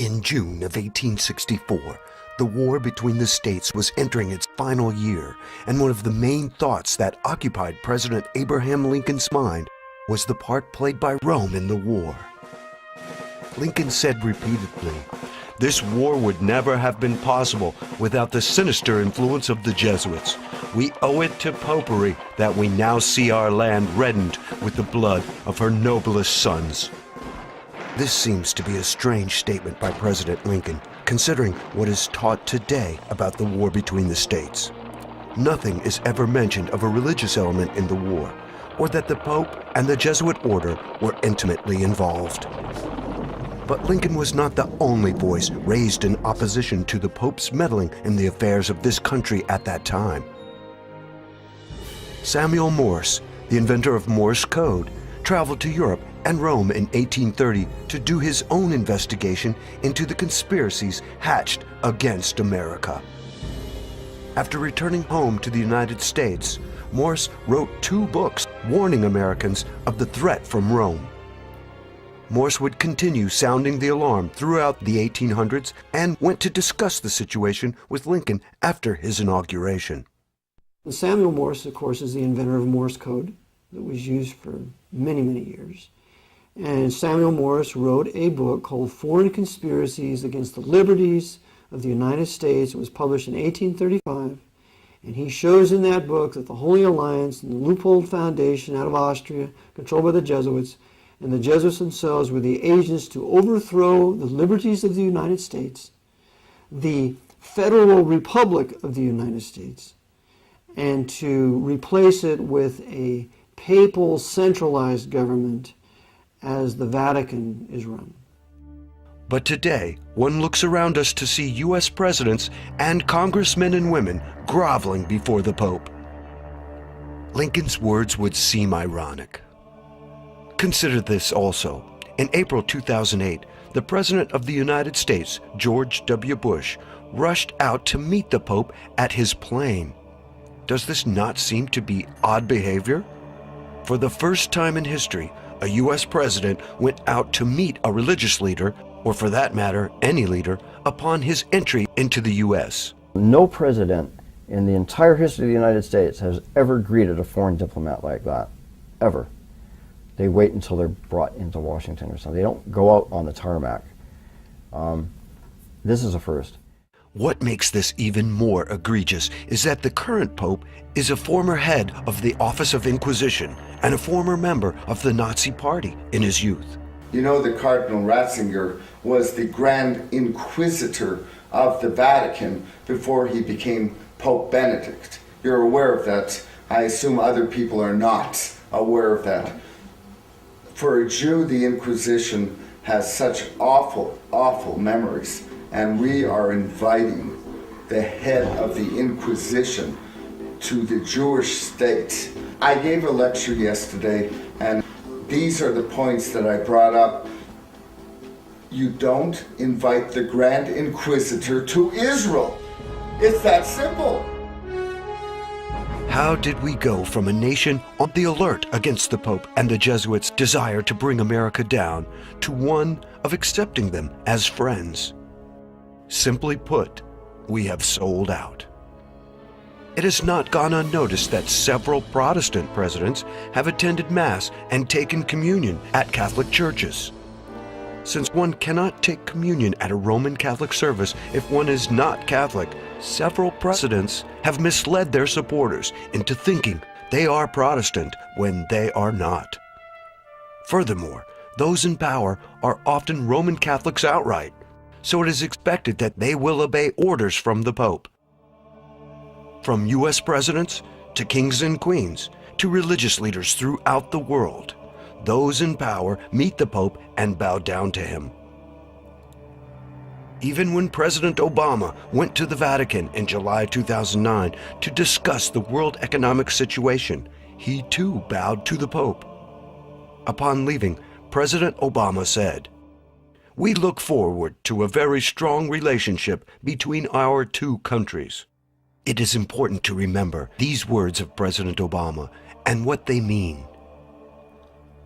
In June of 1864, the war between the states was entering its final year, and one of the main thoughts that occupied President Abraham Lincoln's mind was the part played by Rome in the war. Lincoln said repeatedly, "This war would never have been possible without the sinister influence of the Jesuits. We owe it to popery that we now see our land reddened with the blood of her noblest sons." This seems to be a strange statement by President Lincoln, considering what is taught today about the war between the states. Nothing is ever mentioned of a religious element in the war, or that the Pope and the Jesuit order were intimately involved. But Lincoln was not the only voice raised in opposition to the Pope's meddling in the affairs of this country at that time. Samuel Morse, the inventor of Morse code, traveled to Europe and Rome in 1830 to do his own investigation into the conspiracies hatched against America. After returning home to the United States, Morse wrote 2 books warning Americans of the threat from Rome. Morse would continue sounding the alarm throughout the 1800s and went to discuss the situation with Lincoln after his inauguration. Samuel Morse, of course, is the inventor of Morse code that was used for many, many years. And Samuel Morse wrote a book called Foreign Conspiracies Against the Liberties of the United States. It was published in 1835. And he shows in that book that the Holy Alliance and the Loophole Foundation out of Austria, controlled by the Jesuits, and the Jesuits themselves were the agents to overthrow the liberties of the United States, the Federal Republic of the United States, and to replace it with a papal centralized government as the Vatican is run. But today, one looks around us to see U.S. presidents and congressmen and women groveling before the Pope. Lincoln's words would seem ironic. Consider this also. In April 2008, the President of the United States, George W. Bush, rushed out to meet the Pope at his plane. Does this not seem to be odd behavior? For the first time in history, a U.S. president went out to meet a religious leader, or for that matter, any leader, upon his entry into the U.S. No president in the entire history of the United States has ever greeted a foreign diplomat like that, ever. They wait until they're brought into Washington or something. They don't go out on the tarmac. This is a first. What makes this even more egregious is that the current Pope is a former head of the Office of Inquisition and a former member of the Nazi Party in his youth. You know, the Cardinal Ratzinger was the Grand Inquisitor of the Vatican before he became Pope Benedict. You're aware of that. I assume other people are not aware of that. For a Jew, the Inquisition has such awful, awful memories, and we are inviting the head of the Inquisition to the Jewish state. I gave a lecture yesterday, and these are the points that I brought up. You don't invite the Grand Inquisitor to Israel. It's that simple. How did we go from a nation on the alert against the Pope and the Jesuits' desire to bring America down to one of accepting them as friends? Simply put, we have sold out. It has not gone unnoticed that several Protestant presidents have attended Mass and taken communion at Catholic churches. Since one cannot take communion at a Roman Catholic service if one is not Catholic, several presidents have misled their supporters into thinking they are Protestant when they are not. Furthermore, those in power are often Roman Catholics outright, so it is expected that they will obey orders from the Pope. From U.S. presidents to kings and queens to religious leaders throughout the world, those in power meet the Pope and bow down to him. Even when President Obama went to the Vatican in July 2009 to discuss the world economic situation, he too bowed to the Pope. Upon leaving, President Obama said, "We look forward to a very strong relationship between our 2 countries." It is important to remember these words of President Obama and what they mean.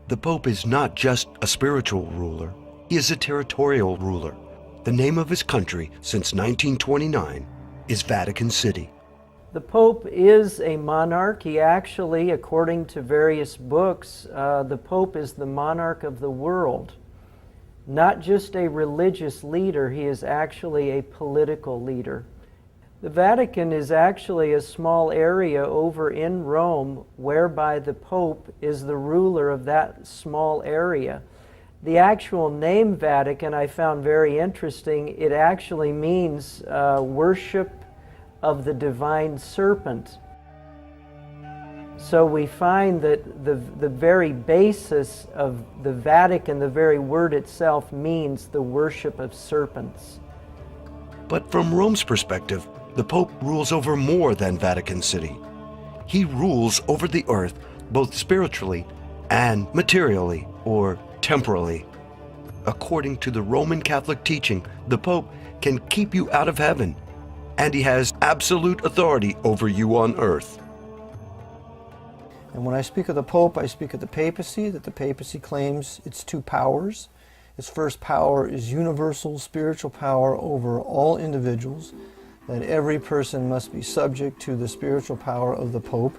The Pope is not just a spiritual ruler, he is a territorial ruler. The name of his country since 1929 is Vatican City. The Pope is a monarch. He actually, according to various books, the Pope is the monarch of the world. Not just a religious leader, he is actually a political leader. The Vatican is actually a small area over in Rome whereby the Pope is the ruler of that small area. The actual name Vatican I found very interesting. It actually means worship of the divine serpent. So we find that the very basis of the Vatican, the very word itself, means the worship of serpents. But from Rome's perspective, the Pope rules over more than Vatican City. He rules over the earth both spiritually and materially, or temporally. According to the Roman Catholic teaching, the Pope can keep you out of heaven, and he has absolute authority over you on earth. And when I speak of the Pope, I speak of the papacy, that the papacy claims its two powers. Its first power is universal spiritual power over all individuals, that every person must be subject to the spiritual power of the Pope,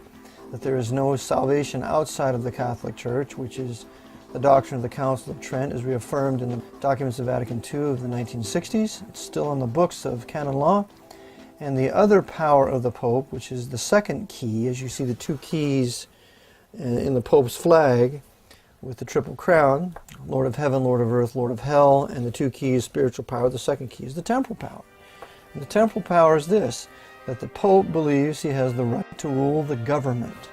that there is no salvation outside of the Catholic Church, which is the doctrine of the Council of Trent, as reaffirmed in the documents of Vatican II of the 1960s. It's still on the books of canon law. And the other power of the Pope, which is the second key, as you see the two keys in the Pope's flag with the triple crown, Lord of heaven, Lord of earth, Lord of hell, and the two keys, spiritual power. The second key is the temporal power. And the temporal power is this, that the Pope believes he has the right to rule the government,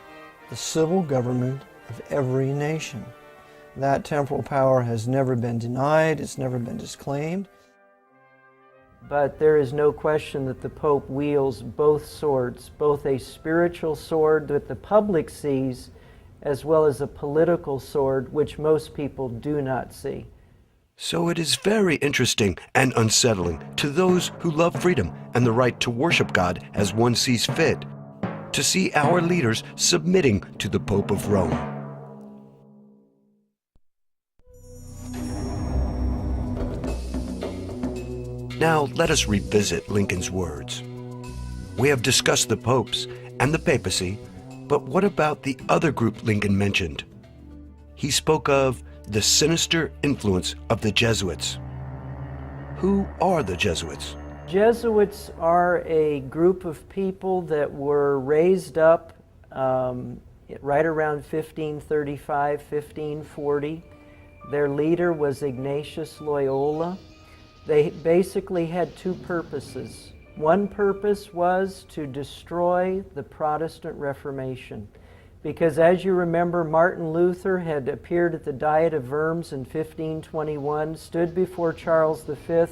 the civil government of every nation. That temporal power has never been denied, it's never been disclaimed. But there is no question that the Pope wields both swords, both a spiritual sword that the public sees, as well as a political sword which most people do not see. So it is very interesting and unsettling to those who love freedom and the right to worship God as one sees fit, to see our leaders submitting to the Pope of Rome. Now let us revisit Lincoln's words. We have discussed the popes and the papacy, but what about the other group Lincoln mentioned? He spoke of the sinister influence of the Jesuits. Who are the Jesuits? Jesuits are a group of people that were raised up right around 1535, 1540. Their leader was Ignatius Loyola. They basically had two purposes. One purpose was to destroy the Protestant Reformation. Because as you remember, Martin Luther had appeared at the Diet of Worms in 1521, stood before Charles V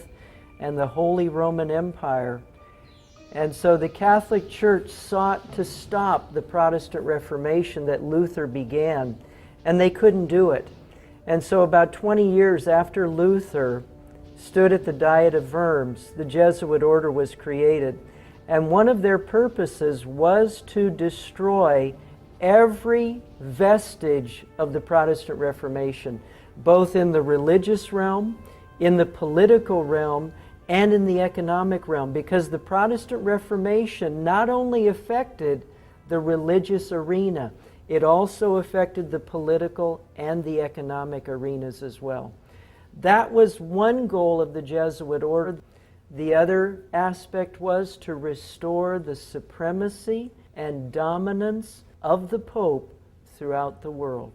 and the Holy Roman Empire. And so the Catholic Church sought to stop the Protestant Reformation that Luther began, and they couldn't do it. And so about 20 years after Luther stood at the Diet of Worms, the Jesuit order was created. And one of their purposes was to destroy every vestige of the Protestant Reformation, both in the religious realm, in the political realm, and in the economic realm, because the Protestant Reformation not only affected the religious arena, it also affected the political and the economic arenas as well. That was one goal of the Jesuit order. The other aspect was to restore the supremacy and dominance of the Pope throughout the world.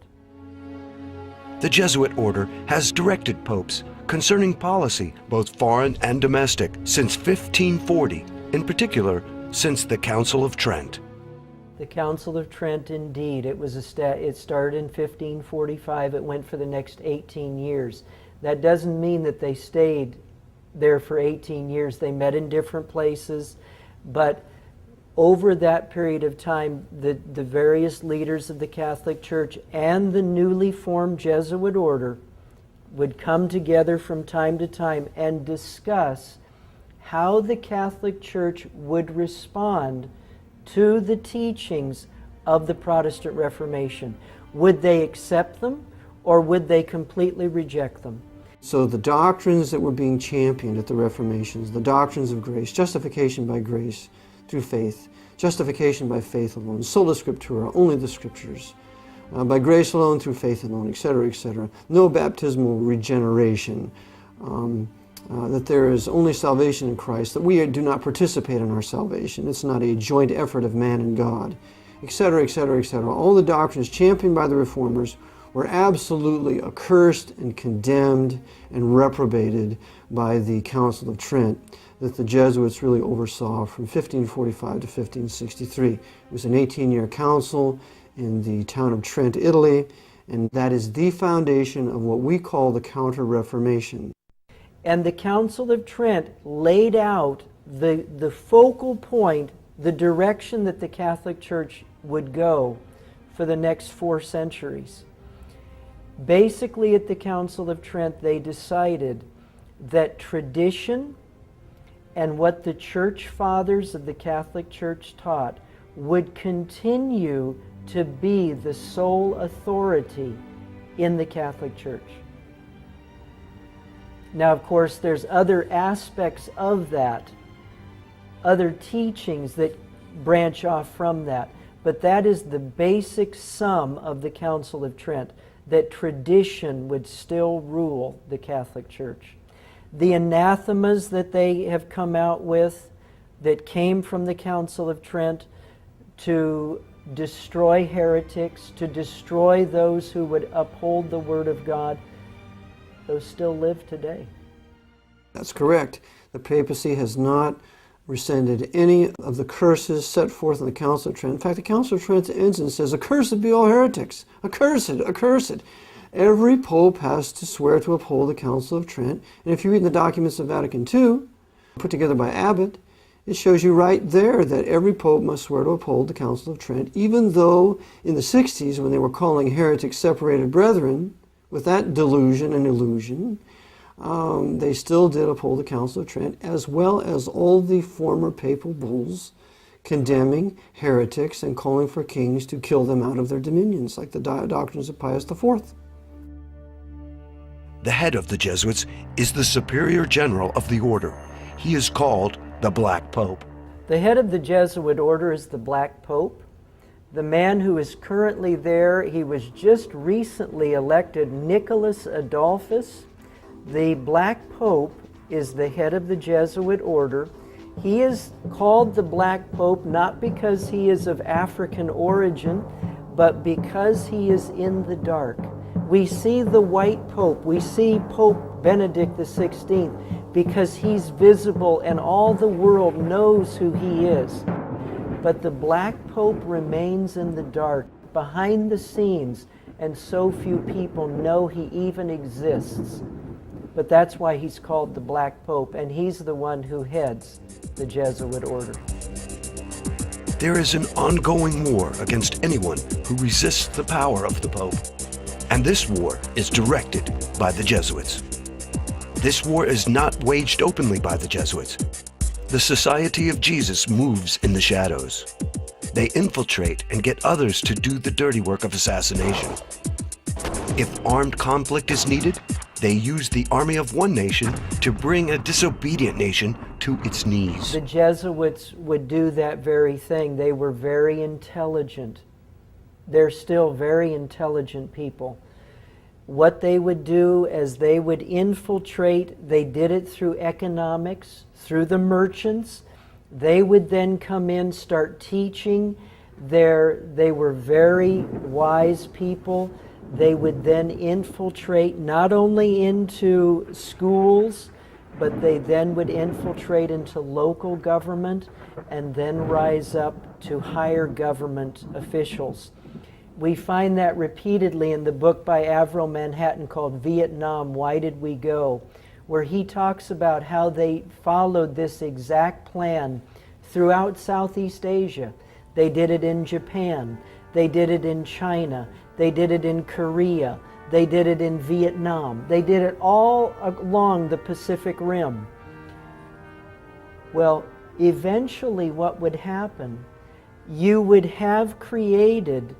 The Jesuit order has directed popes concerning policy, both foreign and domestic, since 1540, in particular, since the Council of Trent. The Council of Trent, indeed. It started in 1545. It went for the next 18 years. That doesn't mean that they stayed there for 18 years. They met in different places, but over that period of time, the various leaders of the Catholic Church and the newly formed Jesuit order would come together from time to time and discuss how the Catholic Church would respond to the teachings of the Protestant Reformation. Would they accept them, or would they completely reject them? So the doctrines that were being championed at the Reformations, the doctrines of grace, justification by grace through faith, justification by faith alone, sola scriptura, only the scriptures, by grace alone, through faith alone, etc., etc. No baptismal regeneration, that there is only salvation in Christ, that we do not participate in our salvation. It's not a joint effort of man and God, etc., etc., etc. All the doctrines championed by the Reformers were absolutely accursed and condemned and reprobated by the Council of Trent that the Jesuits really oversaw from 1545 to 1563. It was an 18-year council in the town of Trent, Italy, and that is the foundation of what we call the Counter-Reformation. And the Council of Trent laid out the focal point, the direction that the Catholic Church would go for the next 4 centuries. Basically, at the Council of Trent, they decided that tradition and what the church fathers of the Catholic Church taught would continue to be the sole authority in the Catholic Church. Now, of course, there's other aspects of that, other teachings that branch off from that, but that is the basic sum of the Council of Trent, that tradition would still rule the Catholic Church. The anathemas that they have come out with that came from the Council of Trent to destroy heretics, to destroy those who would uphold the Word of God, those still live today. That's correct. The papacy has not rescinded any of the curses set forth in the Council of Trent. In fact, the Council of Trent ends and says, "Accursed be all heretics." Accursed, accursed. Every pope has to swear to uphold the Council of Trent. And if you read the documents of Vatican II, put together by Abbot, it shows you right there that every pope must swear to uphold the Council of Trent, even though in the 60s, when they were calling heretics separated brethren, with that delusion and illusion, they still did uphold the Council of Trent, as well as all the former papal bulls condemning heretics and calling for kings to kill them out of their dominions, like the doctrines of Pius IV. The head of the Jesuits is the Superior General of the Order. He is called the Black Pope. The head of the Jesuit order is the Black Pope. The man who is currently there, he was just recently elected, Nicholas Adolphus. The Black Pope is the head of the Jesuit order. He is called the Black Pope not because he is of African origin, but because he is in the dark. We see the white Pope, we see Pope Benedict XVI, because he's visible and all the world knows who he is. But the Black Pope remains in the dark, behind the scenes, and so few people know he even exists. But that's why he's called the Black Pope, and he's the one who heads the Jesuit order. There is an ongoing war against anyone who resists the power of the Pope. And this war is directed by the Jesuits. This war is not waged openly by the Jesuits. The Society of Jesus moves in the shadows. They infiltrate and get others to do the dirty work of assassination. If armed conflict is needed, they use the army of one nation to bring a disobedient nation to its knees. The Jesuits would do that very thing. They were very intelligent. They're still very intelligent people. What they would do is they would infiltrate, they did it through economics, through the merchants. They would then come in, start teaching. They were very wise people. They would then infiltrate not only into schools, but they then would infiltrate into local government and then rise up to higher government officials. We find that repeatedly in the book by Avril Manhattan called Vietnam, Why Did We Go?, where he talks about how they followed this exact plan throughout Southeast Asia. They did it in Japan, they did it in China, they did it in Korea, they did it in Vietnam, they did it all along the Pacific Rim. Well, eventually what would happen, you would have created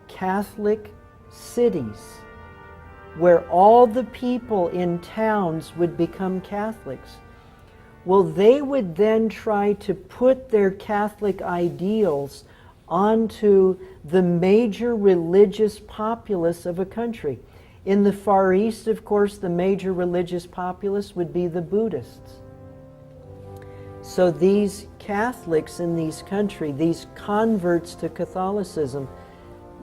Catholic cities where all the people in towns would become Catholics. Well, they would then try to put their Catholic ideals onto the major religious populace of a country. In the Far East, of course, the major religious populace would be the Buddhists. So these Catholics in these countries, these converts to Catholicism,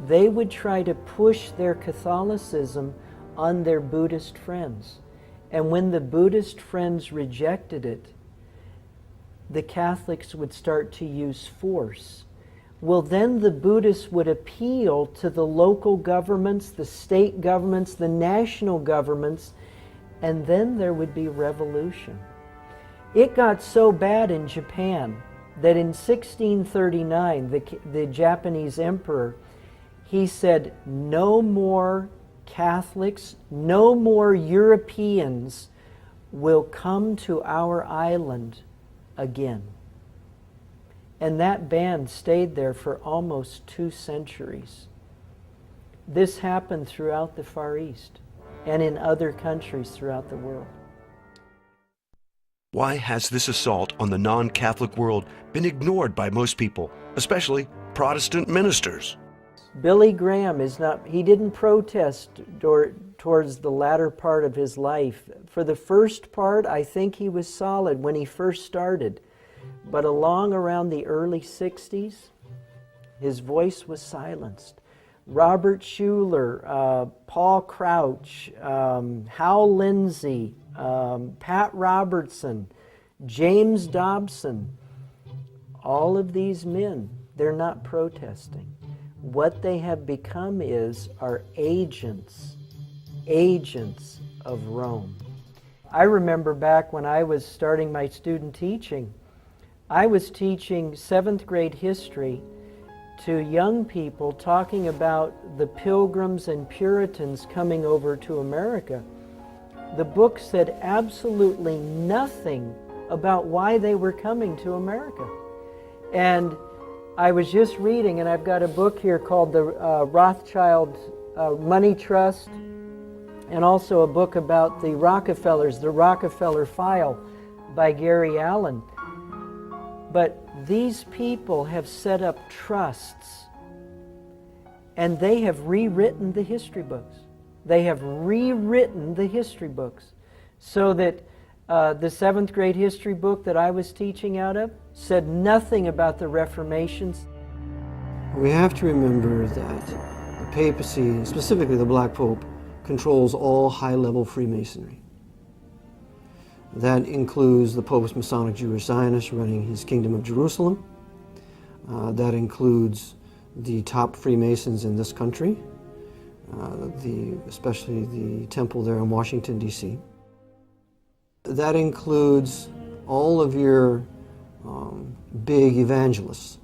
they would try to push their Catholicism on their Buddhist friends. And when the Buddhist friends rejected it, the Catholics would start to use force. Well, then the Buddhists would appeal to the local governments, the state governments, the national governments, and then there would be revolution. It got so bad in Japan that in 1639, the Japanese emperor, he said, no more Catholics, no more Europeans will come to our island again. And that ban stayed there for almost 2 centuries. This happened throughout the Far East and in other countries throughout the world. Why has this assault on the non-Catholic world been ignored by most people, especially Protestant ministers? Billy Graham he didn't protest towards the latter part of his life. For the first part, I think he was solid when he first started. But along around the early 60s, his voice was silenced. Robert Schuller, Paul Crouch, Hal Lindsey, Pat Robertson, James Dobson, all of these men, they're not protesting. What they have become are agents of Rome. I remember back when I was starting my student teaching, I was teaching 7th grade history to young people talking about the Pilgrims and Puritans coming over to America. The book said absolutely nothing about why they were coming to America. And I was just reading, and I've got a book here called the Rothschild Money Trust, and also a book about the Rockefellers, the Rockefeller File by Gary Allen. But these people have set up trusts, and they have rewritten the history books. They have rewritten the history books so that the 7th grade history book that I was teaching out of said nothing about the Reformations. We have to remember that the papacy, specifically the Black Pope, controls all high-level Freemasonry. That includes the Pope's Masonic Jewish Zionist running his Kingdom of Jerusalem. That includes the top Freemasons in this country, especially the temple there in Washington, D.C. That includes all of your big evangelists.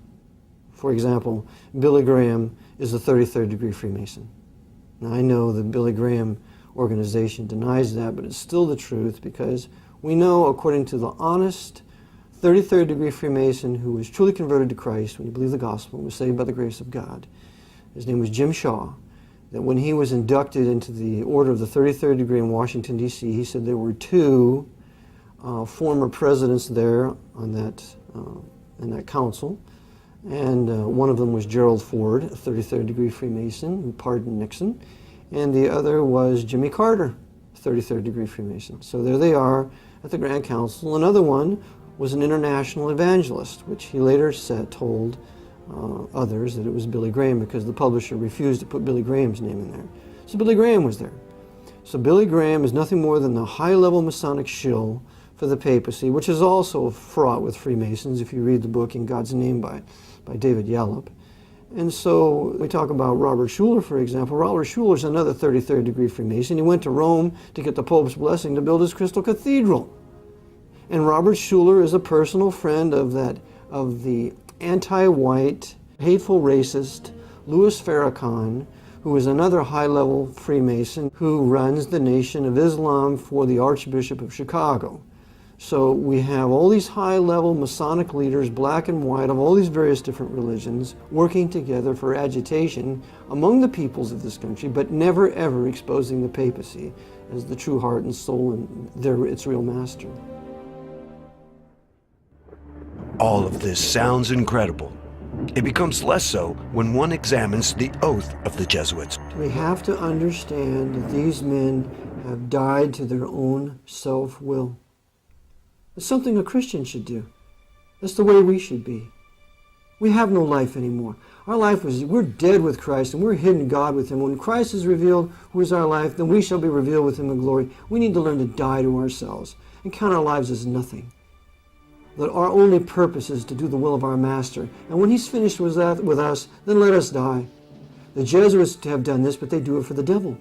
For example, Billy Graham is a 33rd degree Freemason. Now, I know the Billy Graham organization denies that, but it's still the truth, because we know, according to the honest 33rd degree Freemason who was truly converted to Christ when he believed the gospel and was saved by the grace of God, his name was Jim Shaw, that when he was inducted into the Order of the 33rd degree in Washington, D.C., he said there were 2 former presidents there on in that council, and one of them was Gerald Ford, a 33rd degree Freemason who pardoned Nixon, and the other was Jimmy Carter, 33rd degree Freemason. So there they are at the Grand Council. Another one was an international evangelist, which he later told others that it was Billy Graham, because the publisher refused to put Billy Graham's name in there. So Billy Graham was there. So Billy Graham is nothing more than the high-level Masonic shill for the papacy, which is also fraught with Freemasons if you read the book In God's Name by David Yallop. And so we talk about Robert Schuller, for example. Robert Schuller is another 33rd degree Freemason. He went to Rome to get the Pope's blessing to build his Crystal Cathedral. And Robert Schuller is a personal friend of the anti-white, hateful racist Louis Farrakhan, who is another high-level Freemason who runs the Nation of Islam for the Archbishop of Chicago. So we have all these high-level Masonic leaders, black and white, of all these various different religions, working together for agitation among the peoples of this country, but never ever exposing the papacy as the true heart and soul and its real master. All of this sounds incredible. It becomes less so when one examines the oath of the Jesuits. We have to understand that these men have died to their own self-will. It's something a Christian should do. That's the way we should be. We have no life anymore. Our life we're dead with Christ and we're hidden in God with Him. When Christ is revealed, who is our life, then we shall be revealed with Him in glory. We need to learn to die to ourselves and count our lives as nothing. That our only purpose is to do the will of our Master. And when He's finished with us, then let us die. The Jesuits have done this, but they do it for the devil.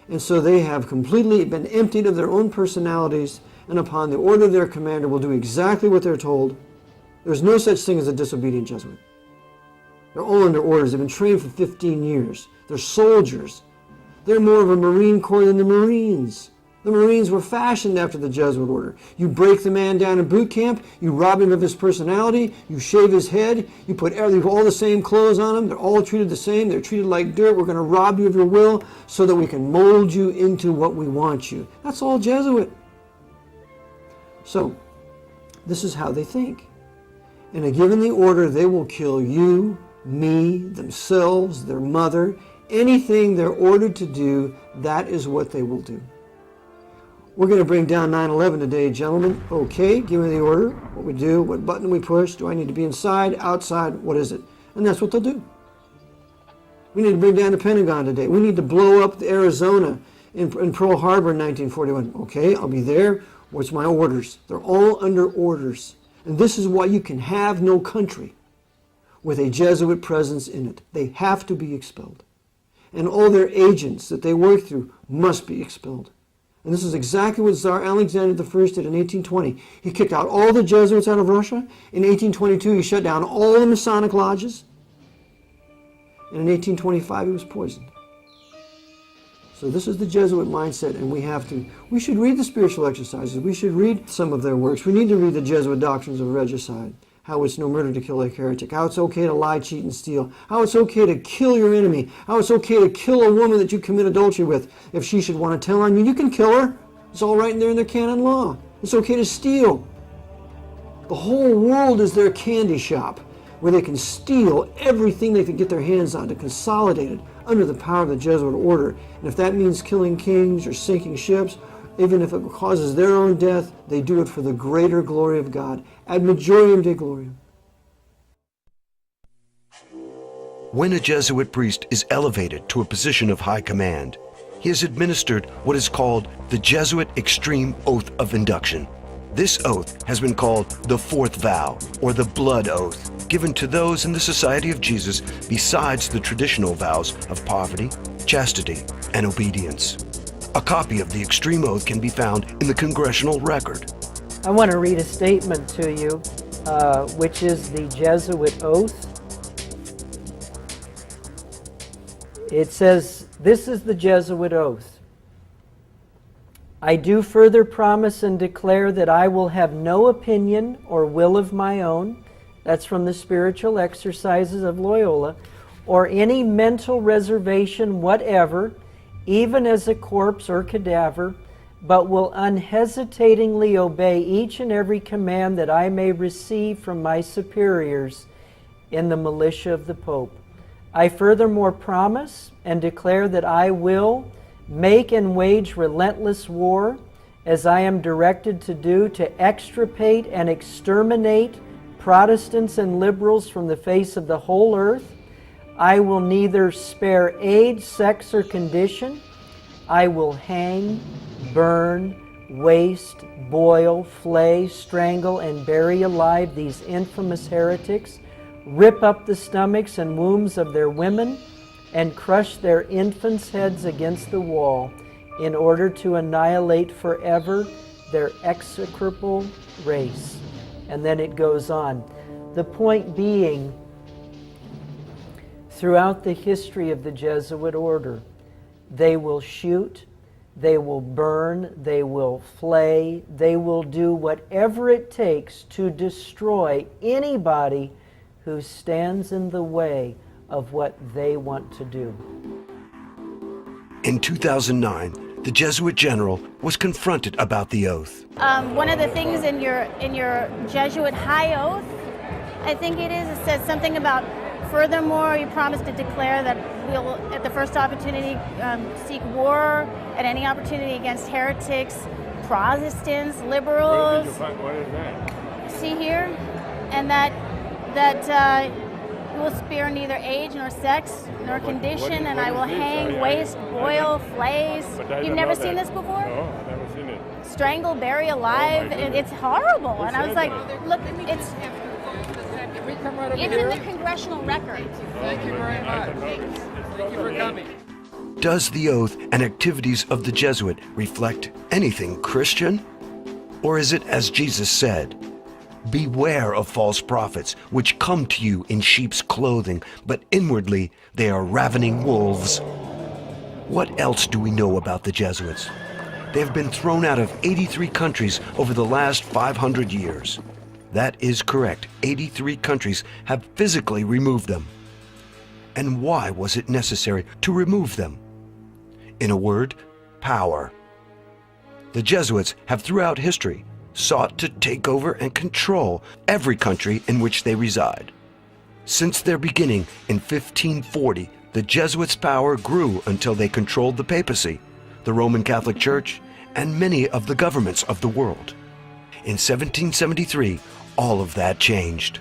And so they have completely been emptied of their own personalities, and upon the order of their commander will do exactly what they're told. There's no such thing as a disobedient Jesuit. They're all under orders. They've been trained for 15 years. They're soldiers. They're more of a Marine Corps than the Marines. The Marines were fashioned after the Jesuit order. You break the man down in boot camp, you rob him of his personality, you shave his head, you put all the same clothes on him, they're all treated the same, they're treated like dirt, we're going to rob you of your will so that we can mold you into what we want you. That's all Jesuit. So, this is how they think. And given the order, they will kill you, me, themselves, their mother, anything they're ordered to do, that is what they will do. We're going to bring down 9/11 today, gentlemen. Okay, give me the order, what we do, what button we push, do I need to be inside, outside, what is it? And that's what they'll do. We need to bring down the Pentagon today. We need to blow up the Arizona in Pearl Harbor in 1941. Okay, I'll be there. What's my orders? They're all under orders. And this is why you can have no country with a Jesuit presence in it. They have to be expelled. And all their agents that they work through must be expelled. And this is exactly what Tsar Alexander I did in 1820. He kicked out all the Jesuits out of Russia. In 1822, he shut down all the Masonic lodges. And in 1825, he was poisoned. So this is the Jesuit mindset, and we should read the spiritual exercises. We should read some of their works. We need to read the Jesuit doctrines of regicide, how it's no murder to kill a heretic, how it's okay to lie, cheat, and steal, how it's okay to kill your enemy, how it's okay to kill a woman that you commit adultery with. If she should want to tell on you, you can kill her. It's all right in there in their canon law. It's okay to steal. The whole world is their candy shop, where they can steal everything they can get their hands on to consolidate it under the power of the Jesuit order. And if that means killing kings or sinking ships, even if it causes their own death, they do it for the greater glory of God. Ad majorem Dei gloriam. When a Jesuit priest is elevated to a position of high command, he is administered what is called the Jesuit Extreme Oath of Induction. This oath has been called the Fourth Vow, or the Blood Oath, given to those in the Society of Jesus besides the traditional vows of poverty, chastity, and obedience. A copy of the Extreme Oath can be found in the Congressional Record. I want to read a statement to you, which is the Jesuit Oath. It says, "This is the Jesuit Oath. I do further promise and declare that I will have no opinion or will of my own," that's from the Spiritual Exercises of Loyola, "or any mental reservation whatever, even as a corpse or cadaver, but will unhesitatingly obey each and every command that I may receive from my superiors in the militia of the Pope. I furthermore promise and declare that I will make and wage relentless war, as I am directed to do, to extirpate and exterminate Protestants and liberals from the face of the whole earth. I will neither spare age, sex, or condition. I will hang, burn, waste, boil, flay, strangle, and bury alive these infamous heretics, rip up the stomachs and wombs of their women, and crush their infants' heads against the wall, in order to annihilate forever their execrable race." And then it goes on. The point being, throughout the history of the Jesuit order, they will shoot, They will burn, they will flay, they will do whatever it takes to destroy anybody who stands in the way of what they want to do. In 2009, the Jesuit general was confronted about the oath. One of the things in your Jesuit high oath, I think it says something about, furthermore, you promise to declare that we'll, at the first opportunity, seek war at any opportunity against heretics, Protestants, liberals. What is that? See here? And that you will spare neither age nor sex nor condition, and I will hang, waste, boil, flays. You've never seen this before? No, I've never seen it. Strangle, bury alive. It's horrible. And I was like, look, it's in the congressional record. Thank you very much. Thank you for coming. Does the oath and activities of the Jesuit reflect anything Christian? Or is it as Jesus said, "Beware of false prophets, which come to you in sheep's clothing, but inwardly they are ravening wolves"? What else do we know about the Jesuits? They have been thrown out of 83 countries over the last 500 years. That is correct. 83 countries have physically removed them. And why was it necessary to remove them? In a word, power. The Jesuits have throughout history sought to take over and control every country in which they reside. Since their beginning in 1540, the Jesuits' power grew until they controlled the papacy, the Roman Catholic Church, and many of the governments of the world. In 1773, all of that changed.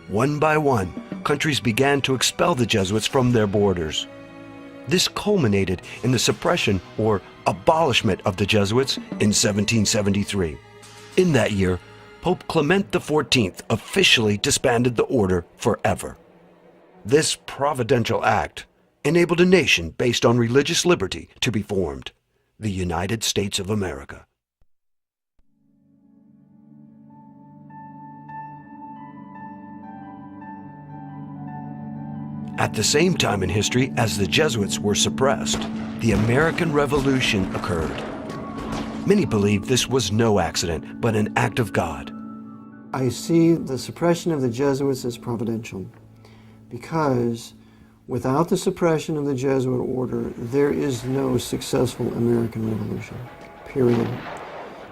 One by one, countries began to expel the Jesuits from their borders. This culminated in the suppression or abolishment of the Jesuits in 1773. In that year, Pope Clement XIV officially disbanded the order forever. This providential act enabled a nation based on religious liberty to be formed, the United States of America. At the same time in history as the Jesuits were suppressed, the American Revolution occurred. Many believe this was no accident, but an act of God. I see the suppression of the Jesuits as providential because without the suppression of the Jesuit order, there is no successful American Revolution, period.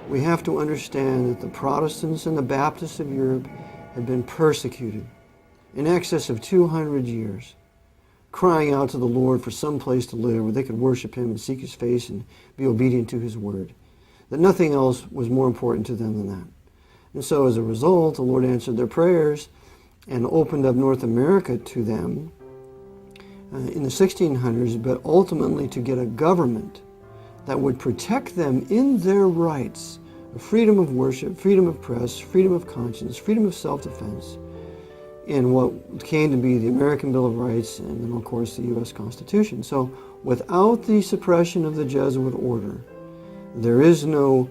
We have to understand that the Protestants and the Baptists of Europe had been persecuted in excess of 200 years, crying out to the Lord for some place to live where they could worship Him and seek His face and be obedient to His word. That nothing else was more important to them than that. And so as a result, the Lord answered their prayers and opened up North America to them in the 1600s, but ultimately to get a government that would protect them in their rights of freedom of worship, freedom of press, freedom of conscience, freedom of self-defense, in what came to be the American Bill of Rights and then, of course, the U.S. Constitution. So without the suppression of the Jesuit order, there is no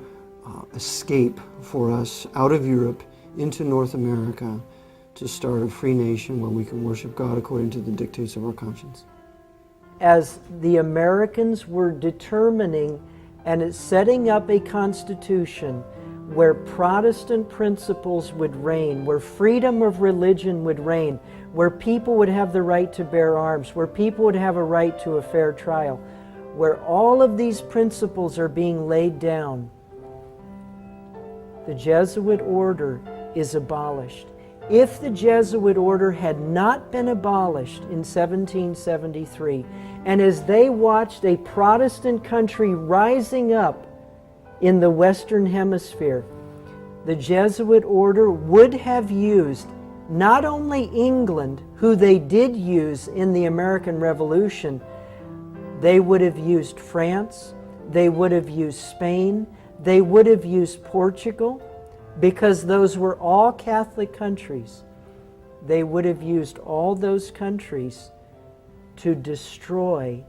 escape for us out of Europe into North America to start a free nation where we can worship God according to the dictates of our conscience. As the Americans were determining and setting up a constitution where Protestant principles would reign, where freedom of religion would reign, where people would have the right to bear arms, where people would have a right to a fair trial, where all of these principles are being laid down, the Jesuit order is abolished. If the Jesuit order had not been abolished in 1773, and as they watched a Protestant country rising up in the Western Hemisphere, the Jesuit order would have used not only England, who they did use in the American Revolution, they would have used France, they would have used Spain, they would have used Portugal, because those were all Catholic countries. They would have used all those countries to destroy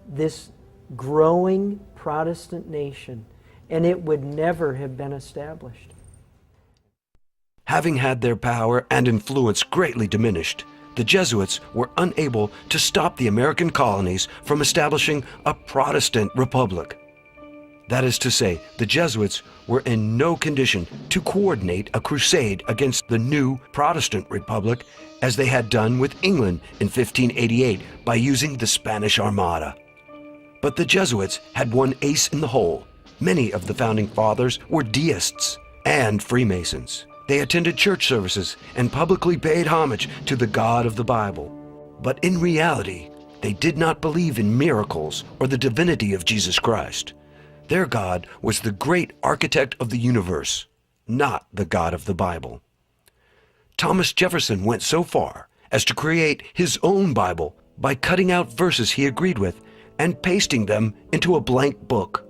this growing Protestant nation, and it would never have been established. Having had their power and influence greatly diminished, the Jesuits were unable to stop the American colonies from establishing a Protestant republic. That is to say, the Jesuits were in no condition to coordinate a crusade against the new Protestant Republic as they had done with England in 1588 by using the Spanish Armada. But the Jesuits had one ace in the hole. Many of the founding fathers were deists and Freemasons. They attended church services and publicly paid homage to the God of the Bible. But in reality, they did not believe in miracles or the divinity of Jesus Christ. Their God was the great architect of the universe, not the God of the Bible. Thomas Jefferson went so far as to create his own Bible by cutting out verses he agreed with and pasting them into a blank book.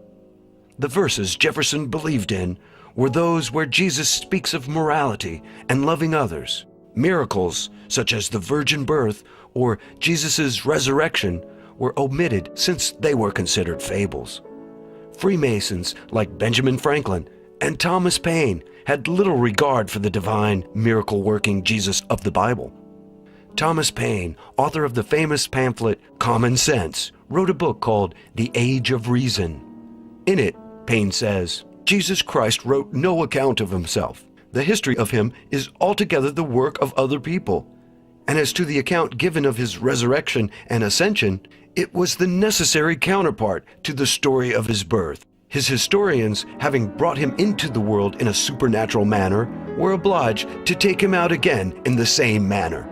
The verses Jefferson believed in were those where Jesus speaks of morality and loving others. Miracles, such as the virgin birth or Jesus' resurrection, were omitted since they were considered fables. Freemasons like Benjamin Franklin and Thomas Paine had little regard for the divine, miracle-working Jesus of the Bible. Thomas Paine, author of the famous pamphlet Common Sense, wrote a book called The Age of Reason. In it, Paine says, Jesus Christ wrote no account of himself. The history of him is altogether the work of other people. And as to the account given of his resurrection and ascension, it was the necessary counterpart to the story of his birth. His historians, having brought him into the world in a supernatural manner, were obliged to take him out again in the same manner.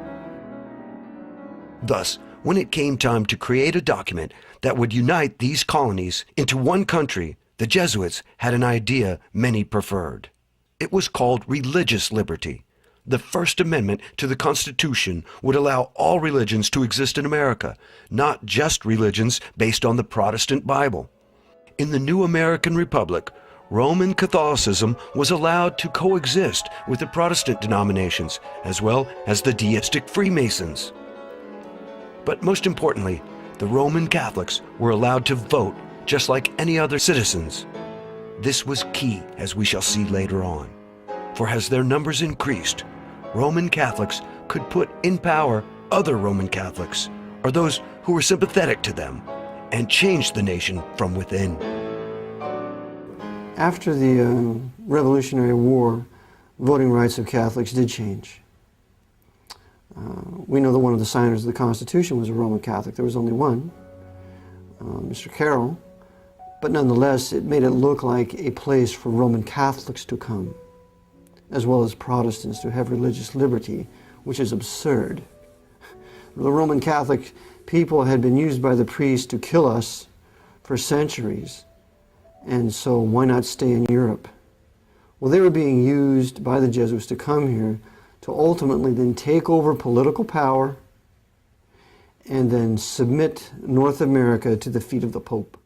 Thus, when it came time to create a document that would unite these colonies into one country, the Jesuits had an idea many preferred. It was called religious liberty. The First Amendment to the Constitution would allow all religions to exist in America, not just religions based on the Protestant Bible. In the new American Republic, Roman Catholicism was allowed to coexist with the Protestant denominations, as well as the deistic Freemasons. But most importantly, the Roman Catholics were allowed to vote just like any other citizens. This was key, as we shall see later on. For as their numbers increased, Roman Catholics could put in power other Roman Catholics, or those who were sympathetic to them, and change the nation from within. After the Revolutionary War, voting rights of Catholics did change. We know that one of the signers of the Constitution was a Roman Catholic. There was only one, Mr. Carroll, but nonetheless it made it look like a place for Roman Catholics to come, as well as Protestants to have religious liberty, which is absurd. The Roman Catholic people had been used by the priests to kill us for centuries, and so why not stay in Europe? Well, they were being used by the Jesuits to come here to ultimately then take over political power and then submit North America to the feet of the Pope.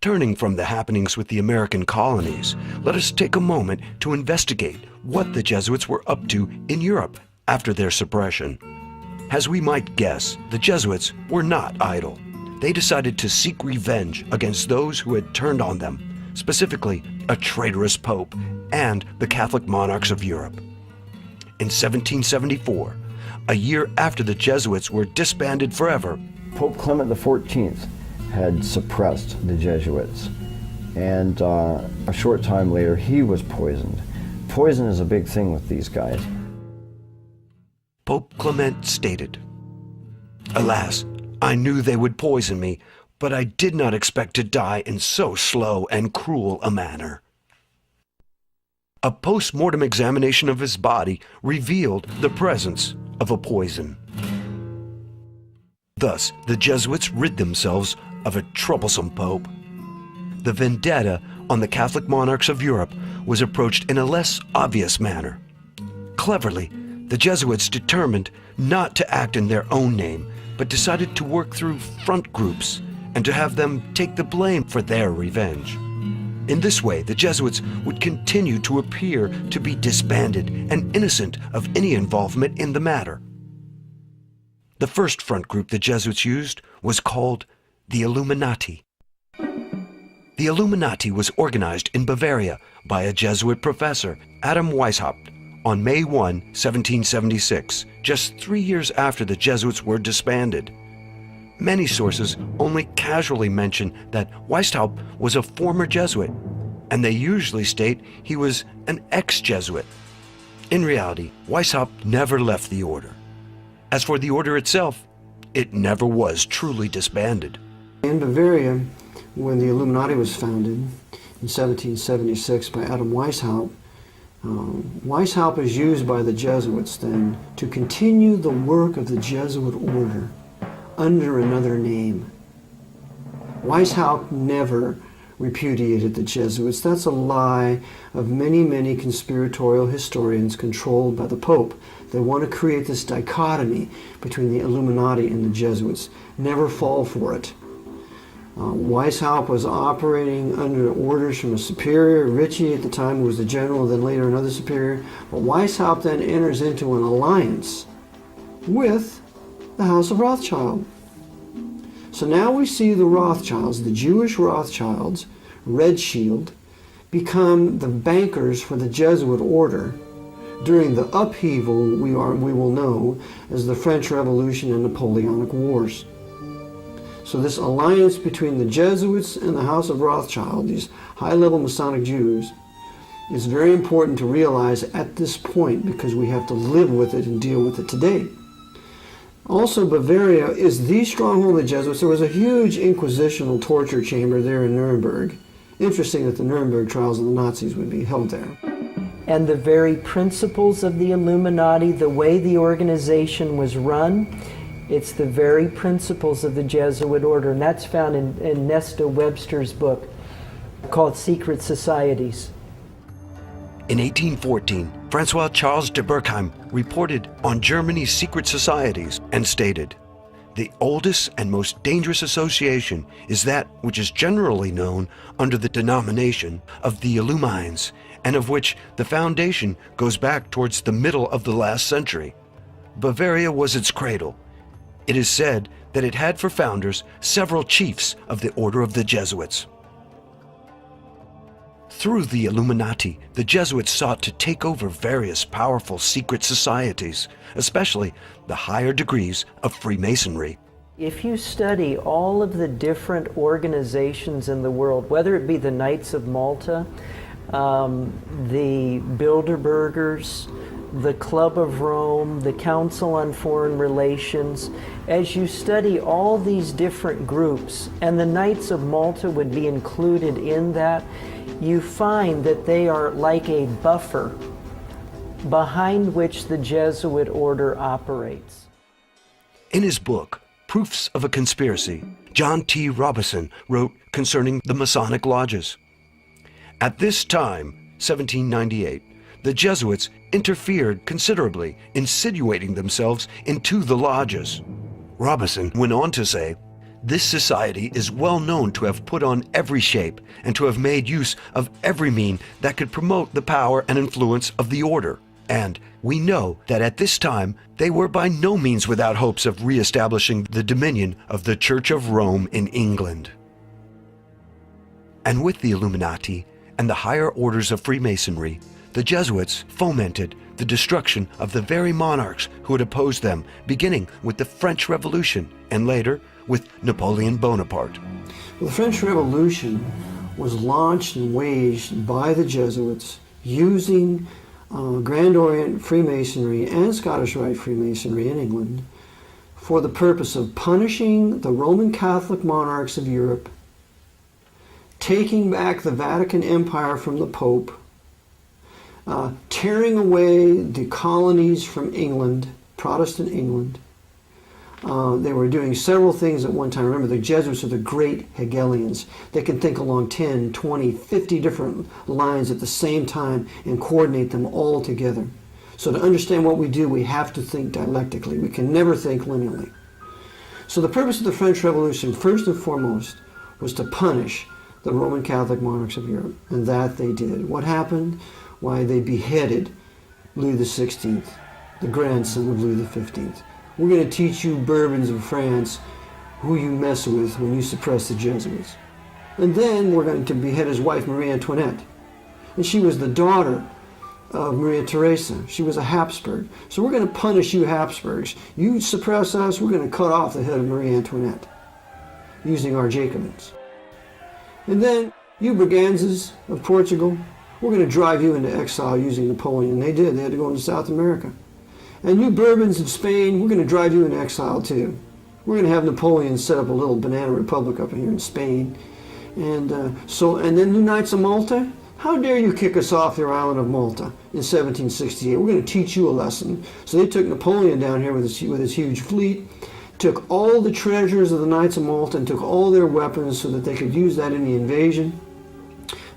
Turning from the happenings with the American colonies, let us take a moment to investigate what the Jesuits were up to in Europe after their suppression. As we might guess, the Jesuits were not idle. They decided to seek revenge against those who had turned on them, specifically a traitorous Pope and the Catholic monarchs of Europe. In 1774, a year after the Jesuits were disbanded forever, Pope Clement XIV had suppressed the Jesuits, and a short time later he was poisoned. Poison is a big thing with these guys. Pope Clement stated, "Alas, I knew they would poison me, but I did not expect to die in so slow and cruel a manner." A post-mortem examination of his body revealed the presence of a poison. Thus, the Jesuits rid themselves of a troublesome pope. The vendetta on the Catholic monarchs of Europe was approached in a less obvious manner. Cleverly, the Jesuits determined not to act in their own name, but decided to work through front groups and to have them take the blame for their revenge. In this way, the Jesuits would continue to appear to be disbanded and innocent of any involvement in the matter. The first front group the Jesuits used was called the Illuminati. The Illuminati was organized in Bavaria by a Jesuit professor, Adam Weishaupt, on May 1, 1776, just 3 years after the Jesuits were disbanded. Many sources only casually mention that Weishaupt was a former Jesuit, and they usually state he was an ex-Jesuit. In reality, Weishaupt never left the order. As for the order itself, it never was truly disbanded. In Bavaria, when the Illuminati was founded in 1776 by Adam Weishaupt, Weishaupt is used by the Jesuits then to continue the work of the Jesuit order under another name. Weishaupt never repudiated the Jesuits. That's a lie of many, many conspiratorial historians controlled by the Pope. They want to create this dichotomy between the Illuminati and the Jesuits. Never fall for it. Weishaupt was operating under orders from a superior. Ritchie at the time was the general, then later another superior. But Weishaupt then enters into an alliance with the House of Rothschild. So now we see the Rothschilds, the Jewish Rothschilds, Red Shield, become the bankers for the Jesuit order during the upheaval we will know as the French Revolution and Napoleonic Wars. So this alliance between the Jesuits and the House of Rothschild, these high-level Masonic Jews, is very important to realize at this point because we have to live with it and deal with it today. Also, Bavaria is the stronghold of the Jesuits. There was a huge inquisitional torture chamber there in Nuremberg. Interesting that the Nuremberg trials of the Nazis would be held there. And the very principles of the Illuminati, the way the organization was run, it's the very principles of the Jesuit order. And that's found in Nesta Webster's book called Secret Societies. In 1814, Francois Charles de Berkheim reported on Germany's secret societies and stated, "The oldest and most dangerous association is that which is generally known under the denomination of the Illumines, and of which the foundation goes back towards the middle of the last century. Bavaria was its cradle. It is said that it had for founders several chiefs of the order of the Jesuits." Through the Illuminati, the Jesuits sought to take over various powerful secret societies, especially the higher degrees of Freemasonry. If you study all of the different organizations in the world, whether it be the Knights of Malta, the Bilderbergers, the Club of Rome, the Council on Foreign Relations, as you study all these different groups, and the Knights of Malta would be included in that, you find that they are like a buffer behind which the Jesuit order operates. In his book, Proofs of a Conspiracy, John T. Robison wrote concerning the Masonic lodges. At this time, 1798, the Jesuits interfered considerably, insinuating themselves into the lodges. Robison went on to say, "This society is well known to have put on every shape and to have made use of every mean that could promote the power and influence of the order. And we know that at this time they were by no means without hopes of re-establishing the dominion of the Church of Rome in England." And with the Illuminati and the higher orders of Freemasonry, the Jesuits fomented the destruction of the very monarchs who had opposed them, beginning with the French Revolution and later with Napoleon Bonaparte. Well, the French Revolution was launched and waged by the Jesuits using Grand Orient Freemasonry and Scottish Rite Freemasonry in England for the purpose of punishing the Roman Catholic monarchs of Europe, taking back the Vatican Empire from the Pope, tearing away the colonies from England, Protestant England. They were doing several things at one time. Remember, the Jesuits are the great Hegelians. They can think along 10, 20, 50 different lines at the same time and coordinate them all together. So to understand what we do, we have to think dialectically. We can never think linearly. So the purpose of the French Revolution, first and foremost, was to punish the Roman Catholic monarchs of Europe. And that they did. What happened? Why, they beheaded Louis XVI, the grandson of Louis XV. We're going to teach you Bourbons of France who you mess with when you suppress the Jesuits. And then we're going to behead his wife, Marie Antoinette. And she was the daughter of Maria Theresa. She was a Habsburg. So we're going to punish you Habsburgs. You suppress us, we're going to cut off the head of Marie Antoinette using our Jacobins. And then you Braganzas of Portugal, we're going to drive you into exile using Napoleon. They did. They had to go into South America. And you Bourbons in Spain, we're going to drive you into exile too. We're going to have Napoleon set up a little banana republic up here in Spain. And then you Knights of Malta, how dare you kick us off your island of Malta in 1768? We're going to teach you a lesson. So they took Napoleon down here with his huge fleet, took all the treasures of the Knights of Malta and took all their weapons so that they could use that in the invasion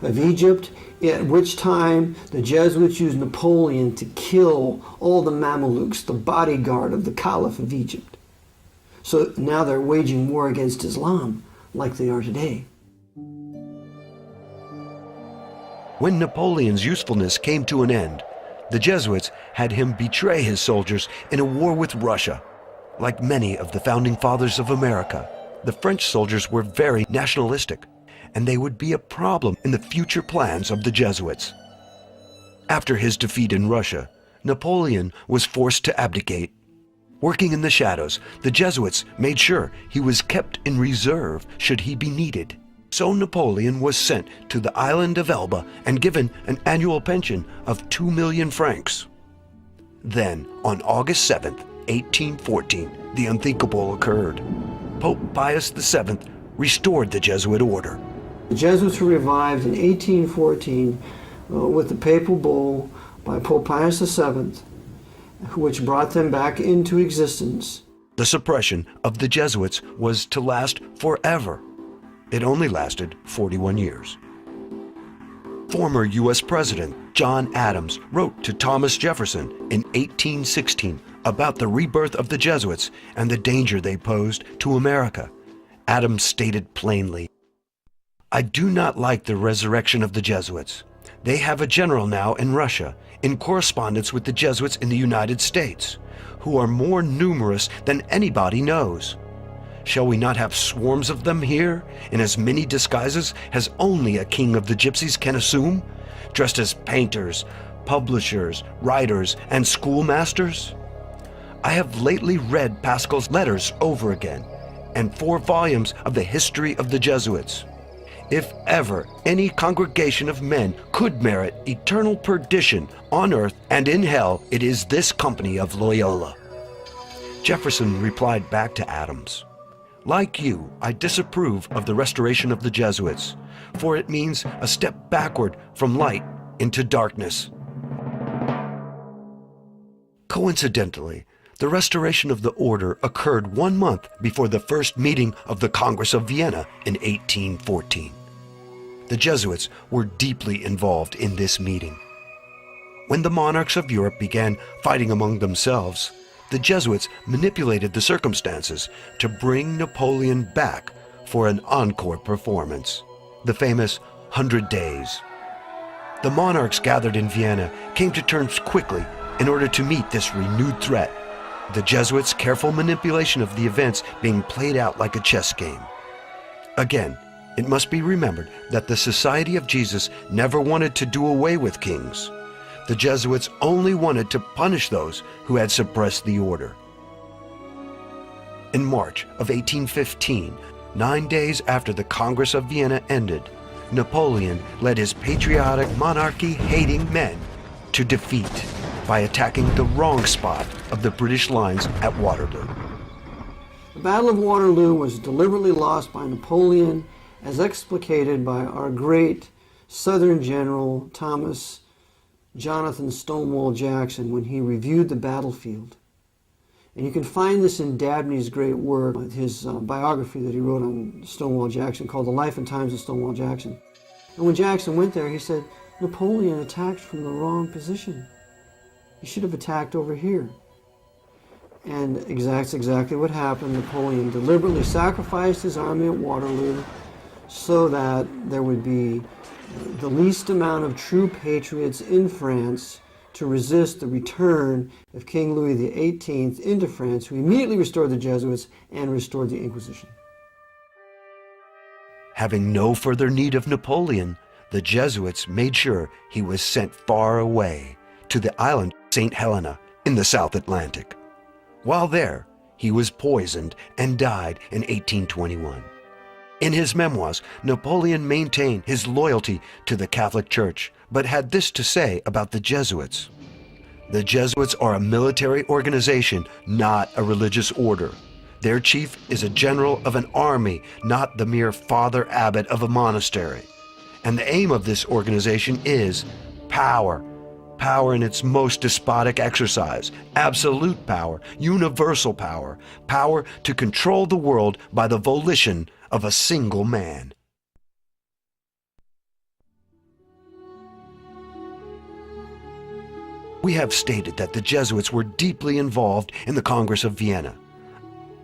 of Egypt, at which time the Jesuits used Napoleon to kill all the Mamelukes, the bodyguard of the Caliph of Egypt. So now they're waging war against Islam like they are today. When Napoleon's usefulness came to an end, the Jesuits had him betray his soldiers in a war with Russia. Like many of the founding fathers of America, the French soldiers were very nationalistic, and they would be a problem in the future plans of the Jesuits. After his defeat in Russia, Napoleon was forced to abdicate. Working in the shadows, the Jesuits made sure he was kept in reserve should he be needed. So Napoleon was sent to the island of Elba and given an annual pension of 2 million francs. Then, on August 7th, 1814, the unthinkable occurred. Pope Pius VII restored the Jesuit order. The Jesuits were revived in 1814 with the papal bull by Pope Pius VII, which brought them back into existence. The suppression of the Jesuits was to last forever. It only lasted 41 years. Former U.S. President John Adams wrote to Thomas Jefferson in 1816 about the rebirth of the Jesuits and the danger they posed to America. Adams stated plainly, "I do not like the resurrection of the Jesuits. They have a general now in Russia, in correspondence with the Jesuits in the United States, who are more numerous than anybody knows. Shall we not have swarms of them here, in as many disguises as only a king of the gypsies can assume, dressed as painters, publishers, writers, and schoolmasters? I have lately read Pascal's letters over again, and 4 volumes of the history of the Jesuits. If ever any congregation of men could merit eternal perdition on earth and in hell, it is this company of Loyola." Jefferson replied back to Adams, "Like you, I disapprove of the restoration of the Jesuits, for it means a step backward from light into darkness." Coincidentally, the restoration of the order occurred 1 month before the first meeting of the Congress of Vienna in 1814. The Jesuits were deeply involved in this meeting. When the monarchs of Europe began fighting among themselves, the Jesuits manipulated the circumstances to bring Napoleon back for an encore performance, the famous 100 Days. The monarchs gathered in Vienna came to terms quickly in order to meet this renewed threat, the Jesuits' careful manipulation of the events being played out like a chess game. Again, it must be remembered that the Society of Jesus never wanted to do away with kings. The Jesuits only wanted to punish those who had suppressed the order. In March of 1815, 9 days after the Congress of Vienna ended, Napoleon led his patriotic monarchy-hating men to defeat by attacking the wrong spot of the British lines at Waterloo. The Battle of Waterloo was deliberately lost by Napoleon, as explicated by our great Southern General Thomas Jonathan Stonewall Jackson when he reviewed the battlefield. And you can find this in Dabney's great work, his biography that he wrote on Stonewall Jackson called The Life and Times of Stonewall Jackson. And when Jackson went there, he said, Napoleon attacked from the wrong position. He should have attacked over here. And that's exactly what happened. Napoleon deliberately sacrificed his army at Waterloo so that there would be the least amount of true patriots in France to resist the return of King Louis XVIII into France, who immediately restored the Jesuits and restored the Inquisition. Having no further need of Napoleon, the Jesuits made sure he was sent far away to the island St. Helena in the South Atlantic. While there, he was poisoned and died in 1821. In his memoirs, Napoleon maintained his loyalty to the Catholic Church, but had this to say about the Jesuits. The Jesuits are a military organization, not a religious order. Their chief is a general of an army, not the mere father abbot of a monastery. And the aim of this organization is power. Power in its most despotic exercise, absolute power, universal power, power to control the world by the volition of a single man. We have stated that the Jesuits were deeply involved in the Congress of Vienna.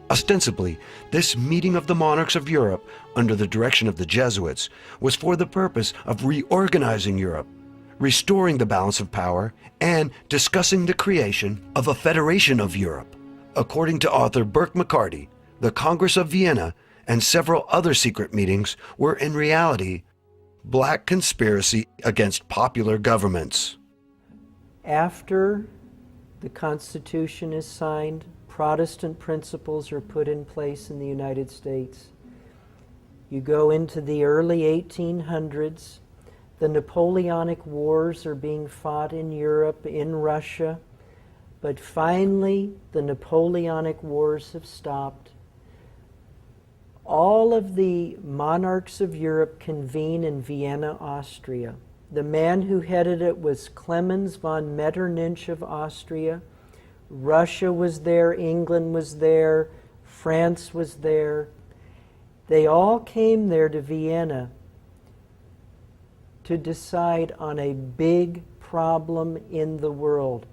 Ostensibly, this meeting of the monarchs of Europe, under the direction of the Jesuits, was for the purpose of reorganizing Europe, restoring the balance of power, and discussing the creation of a federation of Europe. According to author Burke McCarty, the Congress of Vienna and several other secret meetings were in reality black conspiracy against popular governments. After the Constitution is signed, Protestant principles are put in place in the United States. You go into the early 1800s, the Napoleonic Wars are being fought in Europe, in Russia, but finally the Napoleonic Wars have stopped. All of the monarchs of Europe convene in Vienna, Austria. The man who headed it was Clemens von Metternich of Austria. Russia was there, England was there, France was there. They all came there to Vienna to decide on a big problem in the world.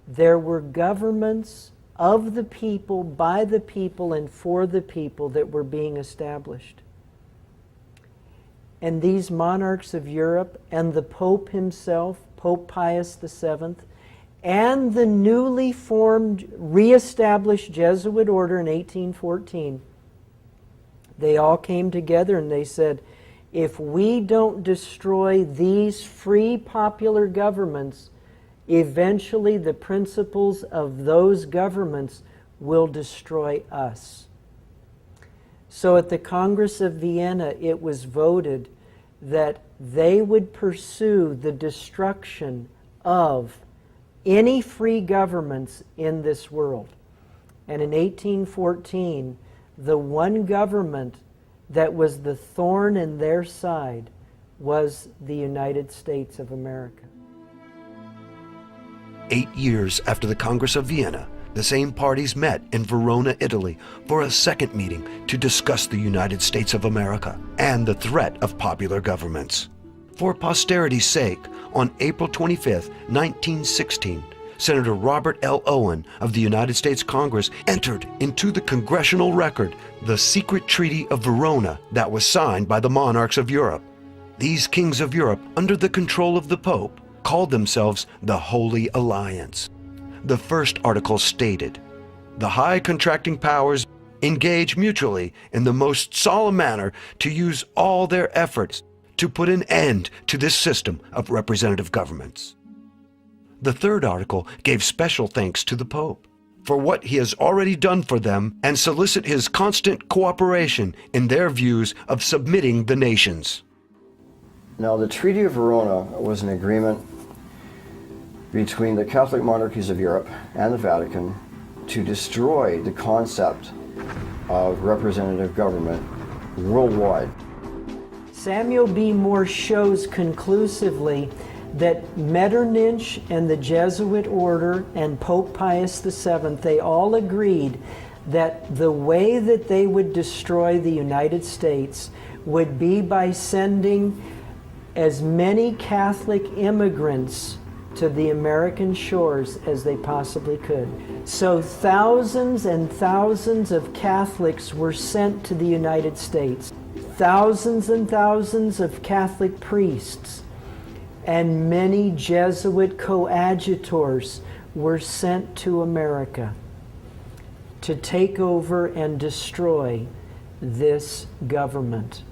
There were governments of the people, by the people, and for the people that were being established. And these monarchs of Europe and the Pope himself, Pope Pius VII, and the newly formed, re-established Jesuit order in 1814, they all came together and they said, if we don't destroy these free popular governments, eventually the principles of those governments will destroy us. So at the Congress of Vienna, it was voted that they would pursue the destruction of any free governments in this world. And in 1814, the one government that was the thorn in their side was the United States of America. 8 years after the Congress of Vienna, the same parties met in Verona, Italy, for a second meeting to discuss the United States of America and the threat of popular governments. For posterity's sake, on April 25, 1916, Senator Robert L. Owen of the United States Congress entered into the congressional record the secret Treaty of Verona that was signed by the monarchs of Europe. These kings of Europe, under the control of the Pope, called themselves the Holy Alliance. The first article stated, "The high contracting powers engage mutually in the most solemn manner to use all their efforts to put an end to this system of representative governments." The third article gave special thanks to the Pope for what he has already done for them and solicit his constant cooperation in their views of submitting the nations. Now, the Treaty of Verona was an agreement between the Catholic monarchies of Europe and the Vatican to destroy the concept of representative government worldwide. Samuel B. Morse shows conclusively that Metternich and the Jesuit order and Pope Pius VII, they all agreed that the way that they would destroy the United States would be by sending as many Catholic immigrants to the American shores as they possibly could. So thousands and thousands of Catholics were sent to the United States. Thousands and thousands of Catholic priests and many Jesuit coadjutors were sent to America to take over and destroy this government.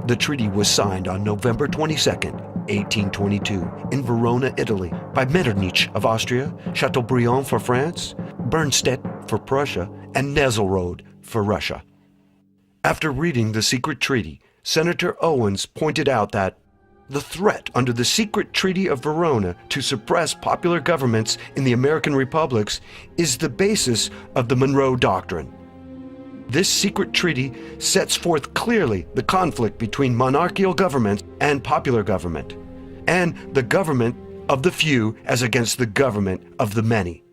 The treaty was signed on November 22, 1822 in Verona, Italy, by Metternich of Austria, Chateaubriand for France, Bernstedt for Prussia, and Nesselrode for Russia. After reading the secret treaty, Senator Owens pointed out that the threat under the secret Treaty of Verona to suppress popular governments in the American republics is the basis of the Monroe Doctrine. This secret treaty sets forth clearly the conflict between monarchical government and popular government, and the government of the few as against the government of the many.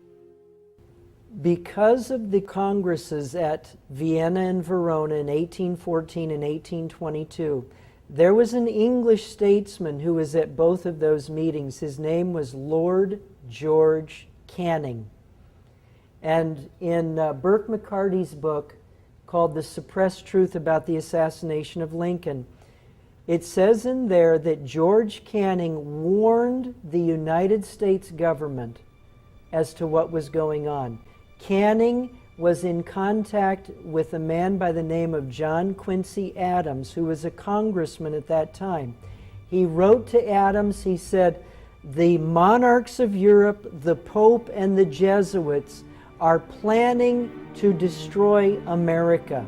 Because of the congresses at Vienna and Verona in 1814 and 1822, there was an English statesman who was at both of those meetings. His name was Lord George Canning. And in Burke McCarty's book called The Suppressed Truth About the Assassination of Lincoln, it says in there that George Canning warned the United States government as to what was going on. Canning was in contact with a man by the name of John Quincy Adams, who was a congressman at that time. He wrote to Adams, he said, "The monarchs of Europe, the Pope, and the Jesuits are planning to destroy America."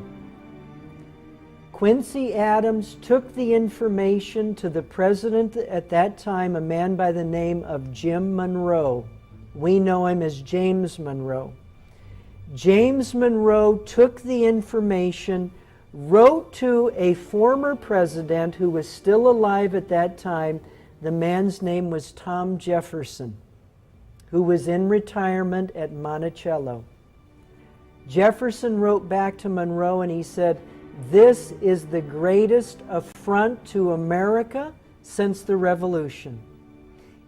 Quincy Adams took the information to the president at that time, a man by the name of Jim Monroe. We know him as James Monroe. James Monroe took the information, wrote to a former president who was still alive at that time. The man's name was Tom Jefferson, who was in retirement at Monticello. Jefferson wrote back to Monroe and he said, "This is the greatest affront to America since the Revolution."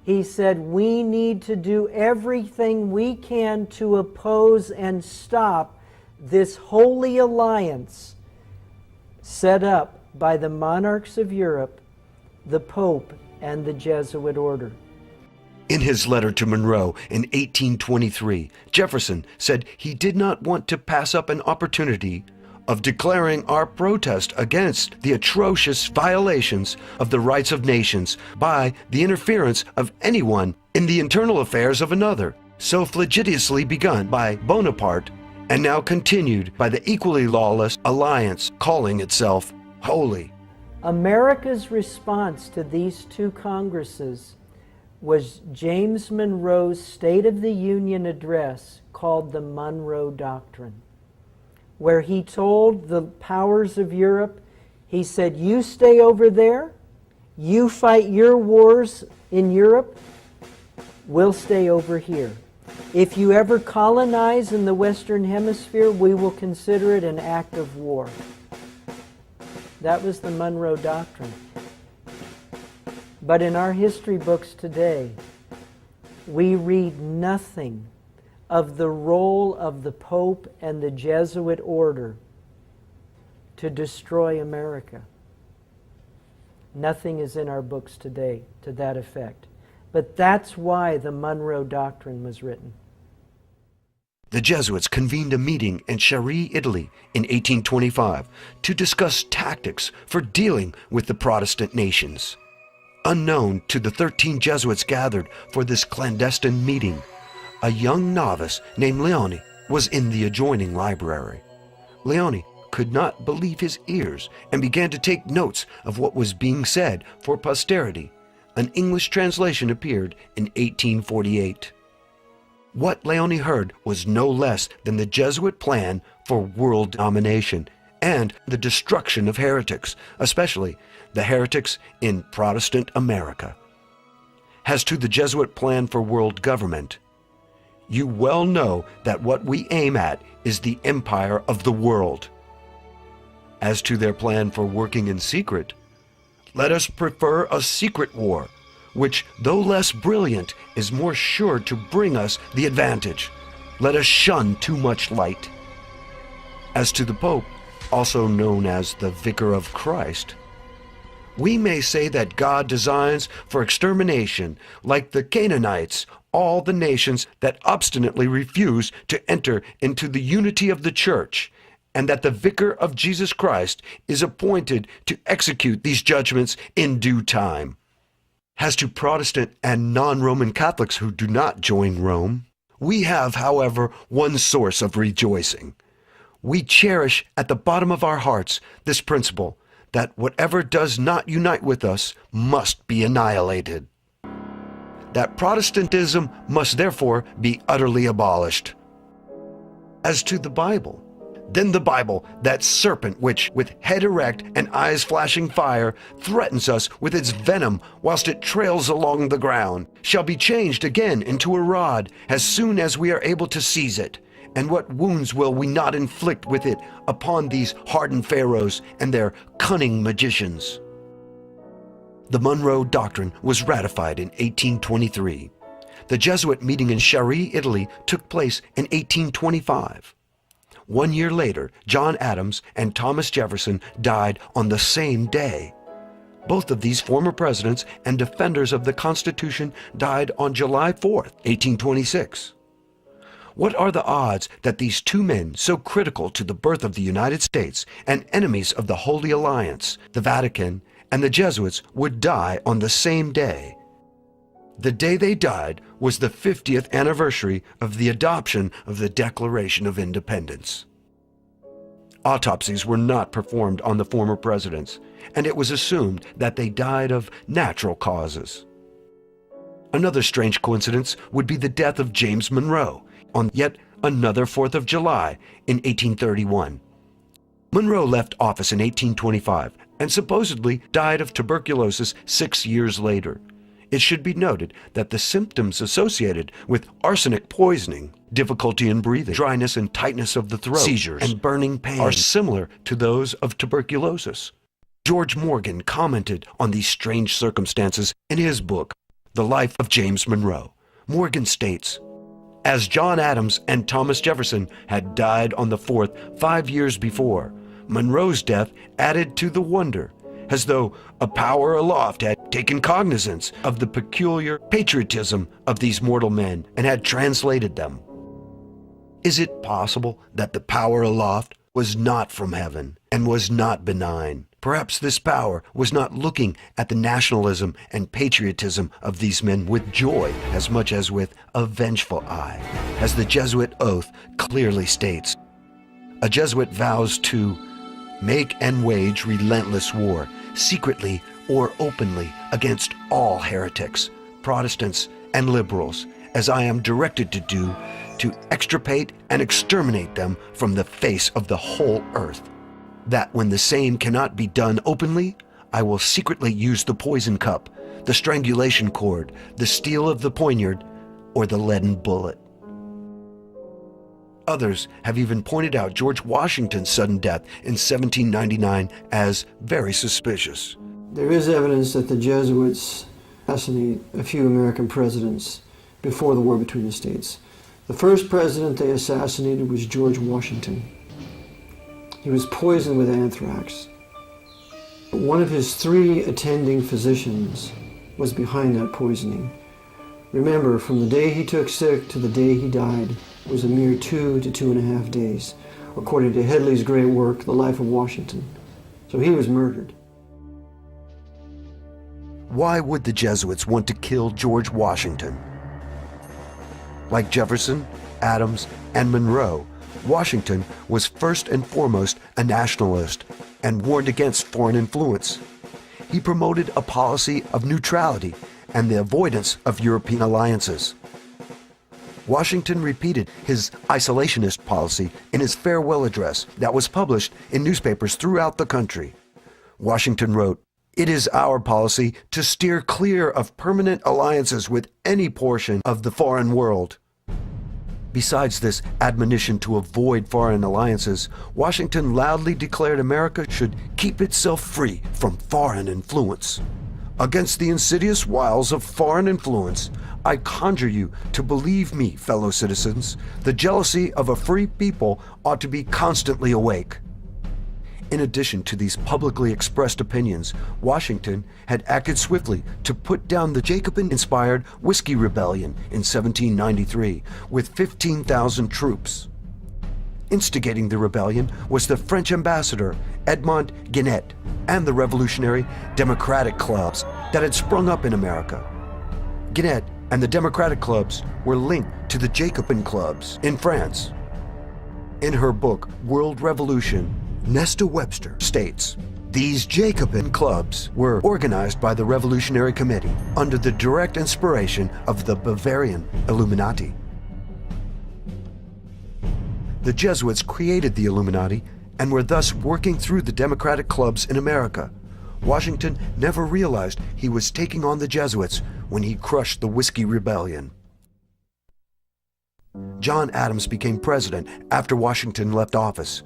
He said, "We need to do everything we can to oppose and stop this holy alliance set up by the monarchs of Europe, the Pope, and the Jesuit order." In his letter to Monroe in 1823, Jefferson said he did not want to pass up an opportunity of declaring our protest against the atrocious violations of the rights of nations by the interference of anyone in the internal affairs of another, so flagitiously begun by Bonaparte and now continued by the equally lawless alliance calling itself holy. America's response to these two congresses was James Monroe's State of the Union address called the Monroe Doctrine, where he told the powers of Europe, he said, "You stay over there, you fight your wars in Europe, we'll stay over here. If you ever colonize in the Western Hemisphere, we will consider it an act of war." That was the Monroe Doctrine. But in our history books today, we read nothing of the role of the Pope and the Jesuit order to destroy America. Nothing is in our books today to that effect. But that's why the Monroe Doctrine was written. The Jesuits convened a meeting in Chieri, Italy in 1825 to discuss tactics for dealing with the Protestant nations. Unknown to the 13 Jesuits gathered for this clandestine meeting, a young novice named Leone was in the adjoining library. Leone could not believe his ears and began to take notes of what was being said for posterity. An English translation appeared in 1848. What Leone heard was no less than the Jesuit plan for world domination and the destruction of heretics, especially the heretics in Protestant America. As to the Jesuit plan for world government, you well know that what we aim at is the empire of the world. As to their plan for working in secret, let us prefer a secret war, which, though less brilliant, is more sure to bring us the advantage. Let us shun too much light. As to the Pope, also known as the Vicar of Christ, we may say that God designs for extermination, like the Canaanites, all the nations that obstinately refuse to enter into the unity of the Church, and that the Vicar of Jesus Christ is appointed to execute these judgments in due time. As to Protestant and non-Roman Catholics who do not join Rome, we have, however, one source of rejoicing. We cherish at the bottom of our hearts this principle that whatever does not unite with us must be annihilated. That Protestantism must therefore be utterly abolished. As to the Bible, then the Bible, that serpent which, with head erect and eyes flashing fire, threatens us with its venom whilst it trails along the ground, shall be changed again into a rod as soon as we are able to seize it. And what wounds will we not inflict with it upon these hardened pharaohs and their cunning magicians? The Monroe Doctrine was ratified in 1823. The Jesuit meeting in Chieri, Italy, took place in 1825. 1 year later, John Adams and Thomas Jefferson died on the same day. Both of these former presidents and defenders of the Constitution died on July 4th, 1826. What are the odds that these two men, so critical to the birth of the United States and enemies of the Holy Alliance, the Vatican, and the Jesuits, would die on the same day? The day they died was the 50th anniversary of the adoption of the Declaration of Independence. Autopsies were not performed on the former presidents, and it was assumed that they died of natural causes. Another strange coincidence would be the death of James Monroe on yet another 4th of July in 1831. Monroe left office in 1825 and supposedly died of tuberculosis 6 years later. It should be noted that the symptoms associated with arsenic poisoning, difficulty in breathing, dryness and tightness of the throat, seizures, and burning pain are similar to those of tuberculosis. George Morgan commented on these strange circumstances in his book, The Life of James Monroe. Morgan states, "As John Adams and Thomas Jefferson had died on the 4th 5 years before, Monroe's death added to the wonder, as though a power aloft had taken cognizance of the peculiar patriotism of these mortal men and had translated them." Is it possible that the power aloft was not from heaven and was not benign? Perhaps this power was not looking at the nationalism and patriotism of these men with joy as much as with a vengeful eye, as the Jesuit oath clearly states. A Jesuit vows to make and wage relentless war, secretly or openly, against all heretics, Protestants, and liberals, as I am directed to do, to extirpate and exterminate them from the face of the whole earth. That when the same cannot be done openly, I will secretly use the poison cup, the strangulation cord, the steel of the poniard, or the leaden bullet. Others have even pointed out George Washington's sudden death in 1799 as very suspicious. There is evidence that the Jesuits assassinated a few American presidents before the war between the states. The first president they assassinated was George Washington. He was poisoned with anthrax. One of his 3 attending physicians was behind that poisoning. Remember, from the day he took sick to the day he died was a mere 2 to 2.5 days, according to Headley's great work, The Life of Washington. So he was murdered. Why would the Jesuits want to kill George Washington? Like Jefferson, Adams, and Monroe, Washington was first and foremost a nationalist and warned against foreign influence. He promoted a policy of neutrality and the avoidance of European alliances. Washington repeated his isolationist policy in his farewell address that was published in newspapers throughout the country. Washington wrote, "It is our policy to steer clear of permanent alliances with any portion of the foreign world." Besides this admonition to avoid foreign alliances, Washington loudly declared America should keep itself free from foreign influence. Against the insidious wiles of foreign influence, I conjure you to believe me, fellow citizens, the jealousy of a free people ought to be constantly awake. In addition to these publicly expressed opinions, Washington had acted swiftly to put down the Jacobin-inspired Whiskey Rebellion in 1793 with 15,000 troops. Instigating the rebellion was the French ambassador Edmond Guenet and the revolutionary democratic clubs that had sprung up in America. Guenet and the democratic clubs were linked to the Jacobin clubs in France. In her book, World Revolution, Nesta Webster states, these Jacobin clubs were organized by the Revolutionary Committee under the direct inspiration of the Bavarian Illuminati. The Jesuits created the Illuminati and were thus working through the democratic clubs in America. Washington never realized he was taking on the Jesuits when he crushed the Whiskey Rebellion. John Adams became president after Washington left office.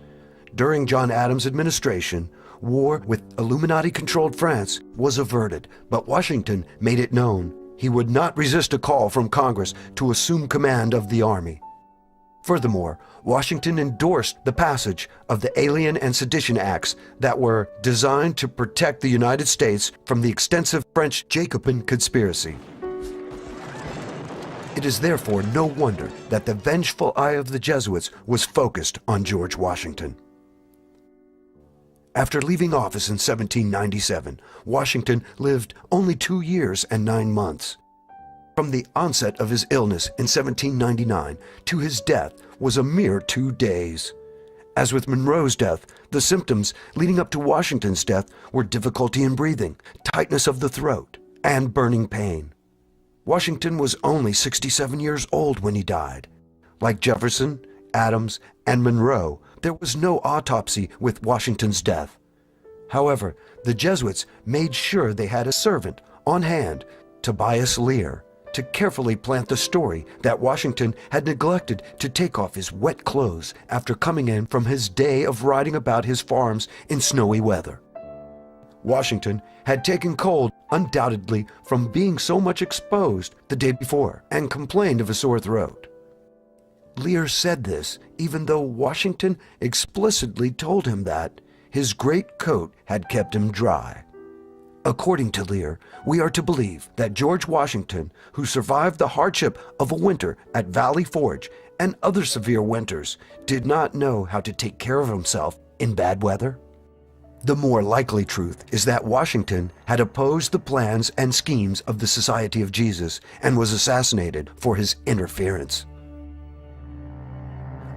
During John Adams' administration, war with Illuminati-controlled France was averted, but Washington made it known he would not resist a call from Congress to assume command of the army. Furthermore, Washington endorsed the passage of the Alien and Sedition Acts that were designed to protect the United States from the extensive French Jacobin conspiracy. It is therefore no wonder that the vengeful eye of the Jesuits was focused on George Washington. After leaving office in 1797, Washington lived only 2 years and 9 months. From the onset of his illness in 1799 to his death was a mere 2 days. As with Monroe's death, the symptoms leading up to Washington's death were difficulty in breathing, tightness of the throat, and burning pain. Washington was only 67 years old when he died. Like Jefferson, Adams, and Monroe, there was no autopsy with Washington's death. However, the Jesuits made sure they had a servant on hand, Tobias Lear, to carefully plant the story that Washington had neglected to take off his wet clothes after coming in from his day of riding about his farms in snowy weather. Washington had taken cold, undoubtedly from being so much exposed the day before, and complained of a sore throat. Lear said this even though Washington explicitly told him that his great coat had kept him dry. According to Lear, we are to believe that George Washington, who survived the hardship of a winter at Valley Forge and other severe winters, did not know how to take care of himself in bad weather. The more likely truth is that Washington had opposed the plans and schemes of the Society of Jesus and was assassinated for his interference.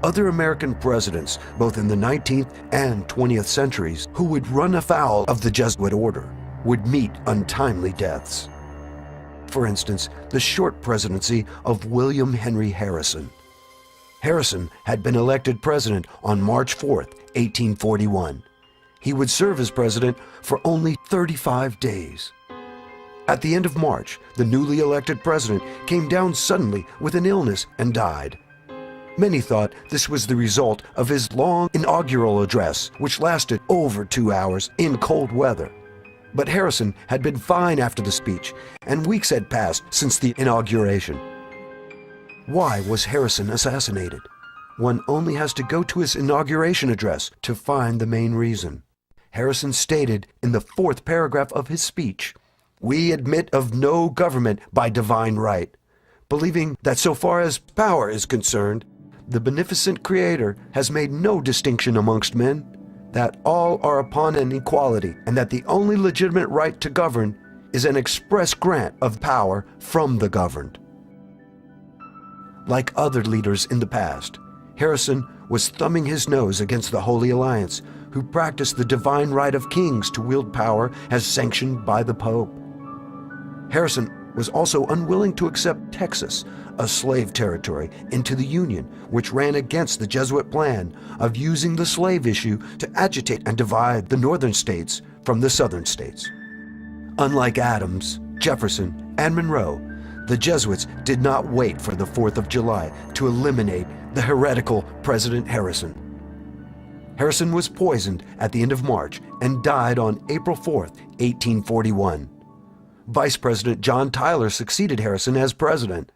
Other American presidents, both in the 19th and 20th centuries, who would run afoul of the Jesuit order, would meet untimely deaths. For instance, the short presidency of William Henry Harrison. Harrison had been elected president on March 4, 1841. He would serve as president for only 35 days. At the end of March, the newly elected president came down suddenly with an illness and died. Many thought this was the result of his long inaugural address, which lasted over 2 hours in cold weather. But Harrison had been fine after the speech, and weeks had passed since the inauguration. Why was Harrison assassinated? One only has to go to his inauguration address to find the main reason. Harrison stated in the 4th paragraph of his speech, "We admit of no government by divine right," believing that so far as power is concerned, the beneficent Creator has made no distinction amongst men, that all are upon an equality, and that the only legitimate right to govern is an express grant of power from the governed. Like other leaders in the past, Harrison was thumbing his nose against the Holy Alliance, who practiced the divine right of kings to wield power as sanctioned by the Pope. Harrison was also unwilling to accept Texas, a slave territory, into the Union, which ran against the Jesuit plan of using the slave issue to agitate and divide the northern states from the southern states. Unlike Adams, Jefferson, and Monroe, the Jesuits did not wait for the 4th of July to eliminate the heretical President Harrison. Harrison was poisoned at the end of March and died on April 4, 1841. Vice President John Tyler succeeded Harrison as president.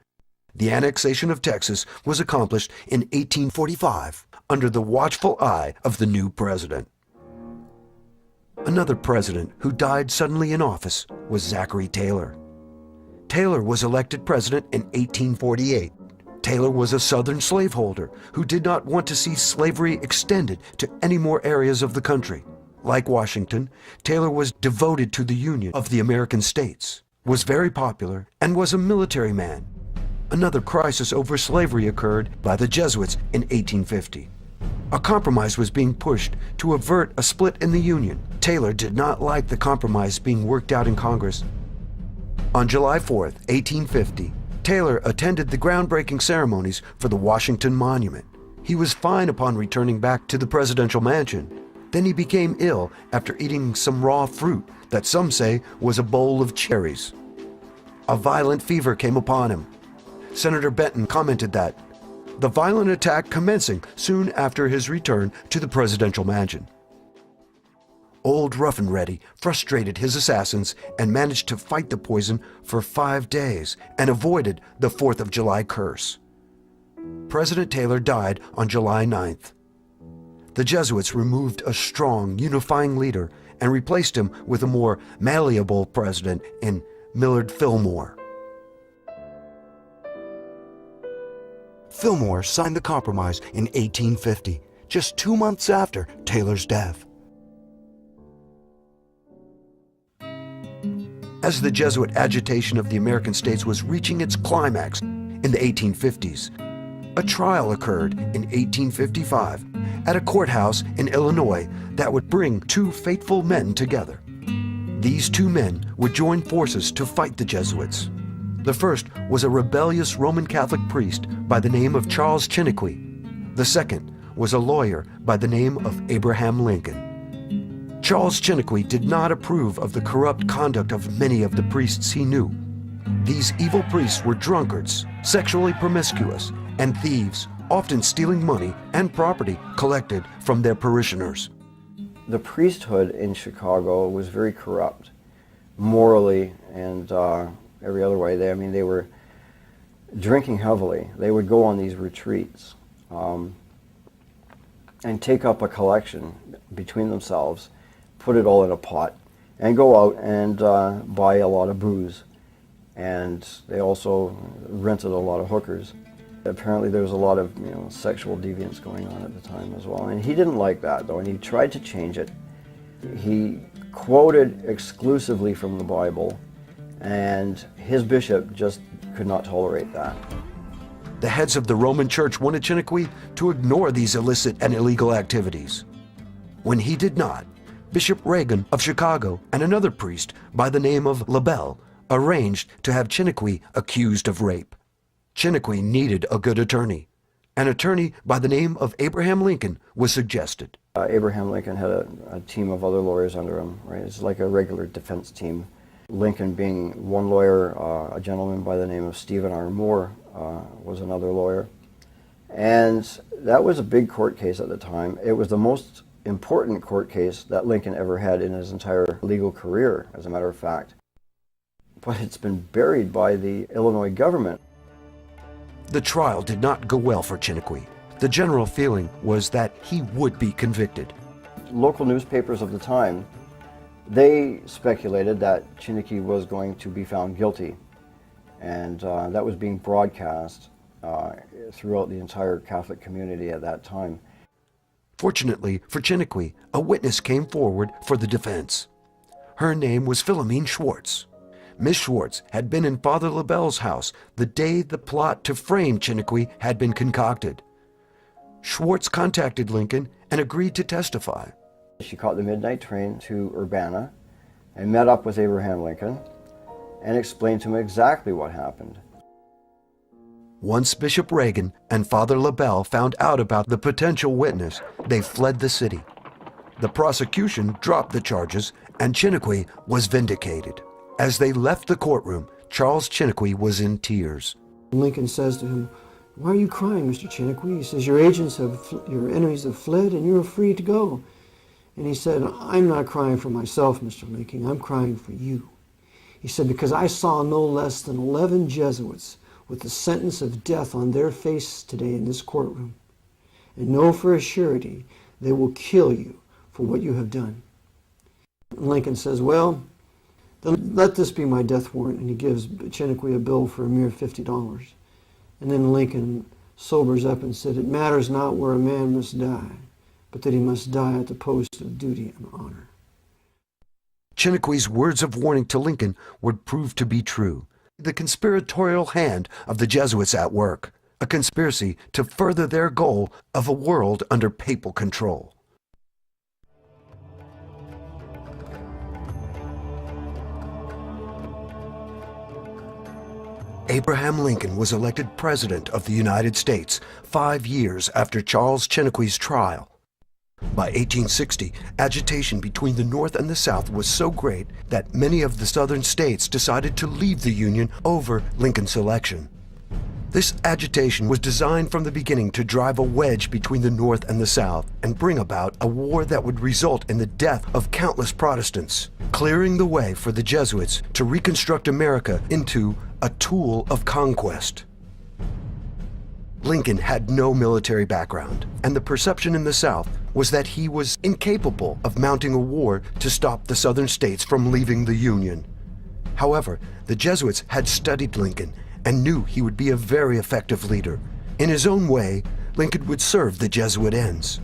The annexation of Texas was accomplished in 1845 under the watchful eye of the new president. Another president who died suddenly in office was Zachary Taylor. Taylor was elected president in 1848. Taylor was a Southern slaveholder who did not want to see slavery extended to any more areas of the country. Like Washington, Taylor was devoted to the Union of the American States, was very popular, and was a military man. Another crisis over slavery occurred by the Jesuits in 1850. A compromise was being pushed to avert a split in the Union. Taylor did not like the compromise being worked out in Congress. On July 4th, 1850, Taylor attended the groundbreaking ceremonies for the Washington Monument. He was fine upon returning back to the presidential mansion. Then he became ill after eating some raw fruit that some say was a bowl of cherries. A violent fever came upon him. Senator Benton commented that the violent attack commencing soon after his return to the presidential mansion. Old Rough and Ready frustrated his assassins and managed to fight the poison for 5 days and avoided the 4th of July curse. President Taylor died on July 9th. The Jesuits removed a strong, unifying leader and replaced him with a more malleable president in Millard Fillmore. Fillmore signed the compromise in 1850, just 2 months after Taylor's death. As the Jesuit agitation of the American states was reaching its climax in the 1850s, a trial occurred in 1855 at a courthouse in Illinois that would bring 2 faithful men together. These 2 men would join forces to fight the Jesuits. The first was a rebellious Roman Catholic priest by the name of Charles Chiniquy. The second was a lawyer by the name of Abraham Lincoln. Charles Chiniquy did not approve of the corrupt conduct of many of the priests he knew. These evil priests were drunkards, sexually promiscuous, and thieves, often stealing money and property collected from their parishioners. The priesthood in Chicago was very corrupt, morally and every other way. They were drinking heavily. They would go on these retreats and take up a collection between themselves, put it all in a pot, and go out and buy a lot of booze. And they also rented a lot of hookers. Apparently there was a lot of sexual deviance going on at the time as well. And he didn't like that, though, and he tried to change it. He quoted exclusively from the Bible, and his bishop just could not tolerate that. The heads of the Roman Church wanted Chiniquy to ignore these illicit and illegal activities. When he did not, Bishop Reagan of Chicago and another priest by the name of LaBelle arranged to have Chiniquy accused of rape. Chiniquy needed a good attorney. An attorney by the name of Abraham Lincoln was suggested. Abraham Lincoln had a team of other lawyers under him, right? It's like a regular defense team. Lincoln being one lawyer, a gentleman by the name of Stephen R. Moore was another lawyer. And that was a big court case at the time. It was the most important court case that Lincoln ever had in his entire legal career, as a matter of fact. But it's been buried by the Illinois government. The trial did not go well for Chiniquy. The general feeling was that he would be convicted. Local newspapers of the time, they speculated that Chiniquy was going to be found guilty, and that was being broadcast throughout the entire Catholic community at that time. Fortunately for Chiniquy, a witness came forward for the defense. Her name was Philomene Schwartz. Miss Schwartz had been in Father LaBelle's house the day the plot to frame Chiniquy had been concocted. Schwartz contacted Lincoln and agreed to testify. She caught the midnight train to Urbana and met up with Abraham Lincoln and explained to him exactly what happened. Once Bishop Reagan and Father LaBelle found out about the potential witness, they fled the city. The prosecution dropped the charges and Chiniquy was vindicated. As they left the courtroom, Charles Chiniquy was in tears. Lincoln says to him, "Why are you crying, Mr. Chiniquy?" He says, "Your your enemies have fled and you're free to go." And he said, "I'm not crying for myself, Mr. Lincoln, I'm crying for you." He said, "Because I saw no less than 11 Jesuits with the sentence of death on their face today in this courtroom, and know for a surety they will kill you for what you have done." And Lincoln says, "Well, then let this be my death warrant," and he gives Chiniquy a bill for a mere $50. And then Lincoln sobers up and said, "It matters not where a man must die, but that he must die at the post of duty and honor." Chinnequih's words of warning to Lincoln would prove to be true. The conspiratorial hand of the Jesuits at work, a conspiracy to further their goal of a world under papal control. Abraham Lincoln was elected President of the United States 5 years after Charles Chinnequih's trial. By 1860, agitation between the North and the South was so great that many of the Southern states decided to leave the Union over Lincoln's election. This agitation was designed from the beginning to drive a wedge between the North and the South and bring about a war that would result in the death of countless Protestants, clearing the way for the Jesuits to reconstruct America into a tool of conquest. Lincoln had no military background, and the perception in the South was that he was incapable of mounting a war to stop the Southern states from leaving the Union. However, the Jesuits had studied Lincoln and knew he would be a very effective leader. In his own way, Lincoln would serve the Jesuit ends.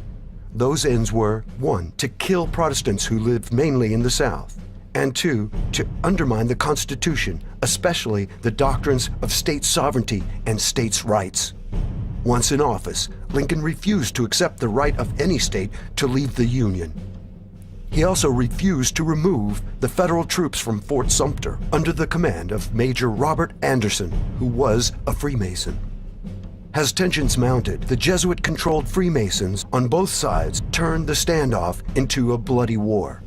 Those ends were, 1, to kill Protestants who lived mainly in the South, and 2, to undermine the Constitution, especially the doctrines of state sovereignty and states' rights. Once in office, Lincoln refused to accept the right of any state to leave the Union. He also refused to remove the federal troops from Fort Sumter under the command of Major Robert Anderson, who was a Freemason. As tensions mounted, the Jesuit-controlled Freemasons on both sides turned the standoff into a bloody war.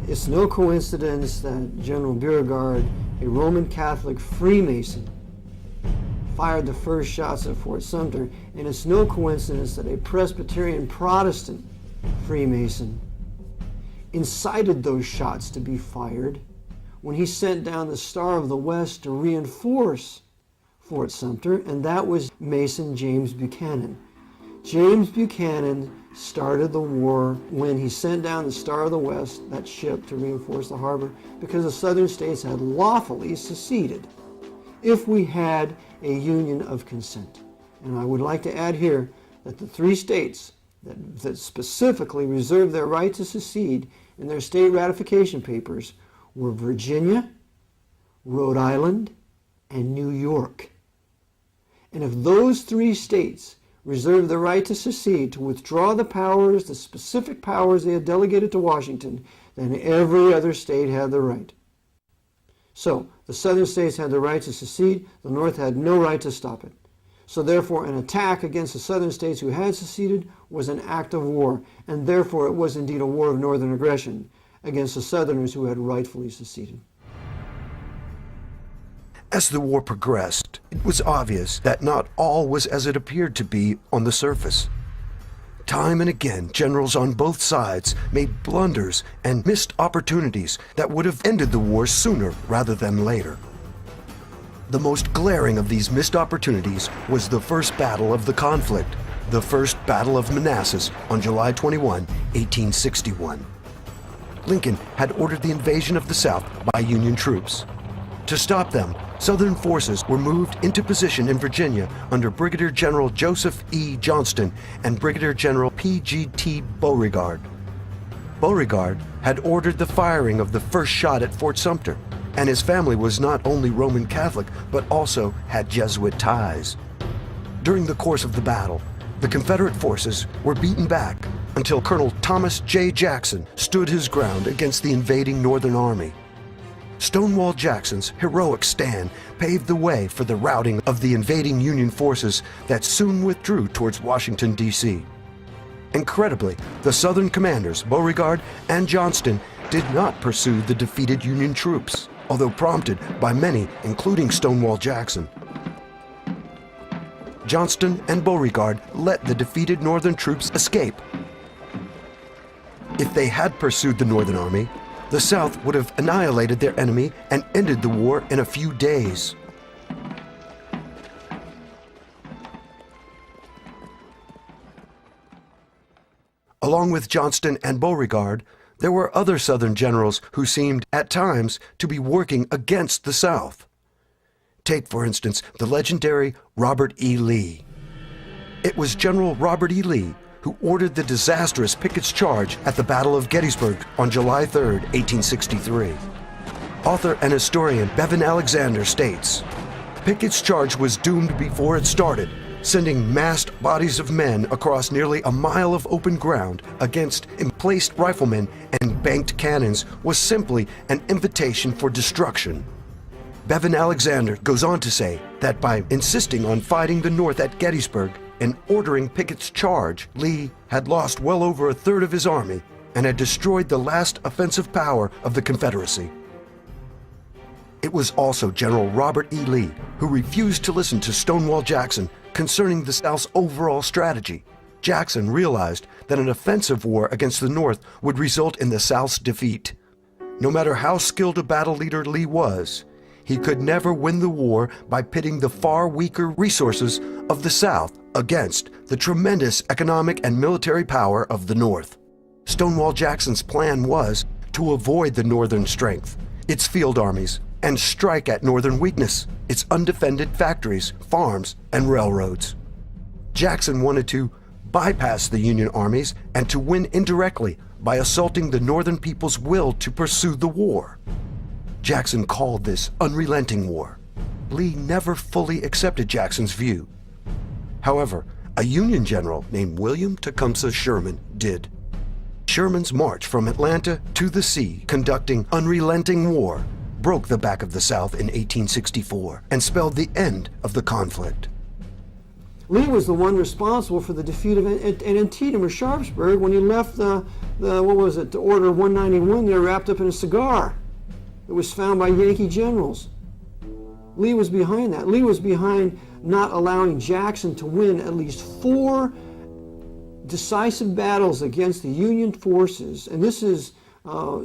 It's no coincidence that General Beauregard, a Roman Catholic Freemason, fired the first shots at Fort Sumter, and it's no coincidence that a Presbyterian Protestant Freemason incited those shots to be fired when he sent down the Star of the West to reinforce Fort Sumter, and that was Mason James Buchanan. James Buchanan started the war when he sent down the Star of the West, that ship, to reinforce the harbor, because the southern states had lawfully seceded if we had a union of consent. And I would like to add here that the 3 states that specifically reserved their right to secede in their state ratification papers were Virginia, Rhode Island, and New York. And if those 3 states reserved the right to secede, to withdraw the powers, the specific powers they had delegated to Washington, then every other state had the right. So, the southern states had the right to secede, the North had no right to stop it. So therefore, an attack against the southern states who had seceded was an act of war, and therefore it was indeed a war of northern aggression against the southerners who had rightfully seceded. As the war progressed, it was obvious that not all was as it appeared to be on the surface. Time and again, generals on both sides made blunders and missed opportunities that would have ended the war sooner rather than later. The most glaring of these missed opportunities was the first battle of the conflict, the First Battle of Manassas on July 21, 1861. Lincoln had ordered the invasion of the South by Union troops. To stop them, Southern forces were moved into position in Virginia under Brigadier General Joseph E. Johnston and Brigadier General P.G.T. Beauregard. Beauregard had ordered the firing of the first shot at Fort Sumter, and his family was not only Roman Catholic, but also had Jesuit ties. During the course of the battle, the Confederate forces were beaten back until Colonel Thomas J. Jackson stood his ground against the invading Northern Army. Stonewall Jackson's heroic stand paved the way for the routing of the invading Union forces that soon withdrew towards Washington, D.C. Incredibly, the Southern commanders, Beauregard and Johnston, did not pursue the defeated Union troops, although prompted by many, including Stonewall Jackson. Johnston and Beauregard let the defeated Northern troops escape. If they had pursued the Northern Army, the South would have annihilated their enemy and ended the war in a few days. Along with Johnston and Beauregard, there were other Southern generals who seemed, at times, to be working against the South. Take, for instance, the legendary Robert E. Lee. It was General Robert E. Lee who ordered the disastrous Pickett's Charge at the Battle of Gettysburg on July 3, 1863. Author and historian Bevan Alexander states, Pickett's Charge was doomed before it started. Sending massed bodies of men across nearly a mile of open ground against emplaced riflemen and banked cannons was simply an invitation for destruction. Bevan Alexander goes on to say that by insisting on fighting the North at Gettysburg and ordering Pickett's Charge, Lee had lost well over a third of his army and had destroyed the last offensive power of the Confederacy. It was also General Robert E. Lee who refused to listen to Stonewall Jackson concerning the South's overall strategy. Jackson realized that an offensive war against the North would result in the South's defeat. No matter how skilled a battle leader Lee was, he could never win the war by pitting the far weaker resources of the South against the tremendous economic and military power of the North. Stonewall Jackson's plan was to avoid the Northern strength, its field armies, and strike at Northern weakness, its undefended factories, farms, and railroads. Jackson wanted to bypass the Union armies and to win indirectly by assaulting the Northern people's will to pursue the war. Jackson called this unrelenting war. Lee never fully accepted Jackson's view. However, a Union general named William Tecumseh Sherman did. Sherman's march from Atlanta to the sea, conducting unrelenting war, broke the back of the South in 1864 and spelled the end of the conflict. Lee was the one responsible for the defeat of Antietam or Sharpsburg when he left the Order 191 there wrapped up in a cigar. It was found by Yankee generals. Lee was behind that. Lee was behind not allowing Jackson to win at least 4 decisive battles against the Union forces. And this is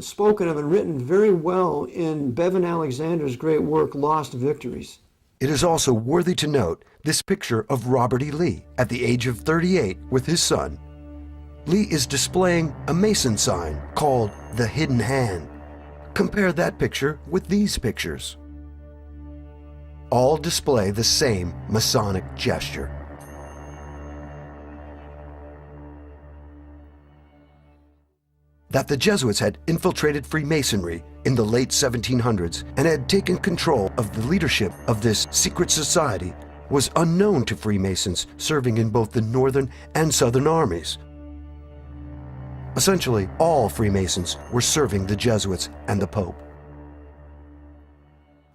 spoken of and written very well in Bevan Alexander's great work, Lost Victories. It is also worthy to note this picture of Robert E. Lee at the age of 38 with his son. Lee is displaying a Mason sign called the Hidden Hand. Compare that picture with these pictures. All display the same Masonic gesture. That the Jesuits had infiltrated Freemasonry in the late 1700s and had taken control of the leadership of this secret society was unknown to Freemasons serving in both the Northern and Southern armies. Essentially, all Freemasons were serving the Jesuits and the Pope.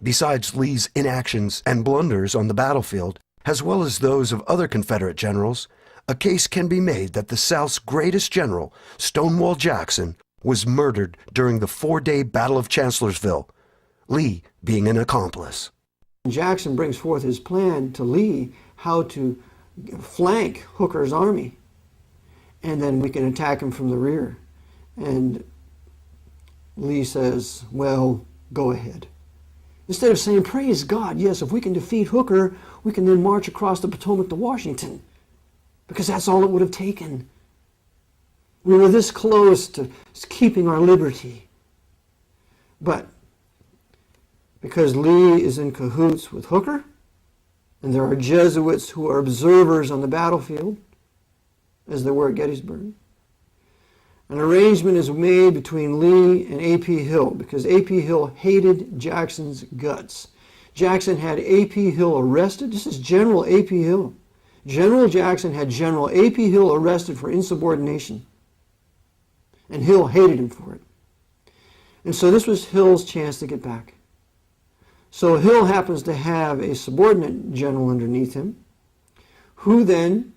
Besides Lee's inactions and blunders on the battlefield, as well as those of other Confederate generals, a case can be made that the South's greatest general, Stonewall Jackson, was murdered during the 4-day Battle of Chancellorsville, Lee being an accomplice. Jackson brings forth his plan to Lee how to flank Hooker's army, and then we can attack him from the rear. And Lee says, well, go ahead. Instead of saying, praise God, yes, if we can defeat Hooker, we can then march across the Potomac to Washington. Because that's all it would have taken. We were this close to keeping our liberty. But because Lee is in cahoots with Hooker, and there are Jesuits who are observers on the battlefield, as there were at Gettysburg, an arrangement is made between Lee and A.P. Hill, because A.P. Hill hated Jackson's guts. Jackson had A.P. Hill arrested. This is General A.P. Hill. General Jackson had General A.P. Hill arrested for insubordination. And Hill hated him for it. And so this was Hill's chance to get back. So Hill happens to have a subordinate general underneath him, who then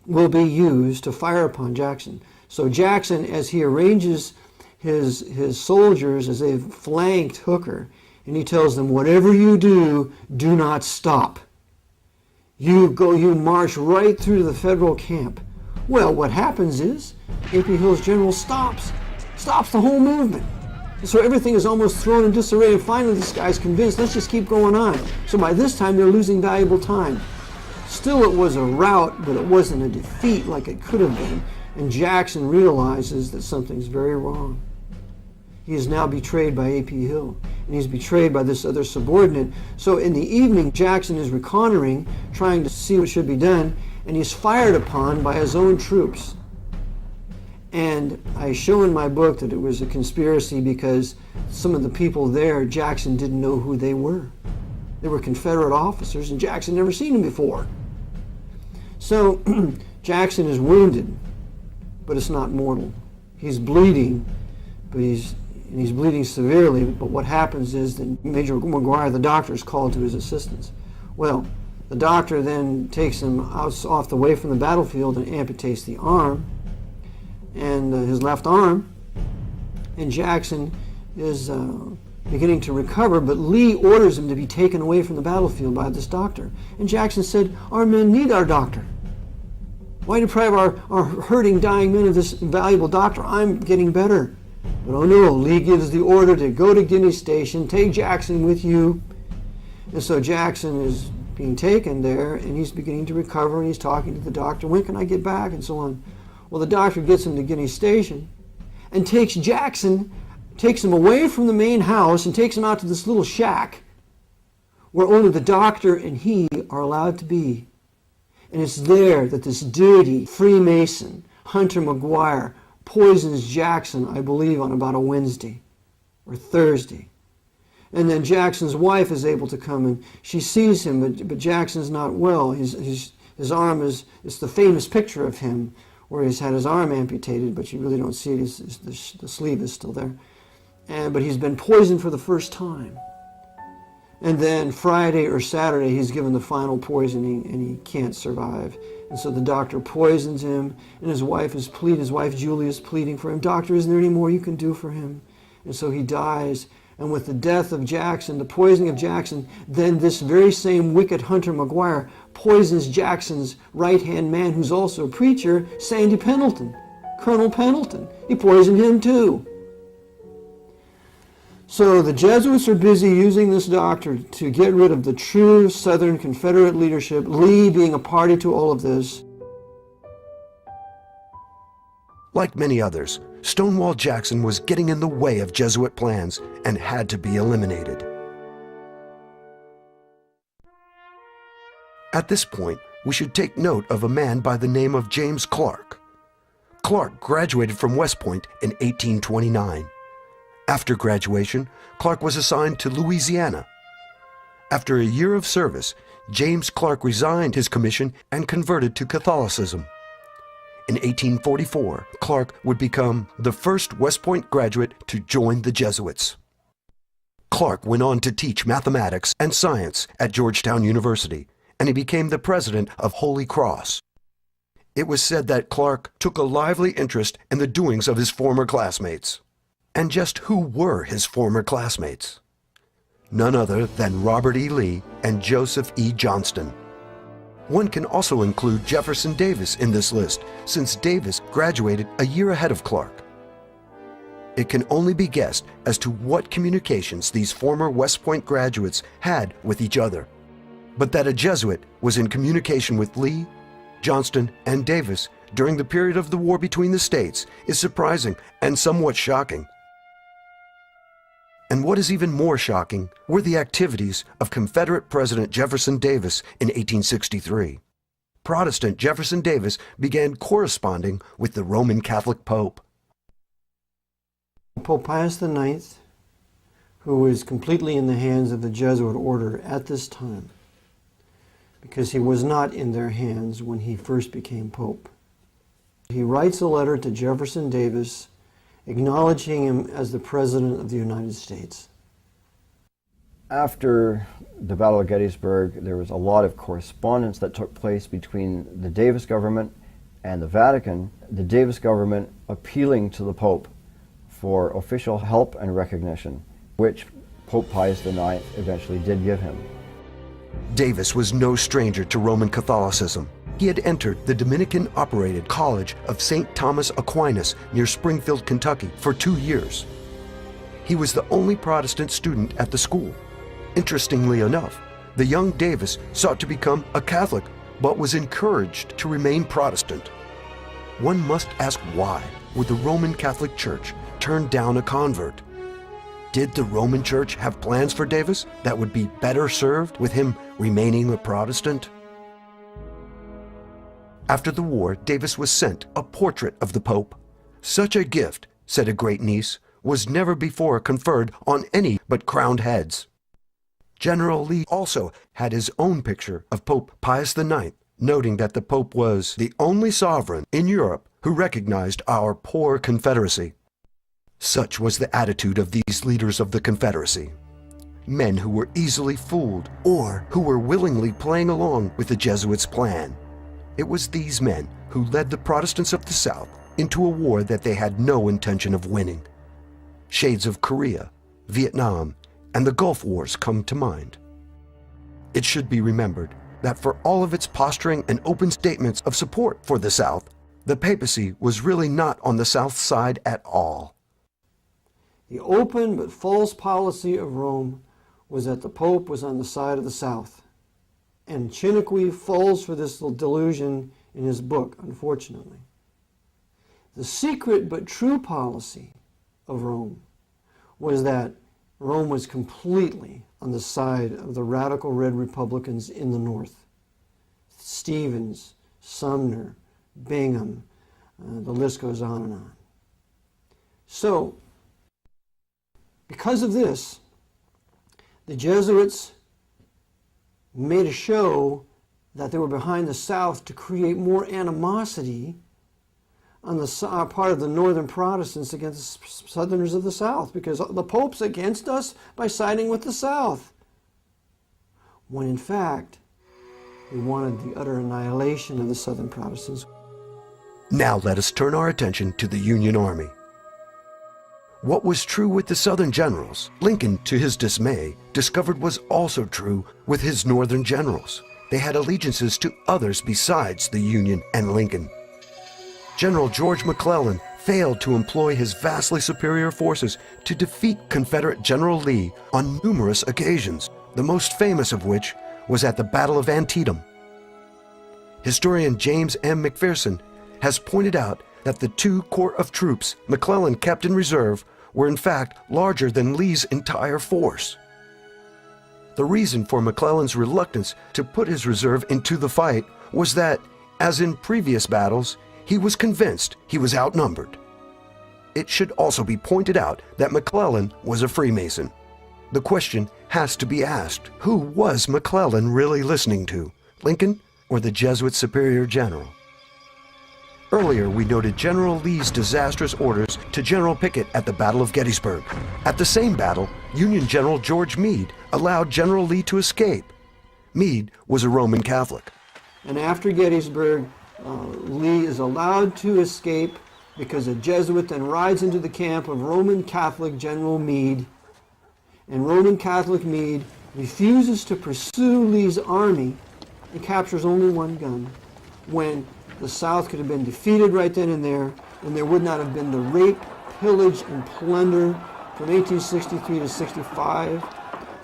will be used to fire upon Jackson. So Jackson, as he arranges his soldiers as they've flanked Hooker, and he tells them, whatever you do, do not stop. You march right through the Federal camp. Well, what happens is A.P. Hill's general stops the whole movement. And so everything is almost thrown in disarray, and finally this guy's convinced, let's just keep going on. So by this time, they're losing valuable time. Still, it was a rout, but it wasn't a defeat like it could have been, and Jackson realizes that something's very wrong. he is now betrayed by A.P. Hill, and he's betrayed by this other subordinate. So in the evening, Jackson is reconnoitering, trying to see what should be done, and he's fired upon by his own troops. And I show in my book that it was a conspiracy because some of the people there, Jackson didn't know who they were. They were Confederate officers, and Jackson never seen them before. So Jackson is wounded, but it's not mortal. He's bleeding, but he's bleeding severely. But what happens is that Major McGuire, the doctor, is called to his assistance. Well, the doctor then takes him off the way from the battlefield and amputates the arm, and his left arm, and Jackson is beginning to recover, but Lee orders him to be taken away from the battlefield by this doctor. And Jackson said, "Our men need our doctor. Why deprive our hurting, dying men of this valuable doctor? I'm getting better." But oh no, Lee gives the order to go to Guinea Station, take Jackson with you. And so Jackson is being taken there, and he's beginning to recover, and he's talking to the doctor, "When can I get back?" and so on. Well, the doctor gets him to Guinea Station and takes him away from the main house and takes him out to this little shack where only the doctor and he are allowed to be. And it's there that this dirty Freemason, Hunter McGuire, poisons Jackson, I believe, on about a Wednesday or Thursday. And then Jackson's wife is able to come, and she sees him, but Jackson's not well. His arm it's the famous picture of him where he's had his arm amputated, but you really don't see it. The sleeve is still there. But he's been poisoned for the first time. And then Friday or Saturday, he's given the final poisoning, and he can't survive. And so the doctor poisons him, and his wife Julie is pleading for him. "Doctor, isn't there any more you can do for him?" And so he dies. And with the death of Jackson, the poisoning of Jackson, then this very same wicked Hunter McGuire poisons Jackson's right-hand man, who's also a preacher, Sandy Pendleton, Colonel Pendleton. He poisoned him too. So the Jesuits are busy using this doctor to get rid of the true Southern Confederate leadership, Lee being a party to all of this. Like many others, Stonewall Jackson was getting in the way of Jesuit plans and had to be eliminated. At this point, we should take note of a man by the name of James Clark. Clark graduated from West Point in 1829. After graduation, Clark was assigned to Louisiana. After a year of service, James Clark resigned his commission and converted to Catholicism. In 1844, Clark would become the first West Point graduate to join the Jesuits. Clark went on to teach mathematics and science at Georgetown University, and he became the president of Holy Cross. It was said that Clark took a lively interest in the doings of his former classmates. And just who were his former classmates? None other than Robert E. Lee and Joseph E. Johnston. One can also include Jefferson Davis in this list, since Davis graduated a year ahead of Clark. It can only be guessed as to what communications these former West Point graduates had with each other. But that a Jesuit was in communication with Lee, Johnston, and Davis during the period of the war between the states is surprising and somewhat shocking. And what is even more shocking were the activities of Confederate President Jefferson Davis in 1863. Protestant Jefferson Davis began corresponding with the Roman Catholic Pope. Pope Pius IX, who was completely in the hands of the Jesuit order at this time, because he was not in their hands when he first became Pope. He writes a letter to Jefferson Davis acknowledging him as the President of the United States. After the Battle of Gettysburg, there was a lot of correspondence that took place between the Davis government and the Vatican, the Davis government appealing to the Pope for official help and recognition, which Pope Pius IX eventually did give him. Davis was no stranger to Roman Catholicism. He had entered the Dominican-operated College of St. Thomas Aquinas near Springfield, Kentucky, for 2 years. He was the only Protestant student at the school. Interestingly enough, the young Davis sought to become a Catholic, but was encouraged to remain Protestant. One must ask why would the Roman Catholic Church turn down a convert? Did the Roman Church have plans for Davis that would be better served with him remaining a Protestant? After the war, Davis was sent a portrait of the Pope. Such a gift, said a great niece, was never before conferred on any but crowned heads. General Lee also had his own picture of Pope Pius IX, noting that the Pope was the only sovereign in Europe who recognized our poor Confederacy. Such was the attitude of these leaders of the Confederacy. Men who were easily fooled or who were willingly playing along with the Jesuits' plan. It was these men who led the Protestants of the South into a war that they had no intention of winning. Shades of Korea, Vietnam, and the Gulf Wars come to mind. It should be remembered that for all of its posturing and open statements of support for the South, the papacy was really not on the South side at all. The open but false policy of Rome was that the Pope was on the side of the South. And Chiniquy falls for this delusion in his book, unfortunately. The secret but true policy of Rome was that Rome was completely on the side of the radical red Republicans in the North. Stevens, Sumner, Bingham, the list goes on and on. So, because of this, the Jesuits made a show that they were behind the South to create more animosity on the part of the Northern Protestants against the Southerners of the South, because the Pope's against us by siding with the South. When in fact, they wanted the utter annihilation of the Southern Protestants. Now let us turn our attention to the Union Army. What was true with the Southern generals, Lincoln, to his dismay, discovered was also true with his Northern generals. They had allegiances to others besides the Union and Lincoln. General George McClellan failed to employ his vastly superior forces to defeat Confederate General Lee on numerous occasions, the most famous of which was at the Battle of Antietam. Historian James M. McPherson has pointed out that the 2 corps of troops McClellan kept in reserve were in fact larger than Lee's entire force. The reason for McClellan's reluctance to put his reserve into the fight was that, as in previous battles, he was convinced he was outnumbered. It should also be pointed out that McClellan was a Freemason. The question has to be asked, who was McClellan really listening to, Lincoln or the Jesuit superior general? Earlier, we noted General Lee's disastrous orders to General Pickett at the Battle of Gettysburg. At the same battle, Union General George Meade allowed General Lee to escape. Meade was a Roman Catholic. And after Gettysburg, Lee is allowed to escape because a Jesuit then rides into the camp of Roman Catholic General Meade. And Roman Catholic Meade refuses to pursue Lee's army and captures only one gun, when the South could have been defeated right then and there would not have been the rape, pillage, and plunder from 1863 to 65.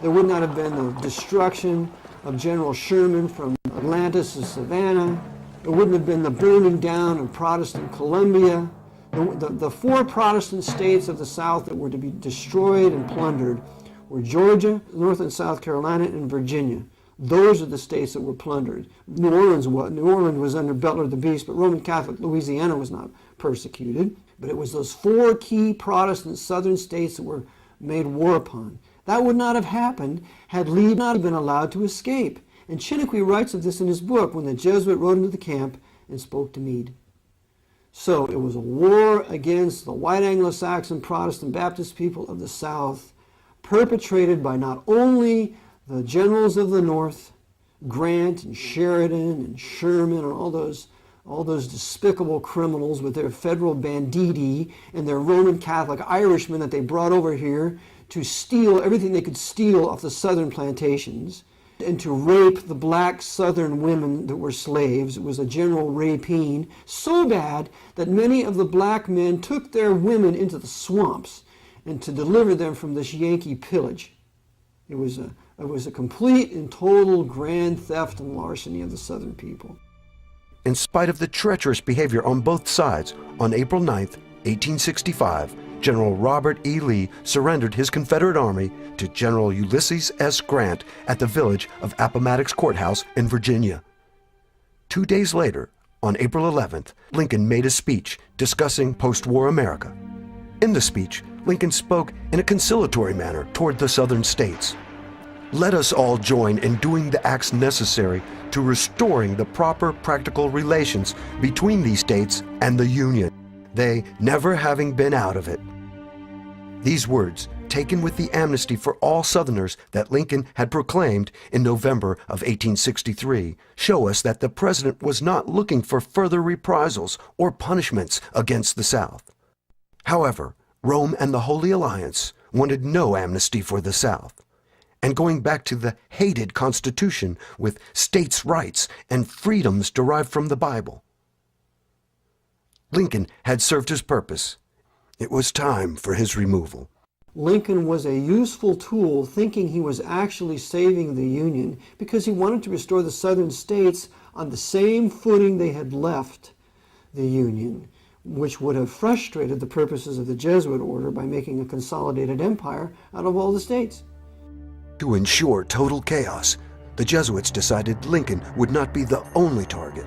There would not have been the destruction of General Sherman from Atlantis to Savannah. There wouldn't have been the burning down of Protestant Columbia. The 4 Protestant states of the South that were to be destroyed and plundered were Georgia, North and South Carolina, and Virginia. Those are the states that were plundered. New Orleans was under Butler the Beast, but Roman Catholic Louisiana was not persecuted. But it was those 4 key Protestant southern states that were made war upon. That would not have happened had Lee not been allowed to escape. And Chiniquy writes of this in his book when the Jesuit rode into the camp and spoke to Meade. So it was a war against the white Anglo-Saxon Protestant Baptist people of the South, perpetrated by not only the generals of the North, Grant and Sheridan and Sherman and all those despicable criminals with their federal banditti and their Roman Catholic Irishmen that they brought over here to steal everything they could steal off the southern plantations and to rape the black southern women that were slaves. It was a general rapine, so bad that many of the black men took their women into the swamps and to deliver them from this Yankee pillage. It was a complete and total grand theft and larceny of the southern people. In spite of the treacherous behavior on both sides, on April 9, 1865, General Robert E. Lee surrendered his Confederate Army to General Ulysses S. Grant at the village of Appomattox Courthouse in Virginia. 2 days later, on April 11th, Lincoln made a speech discussing post-war America. In the speech, Lincoln spoke in a conciliatory manner toward the Southern states. Let us all join in doing the acts necessary to restoring the proper practical relations between these states and the Union, they never having been out of it. These words, taken with the amnesty for all Southerners that Lincoln had proclaimed in November of 1863, show us that the President was not looking for further reprisals or punishments against the South. However, Rome and the Holy Alliance wanted no amnesty for the South. And going back to the hated Constitution with states' rights and freedoms derived from the Bible. Lincoln had served his purpose. It was time for his removal. Lincoln was a useful tool, thinking he was actually saving the Union because he wanted to restore the Southern states on the same footing they had left the Union, which would have frustrated the purposes of the Jesuit order by making a consolidated empire out of all the states. To ensure total chaos, the Jesuits decided Lincoln would not be the only target.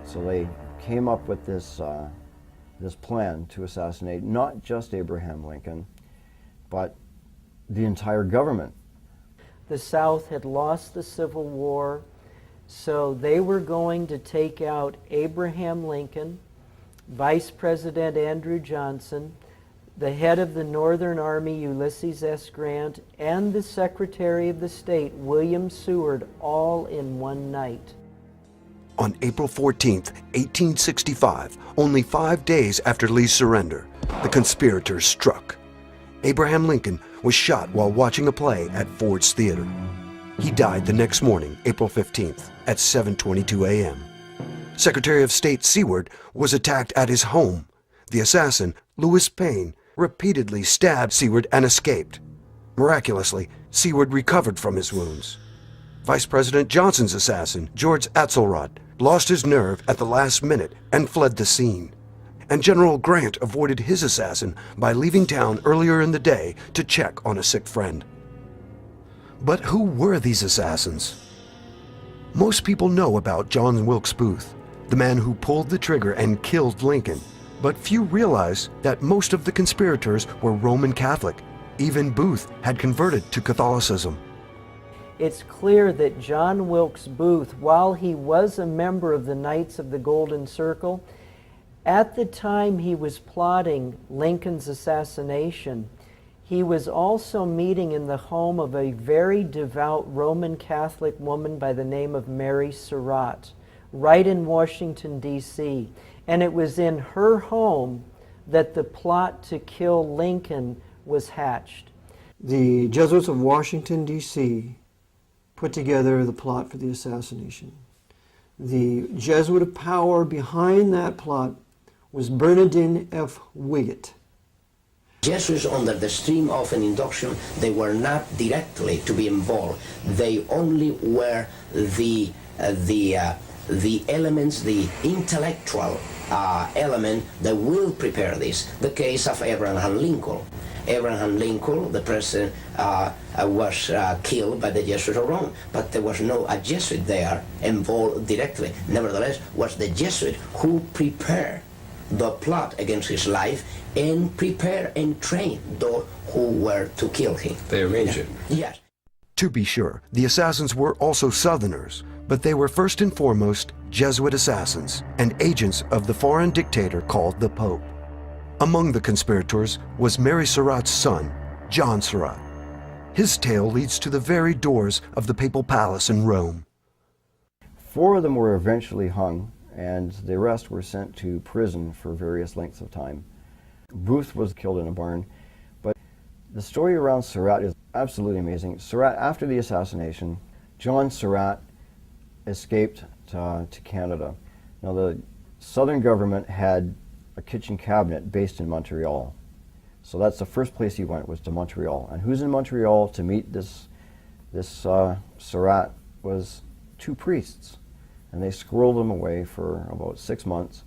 So they came up with this plan to assassinate not just Abraham Lincoln, but the entire government. The South had lost the Civil War, so they were going to take out Abraham Lincoln, Vice President Andrew Johnson, the head of the Northern Army, Ulysses S. Grant, and the Secretary of the State, William Seward, all in one night. On April 14th, 1865, only 5 days after Lee's surrender, the conspirators struck. Abraham Lincoln was shot while watching a play at Ford's Theater. He died the next morning, April 15th, at 7:22 a.m. Secretary of State Seward was attacked at his home. The assassin, Lewis Payne, repeatedly stabbed Seward and escaped. Miraculously, Seward recovered from his wounds. Vice President Johnson's assassin, George Atzelrod, lost his nerve at the last minute and fled the scene. And General Grant avoided his assassin by leaving town earlier in the day to check on a sick friend. But who were these assassins? Most people know about John Wilkes Booth, the man who pulled the trigger and killed Lincoln. But few realize that most of the conspirators were Roman Catholic. Even Booth had converted to Catholicism. It's clear that John Wilkes Booth, while he was a member of the Knights of the Golden Circle, at the time he was plotting Lincoln's assassination, he was also meeting in the home of a very devout Roman Catholic woman by the name of Mary Surratt, right in Washington, D.C. And it was in her home that the plot to kill Lincoln was hatched. The Jesuits of Washington, D.C. put together the plot for the assassination. The Jesuit power behind that plot was Bernardin F. Wiggett. Jesuits, under the stream of an induction, they were not directly to be involved. They only were the elements, the intellectual element that will prepare this. The case of Abraham Lincoln. Abraham Lincoln, the president, was killed by the Jesuits of Rome, but there was no a Jesuit there involved directly. Nevertheless, was the Jesuit who prepared the plot against his life and prepare and train those who were to kill him. They arranged it. Yes. To be sure, the assassins were also Southerners, but they were first and foremost Jesuit assassins and agents of the foreign dictator called the Pope. Among the conspirators was Mary Surratt's son, John Surratt. His tale leads to the very doors of the papal palace in Rome. 4 of them were eventually hung, and the rest were sent to prison for various lengths of time. Booth was killed in a barn, but the story around Surratt is absolutely amazing. Surratt, after the assassination, John Surratt escaped to Canada. Now, the Southern government had a kitchen cabinet based in Montreal. So that's the first place he went, was to Montreal. And who's in Montreal to meet this Surratt was 2 priests. And they squirreled him away for about 6 months.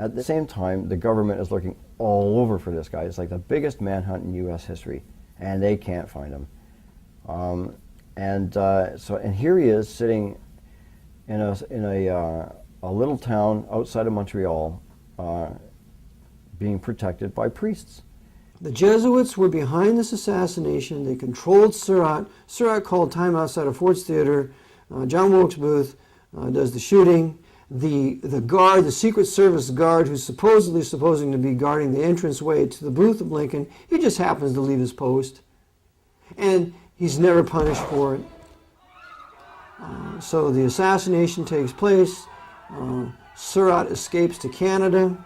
At the same time, the government is looking all over for this guy. It's like the biggest manhunt in U.S. history, and they can't find him. And here he is sitting in a little town outside of Montreal, being protected by priests. The Jesuits were behind this assassination. They controlled Surratt. Surratt called time outside of Ford's Theater. John Wilkes Booth does the shooting. The guard, the Secret Service guard, who's supposing to be guarding the entranceway to the booth of Lincoln, he just happens to leave his post. And he's never punished for it. So the assassination takes place. Surratt escapes to Canada.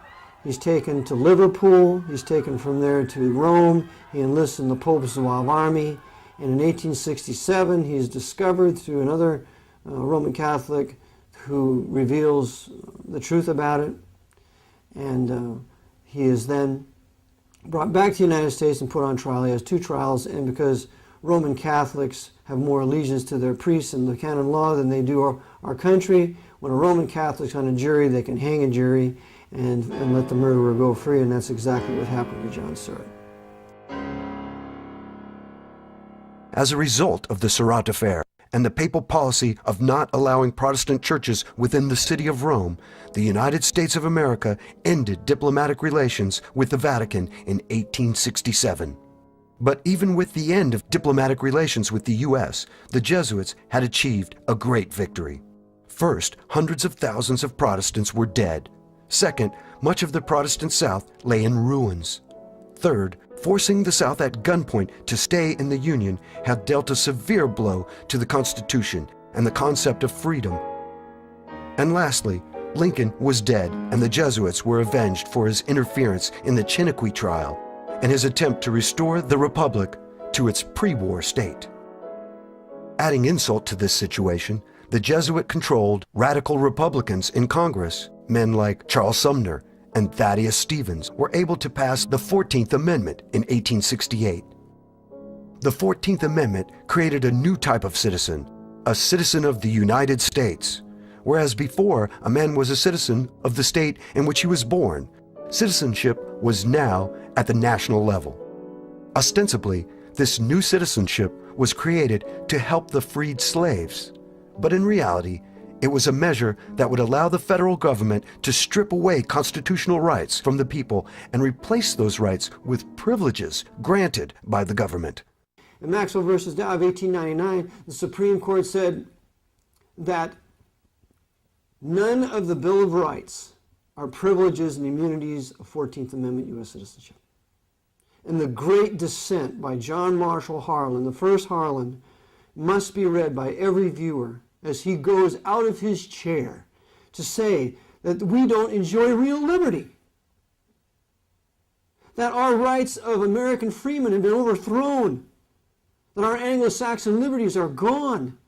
He's taken to Liverpool. He's taken from there to Rome. He enlists in the Pope's Zouave army. And in 1867, he's discovered through another Roman Catholic who reveals the truth about it. And he is then brought back to the United States and put on trial. He has 2 trials, and because Roman Catholics have more allegiance to their priests and the canon law than they do our country, when a Roman Catholic's on a jury, they can hang a jury and let the murderer go free, and that's exactly what happened to John Surratt. As a result of the Surratt affair and the papal policy of not allowing Protestant churches within the city of Rome, the United States of America ended diplomatic relations with the Vatican in 1867. But even with the end of diplomatic relations with the U.S., the Jesuits had achieved a great victory. First, hundreds of thousands of Protestants were dead. Second, much of the Protestant South lay in ruins. Third, forcing the South at gunpoint to stay in the Union had dealt a severe blow to the Constitution and the concept of freedom. And lastly, Lincoln was dead, and the Jesuits were avenged for his interference in the Chiniquy trial and his attempt to restore the Republic to its pre-war state. Adding insult to this situation, the Jesuit-controlled radical Republicans in Congress, men like Charles Sumner and Thaddeus Stevens, were able to pass the 14th Amendment in 1868. The 14th Amendment created a new type of citizen, a citizen of the United States. Whereas before, a man was a citizen of the state in which he was born, citizenship was now at the national level. Ostensibly, this new citizenship was created to help the freed slaves, but in reality, it was a measure that would allow the federal government to strip away constitutional rights from the people and replace those rights with privileges granted by the government. In Maxwell versus Dow of 1899, the Supreme Court said that none of the Bill of Rights are privileges and immunities of 14th Amendment U.S. citizenship. And the great dissent by John Marshall Harlan, the first Harlan, must be read by every viewer as he goes out of his chair to say that we don't enjoy real liberty, that our rights of American freemen have been overthrown, that our Anglo-Saxon liberties are gone.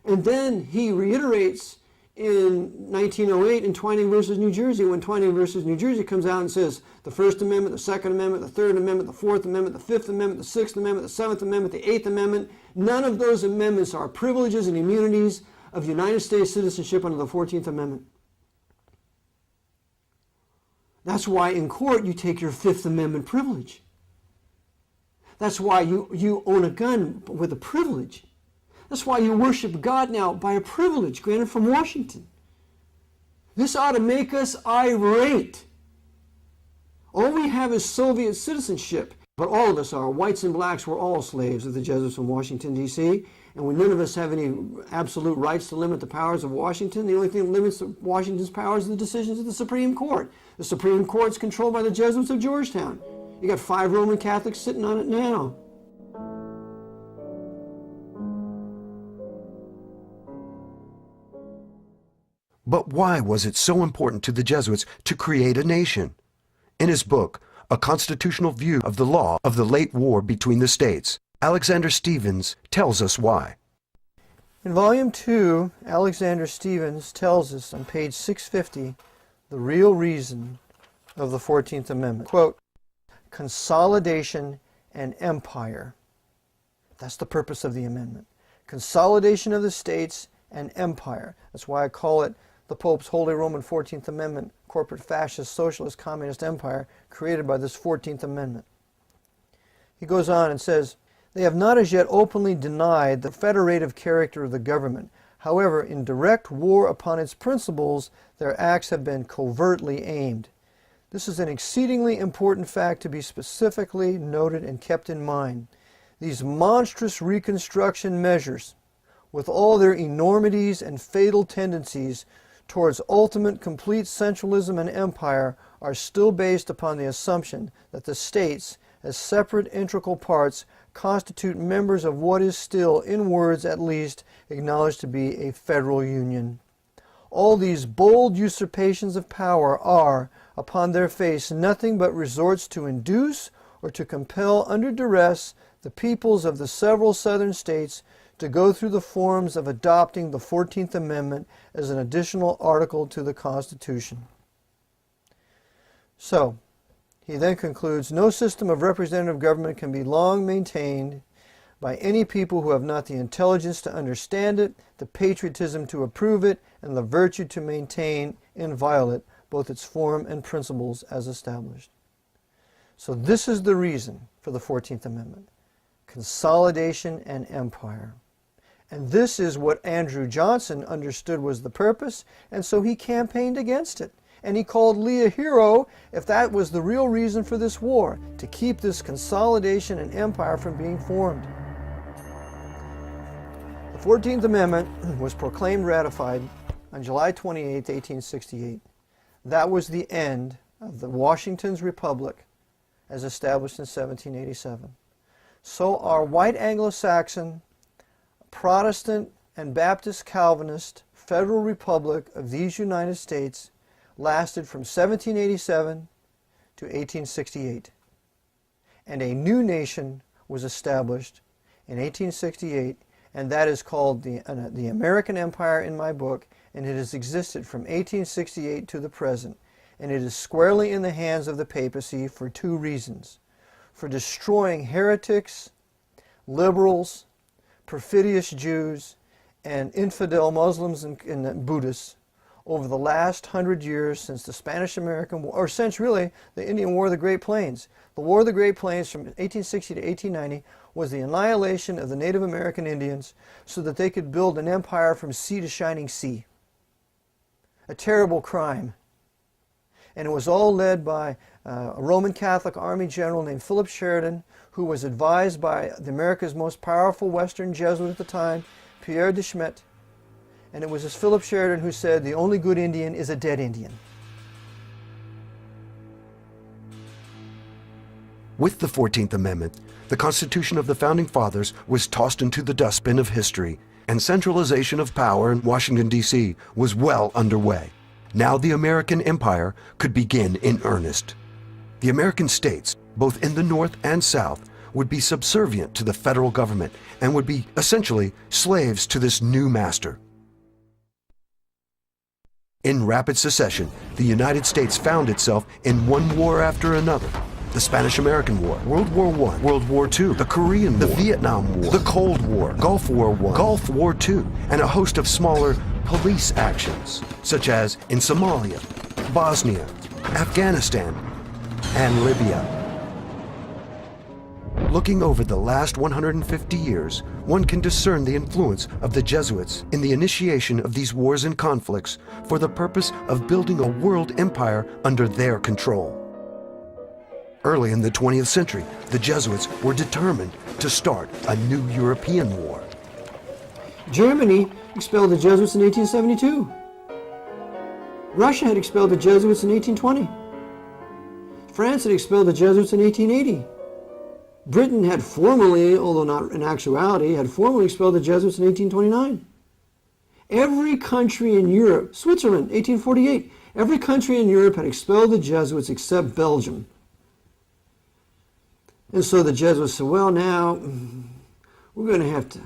And then he reiterates in 1908 in Twining versus New Jersey, when Twining versus New Jersey comes out and says the First Amendment, the Second Amendment, the Third Amendment, the Fourth Amendment, the Fifth Amendment, the Sixth Amendment, the Seventh Amendment, the Eighth Amendment, none of those amendments are privileges and immunities of United States citizenship under the 14th Amendment. That's why in court you take your Fifth Amendment privilege. That's why you own a gun with a privilege. That's why you worship God now by a privilege granted from Washington. This ought to make us irate. All we have is Soviet citizenship, but all of us are. Whites and blacks were all slaves of the Jesuits from Washington, D.C., and none of us have any absolute rights to limit the powers of Washington. The only thing that limits Washington's powers are the decisions of the Supreme Court. The Supreme Court's controlled by the Jesuits of Georgetown. You got 5 Roman Catholics sitting on it now. But why was it so important to the Jesuits to create a nation? In his book, A Constitutional View of the Law of the Late War Between the States, Alexander Stevens tells us why. In Volume 2, Alexander Stevens tells us on page 650 the real reason of the 14th Amendment. Quote, consolidation and empire. That's the purpose of the amendment. Consolidation of the states and empire. That's why I call it the Pope's Holy Roman 14th Amendment, corporate fascist socialist communist empire created by this 14th Amendment. He goes on and says, they have not as yet openly denied the federative character of the government. However, in direct war upon its principles, their acts have been covertly aimed. This is an exceedingly important fact to be specifically noted and kept in mind. These monstrous reconstruction measures, with all their enormities and fatal tendencies towards ultimate complete centralism and empire, are still based upon the assumption that the states, as separate integral parts, constitute members of what is still, in words at least, acknowledged to be a federal union. All these bold usurpations of power are, upon their face, nothing but resorts to induce or to compel under duress the peoples of the several southern states to go through the forms of adopting the 14th Amendment as an additional article to the Constitution. So, he then concludes, no system of representative government can be long maintained by any people who have not the intelligence to understand it, the patriotism to approve it, and the virtue to maintain inviolate both its form and principles as established. So this is the reason for the 14th Amendment: consolidation and empire. And this is what Andrew Johnson understood was the purpose, and so he campaigned against it. And he called Lee a hero if that was the real reason for this war, to keep this consolidation and empire from being formed. The 14th Amendment was proclaimed ratified on July 28, 1868. That was the end of the Washington's Republic as established in 1787. So our white Anglo-Saxon, Protestant, and Baptist Calvinist Federal Republic of these United States lasted from 1787 to 1868. And a new nation was established in 1868, and that is called the American Empire in my book, and it has existed from 1868 to the present. And it is squarely in the hands of the papacy for two reasons: for destroying heretics, liberals, perfidious Jews, and infidel Muslims and Buddhists over the last 100 years since the Spanish-American War, or since really the Indian War of the Great Plains. The War of the Great Plains from 1860 to 1890 was the annihilation of the Native American Indians so that they could build an empire from sea to shining sea. A terrible crime. And it was all led by a Roman Catholic Army general named Philip Sheridan, who was advised by America's most powerful Western Jesuit at the time, Pierre de Smet. And it was this Philip Sheridan who said, the only good Indian is a dead Indian. With the 14th Amendment, the Constitution of the Founding Fathers was tossed into the dustbin of history, and centralization of power in Washington, D.C. was well underway. Now the American empire could begin in earnest. The American states, both in the North and South, would be subservient to the federal government and would be essentially slaves to this new master. In rapid succession, the United States found itself in one war after another. The Spanish-American War, World War I, World War II, the Korean War, the Vietnam War, the Cold War, Gulf War I, Gulf War II, and a host of smaller police actions, such as in Somalia, Bosnia, Afghanistan, and Libya. Looking over the last 150 years, one can discern the influence of the Jesuits in the initiation of these wars and conflicts for the purpose of building a world empire under their control. Early in the 20th century, the Jesuits were determined to start a new European war. Germany expelled the Jesuits in 1872. Russia had expelled the Jesuits in 1820. France had expelled the Jesuits in 1880. Britain had formally, although not in actuality, had formally expelled the Jesuits in 1829. Every country in Europe, Switzerland, 1848, every country in Europe had expelled the Jesuits except Belgium. And so the Jesuits said, well, now we're going to have to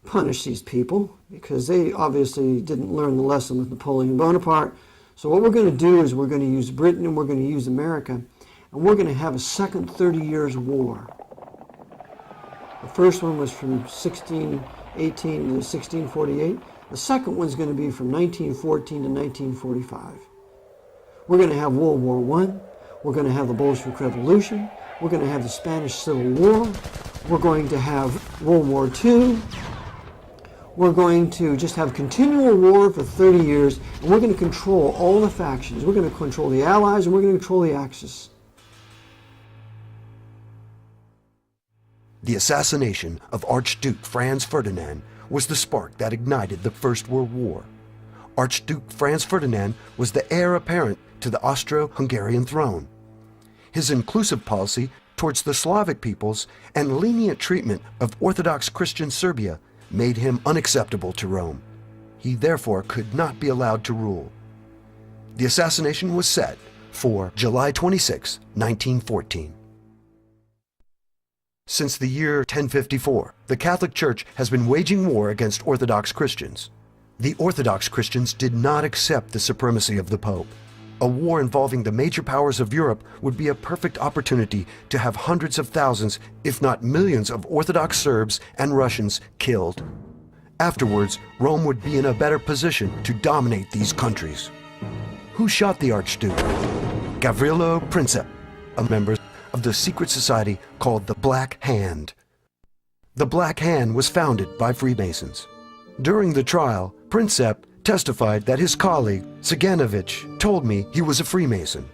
punish these people because they obviously didn't learn the lesson with Napoleon Bonaparte. So what we're going to do is we're going to use Britain and we're going to use America, and we're going to have a second 30 Years' War. The first one was from 1618 to 1648. The second one's going to be from 1914 to 1945. We're going to have World War I. We're going to have the Bolshevik Revolution. We're going to have the Spanish Civil War. We're going to have World War II. We're going to just have continual war for 30 years, and we're going to control all the factions. We're going to control the Allies, and we're going to control the Axis. The assassination of Archduke Franz Ferdinand was the spark that ignited the First World War. Archduke Franz Ferdinand was the heir apparent to the Austro-Hungarian throne. His inclusive policy towards the Slavic peoples and lenient treatment of Orthodox Christian Serbia made him unacceptable to Rome. He therefore could not be allowed to rule. The assassination was set for July 26, 1914. Since the year 1054, the Catholic Church has been waging war against Orthodox Christians. The Orthodox Christians did not accept the supremacy of the Pope. A war involving the major powers of Europe would be a perfect opportunity to have hundreds of thousands, if not millions, of Orthodox Serbs and Russians killed. Afterwards, Rome would be in a better position to dominate these countries. Who shot the Archduke? Gavrilo Princip, a member of the secret society called the Black Hand. The Black Hand was founded by Freemasons. During the trial, Princip testified that his colleague, Saganovich, told me he was a Freemason,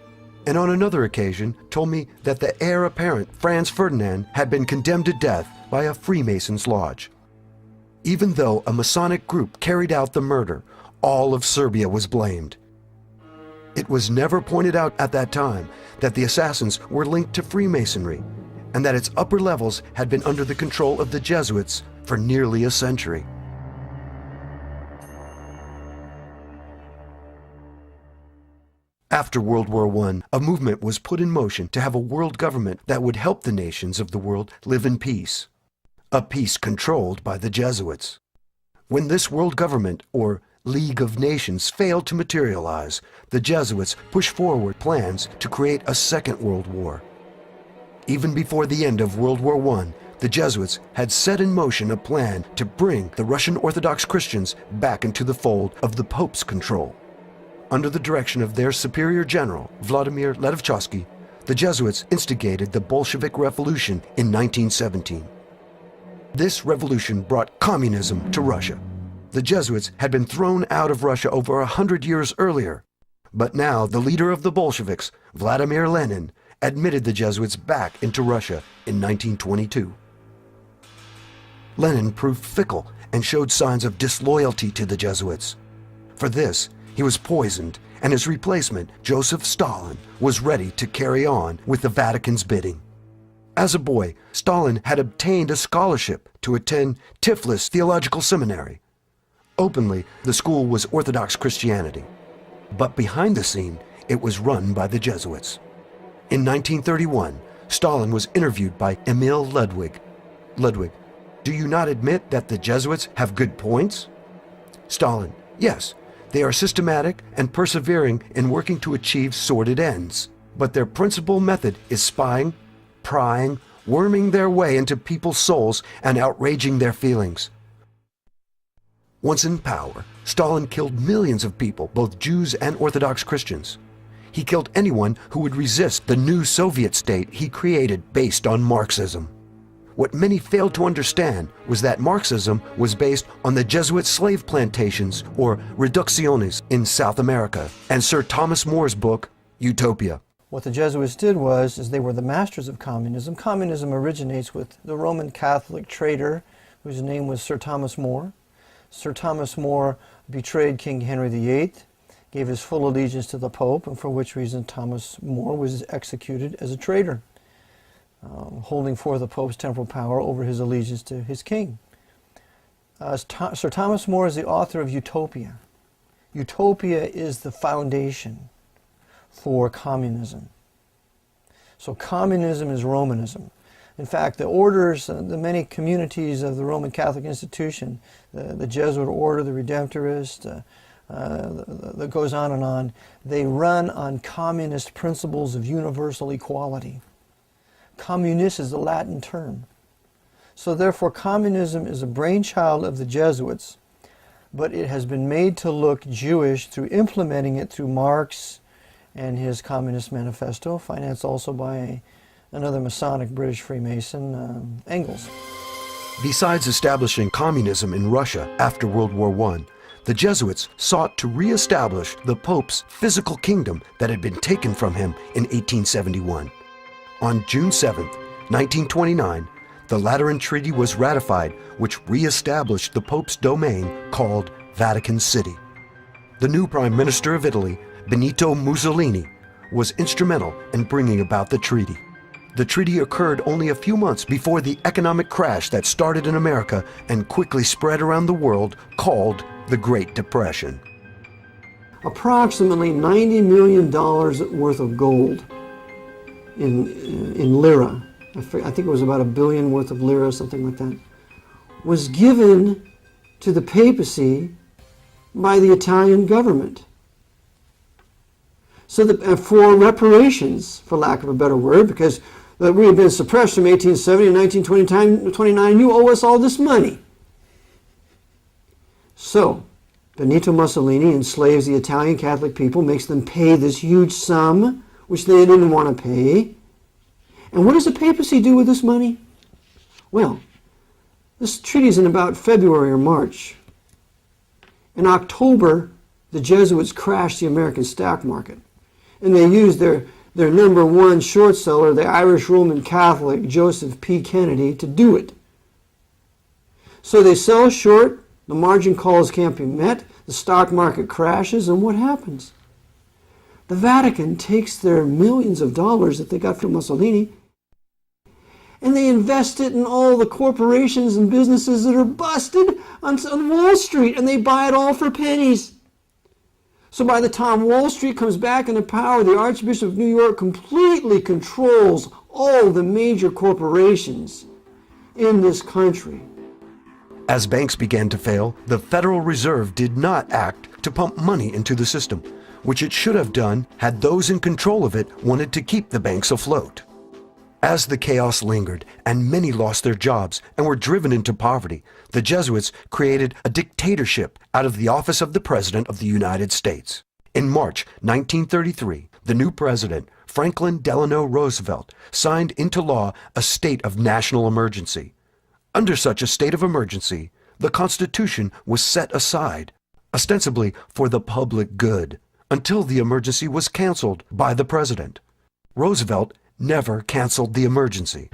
and on another occasion told me that the heir apparent, Franz Ferdinand, had been condemned to death by a Freemason's lodge. Even though a Masonic group carried out the murder, all of Serbia was blamed. It was never pointed out at that time that the assassins were linked to Freemasonry, and that its upper levels had been under the control of the Jesuits for nearly a century. After World War I, a movement was put in motion to have a world government that would help the nations of the world live in peace. A peace controlled by the Jesuits. When this world government, or League of Nations, failed to materialize, the Jesuits pushed forward plans to create a second world war. Even before the end of World War I, the Jesuits had set in motion a plan to bring the Russian Orthodox Christians back into the fold of the Pope's control. Under the direction of their superior general, Vladimir Ledovchkovsky, the Jesuits instigated the Bolshevik Revolution in 1917. This revolution brought communism to Russia. The Jesuits had been thrown out of Russia over 100 years earlier, but now the leader of the Bolsheviks, Vladimir Lenin, admitted the Jesuits back into Russia in 1922. Lenin proved fickle and showed signs of disloyalty to the Jesuits. For this, he was poisoned, and his replacement, Joseph Stalin, was ready to carry on with the Vatican's bidding. As a boy, Stalin had obtained a scholarship to attend Tiflis Theological Seminary. Openly, the school was Orthodox Christianity, but behind the scene, it was run by the Jesuits. In 1931, Stalin was interviewed by Emil Ludwig. Ludwig, do you not admit that the Jesuits have good points? Stalin, yes. They are systematic and persevering in working to achieve sordid ends, but their principal method is spying, prying, worming their way into people's souls and outraging their feelings. Once in power, Stalin killed millions of people, both Jews and Orthodox Christians. He killed anyone who would resist the new Soviet state he created based on Marxism. What many failed to understand was that Marxism was based on the Jesuit slave plantations, or reducciones, in South America, and Sir Thomas More's book, Utopia. What the Jesuits did was they were the masters of communism. Communism originates with the Roman Catholic traitor whose name was Sir Thomas More. Sir Thomas More betrayed King Henry VIII, gave his full allegiance to the Pope, and for which reason Thomas More was executed as a traitor, holding forth the Pope's temporal power over his allegiance to his king. Sir Thomas More is the author of Utopia. Utopia is the foundation for communism. So communism is Romanism. In fact, the orders, the many communities of the Roman Catholic institution, the Jesuit order, the Redemptorist, that goes on, they run on communist principles of universal equality. Communis is the Latin term. So therefore, communism is a brainchild of the Jesuits. but it has been made to look Jewish through implementing it through Marx and his Communist Manifesto, financed also by another Masonic British Freemason, Engels. Besides establishing communism in Russia after World War I, the Jesuits sought to re-establish the Pope's physical kingdom that had been taken from him in 1871. On June 7, 1929, the Lateran Treaty was ratified, which re-established the Pope's domain called Vatican City. The new Prime Minister of Italy, Benito Mussolini, was instrumental in bringing about the treaty. The treaty occurred only a few months before the economic crash that started in America and quickly spread around the world, called the Great Depression. Approximately $90 million worth of gold in lira, I think it was about $1 billion worth of lira, something like that, was given to the papacy by the Italian government. So that, for reparations, for lack of a better word, because we had been suppressed from 1870 to 1929, you owe us all this money. So, Benito Mussolini enslaves the Italian Catholic people, makes them pay this huge sum, which they didn't want to pay. And what does the papacy do with this money? Well, this treaty is in about February or March. In October, the Jesuits crashed the American stock market. And they used their number one short seller, the Irish Roman Catholic Joseph P. Kennedy, to do it. So they sell short, the margin calls can't be met, the stock market crashes, and what happens? The Vatican takes their millions of dollars that they got from Mussolini and they invest it in all the corporations and businesses that are busted on Wall Street, and they buy it all for pennies. So by the time Wall Street comes back into power, the Archbishop of New York completely controls all the major corporations in this country. As banks began to fail, the Federal Reserve did not act to pump money into the system, which it should have done had those in control of it wanted to keep the banks afloat. As the chaos lingered and many lost their jobs and were driven into poverty, the Jesuits created a dictatorship out of the office of the President of the United States. In March 1933, the new president, Franklin Delano Roosevelt, signed into law a state of national emergency. Under such a state of emergency, the Constitution was set aside, ostensibly for the public good, until the emergency was canceled by the president. Roosevelt never canceled the emergency.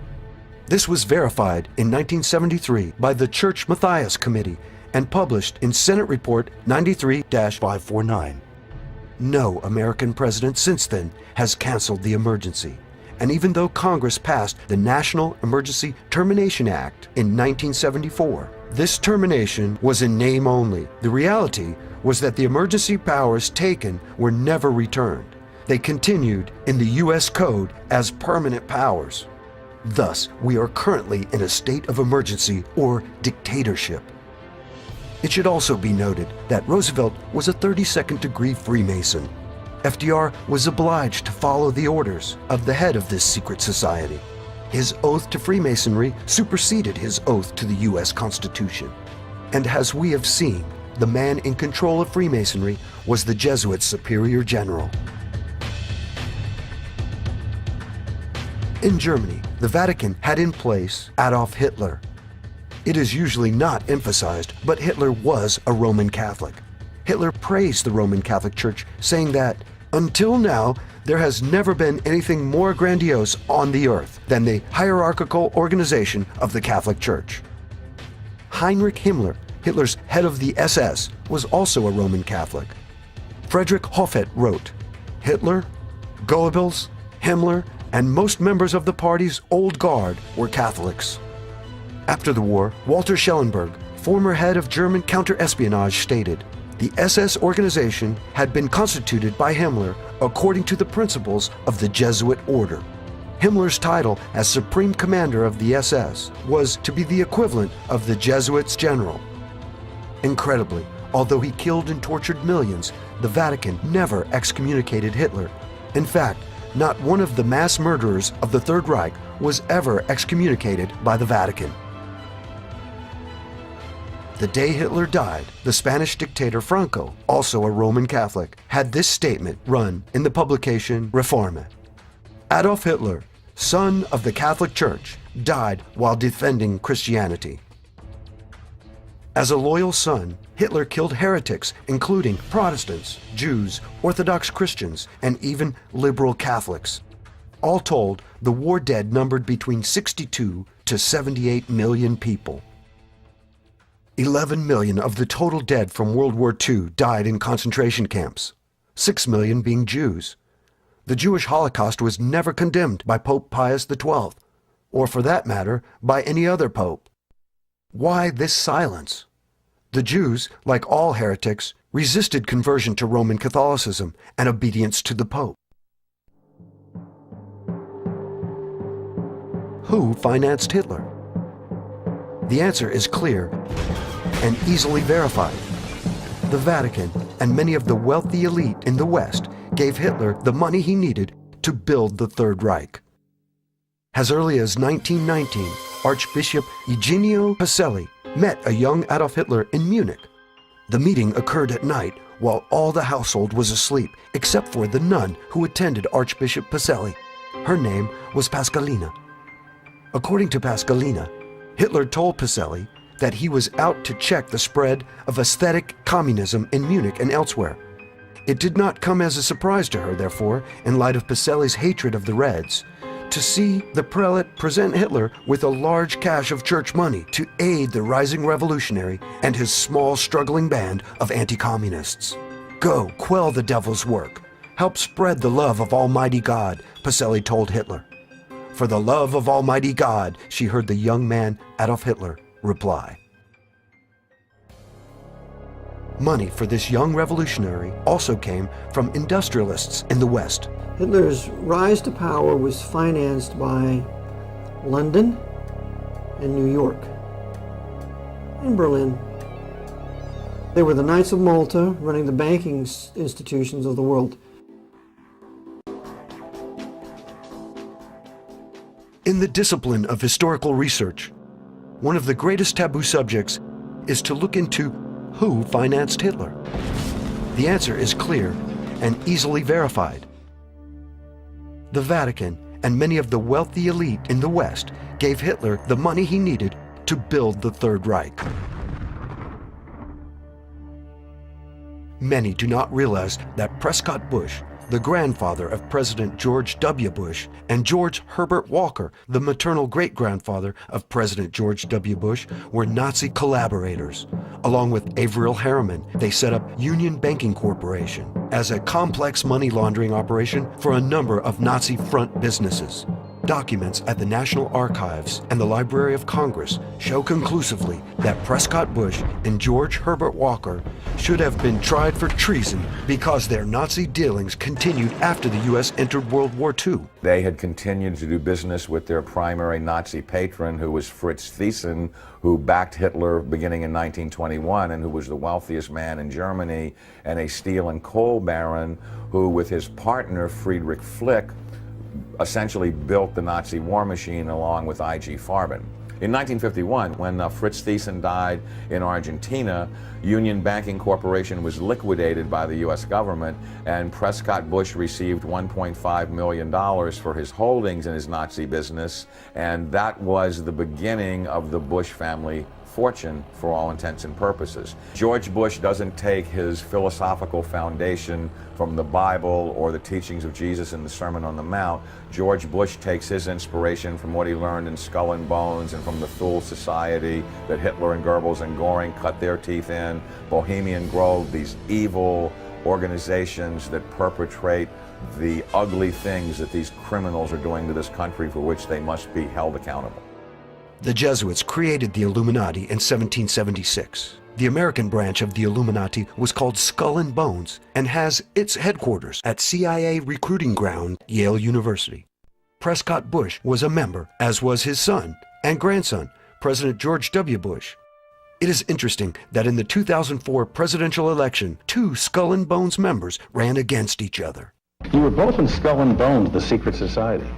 This was verified in 1973 by the Church Matthias Committee and published in Senate Report 93-549. No American president since then has canceled the emergency. And even though Congress passed the National Emergency Termination Act in 1974, this termination was in name only. The reality was that the emergency powers taken were never returned. They continued in the U.S. Code as permanent powers. Thus, we are currently in a state of emergency or dictatorship. It should also be noted that Roosevelt was a 32nd degree Freemason. FDR was obliged to follow the orders of the head of this secret society. His oath to Freemasonry superseded his oath to the U.S. Constitution. And as we have seen, the man in control of Freemasonry was the Jesuit Superior General. In Germany, the Vatican had in place Adolf Hitler. It is usually not emphasized, but Hitler was a Roman Catholic. Hitler praised the Roman Catholic Church, saying that, until now, there has never been anything more grandiose on the earth than the hierarchical organization of the Catholic Church. Heinrich Himmler, Hitler's head of the SS, was also a Roman Catholic. Friedrich Hofhet wrote, "Hitler, Goebbels, Himmler, and most members of the party's old guard were Catholics." After the war, Walter Schellenberg, former head of German counterespionage, stated, "The SS organization had been constituted by Himmler according to the principles of the Jesuit order." Himmler's title as Supreme Commander of the SS was to be the equivalent of the Jesuits' general. Incredibly, although he killed and tortured millions, the Vatican never excommunicated Hitler. In fact, not one of the mass murderers of the Third Reich was ever excommunicated by the Vatican. the day Hitler died, the Spanish dictator Franco, also a Roman Catholic, had this statement run in the publication Reforma. Adolf Hitler, son of the Catholic Church, died while defending Christianity. As a loyal son, Hitler killed heretics, including Protestants, Jews, Orthodox Christians, and even liberal Catholics. All told, the war dead numbered between 62 to 78 million people. 11 million of the total dead from World War II died in concentration camps, 6 million being Jews. The Jewish Holocaust was never condemned by Pope Pius XII, or for that matter, by any other pope. Why this silence? The Jews, like all heretics, resisted conversion to Roman Catholicism and obedience to the Pope. Who financed Hitler? The answer is clear and easily verified. The Vatican and many of the wealthy elite in the West gave Hitler the money he needed to build the Third Reich. As early as 1919, Archbishop Eugenio Pacelli met a young Adolf Hitler in Munich. The meeting occurred at night while all the household was asleep except for the nun who attended Archbishop Pacelli. Her name was Pascalina. According to Pascalina, Hitler told Pacelli that he was out to check the spread of aesthetic communism in Munich and elsewhere. It did not come as a surprise to her, therefore, in light of Pacelli's hatred of the Reds, to see the prelate present Hitler with a large cache of church money to aid the rising revolutionary and his small struggling band of anti-communists. Go, quell the devil's work. Help spread the love of Almighty God, Pacelli told Hitler. For the love of Almighty God, she heard the young man Adolf Hitler reply. Money for this young revolutionary also came from industrialists in the West. Hitler's rise to power was financed by London and New York and Berlin. They were the Knights of Malta running the banking institutions of the world. In the discipline of historical research, one of the greatest taboo subjects is to look into who financed Hitler. The answer is clear and easily verified. The Vatican and many of the wealthy elite in the West gave Hitler the money he needed to build the Third Reich. Many do not realize that Prescott Bush, the grandfather of President George W. Bush, and George Herbert Walker, the maternal great-grandfather of President George W. Bush, were Nazi collaborators. Along with Averell Harriman, they set up Union Banking Corporation as a complex money laundering operation for a number of Nazi front businesses. Documents at the National Archives and the Library of Congress show conclusively that Prescott Bush and George Herbert Walker should have been tried for treason because their Nazi dealings continued after the U.S. entered World War II. They had continued to do business with their primary Nazi patron, who was Fritz Thyssen, who backed Hitler beginning in 1921 and who was the wealthiest man in Germany, and a steel and coal baron who, with his partner Friedrich Flick, essentially built the Nazi war machine along with I.G. Farben. In 1951, when Fritz Thyssen died in Argentina, Union Banking Corporation was liquidated by the U.S. government, and Prescott Bush received $1.5 million for his holdings in his Nazi business, and that was the beginning of the Bush family fortune for all intents and purposes. George Bush doesn't take his philosophical foundation from the Bible or the teachings of Jesus in the Sermon on the Mount. George Bush takes his inspiration from what he learned in Skull and Bones and from the Thule Society that Hitler and Goebbels and Goring cut their teeth in, Bohemian Grove, these evil organizations that perpetrate the ugly things that these criminals are doing to this country, for which they must be held accountable. The Jesuits created the Illuminati in 1776. The American branch of the Illuminati was called Skull and Bones and has its headquarters at CIA recruiting ground, Yale University. Prescott Bush was a member, as was his son and grandson, President George W. Bush. It is interesting that in the 2004 presidential election, two Skull and Bones members ran against each other. You were both in Skull and Bones, the secret society.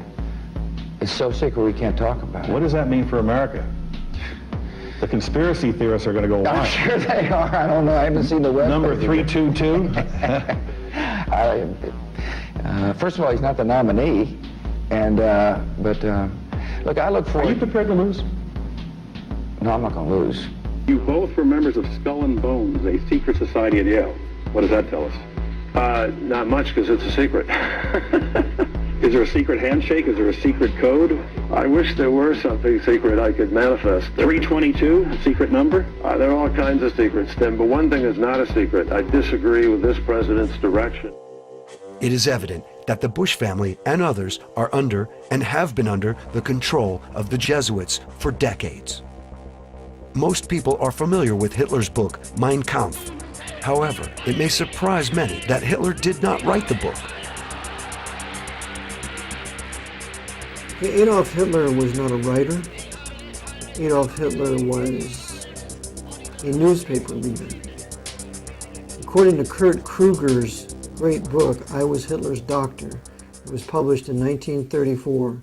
It's so secret we can't talk about it. What does that mean for America? The conspiracy theorists are going to go I'm wild. sure they are. I don't know. I haven't seen the web. Number 322? First of all, he's not the nominee, and look, I look Are forward. you prepared to lose? No, I'm not going to lose. You both were members of Skull and Bones, a secret society at Yale. What does that tell us? Not much, because it's a secret. Is there a secret handshake? Is there a secret code? I wish there were something secret I could manifest. 322, a secret number? There are all kinds of secrets, Tim, but one thing is not a secret. I disagree with this president's direction. It is evident that the Bush family and others are under and have been under the control of the Jesuits for decades. Most people are familiar with Hitler's book, Mein Kampf. However, it may surprise many that Hitler did not write the book. Adolf Hitler was not a writer. Adolf Hitler was a newspaper reader. According to Kurt Kruger's great book, I Was Hitler's Doctor, it was published in 1934,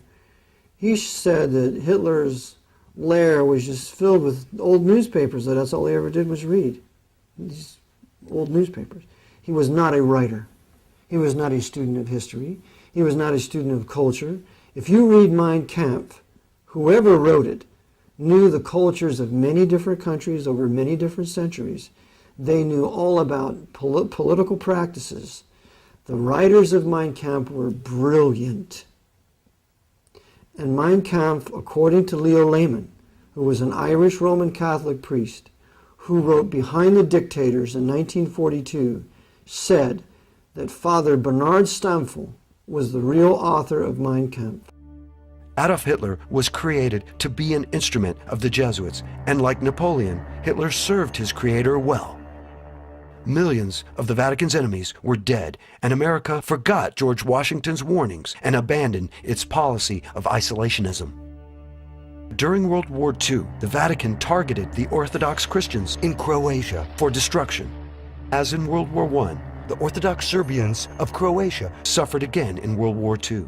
he said that Hitler's lair was just filled with old newspapers, that's all he ever did was read. These old newspapers. He was not a writer. He was not a student of history. He was not a student of culture. If you read Mein Kampf, whoever wrote it knew the cultures of many different countries over many different centuries. They knew all about political practices. The writers of Mein Kampf were brilliant. And Mein Kampf, according to Leo Lehman, who was an Irish Roman Catholic priest, who wrote Behind the Dictators in 1942, said that Father Bernard Stampfel was the real author of Mein Kampf. Adolf Hitler was created to be an instrument of the Jesuits, and like Napoleon, Hitler served his creator well. Millions of the Vatican's enemies were dead, and America forgot George Washington's warnings and abandoned its policy of isolationism. During World War II, the Vatican targeted the Orthodox Christians in Croatia for destruction. As in World War I, the Orthodox Serbians of Croatia suffered again in World War II.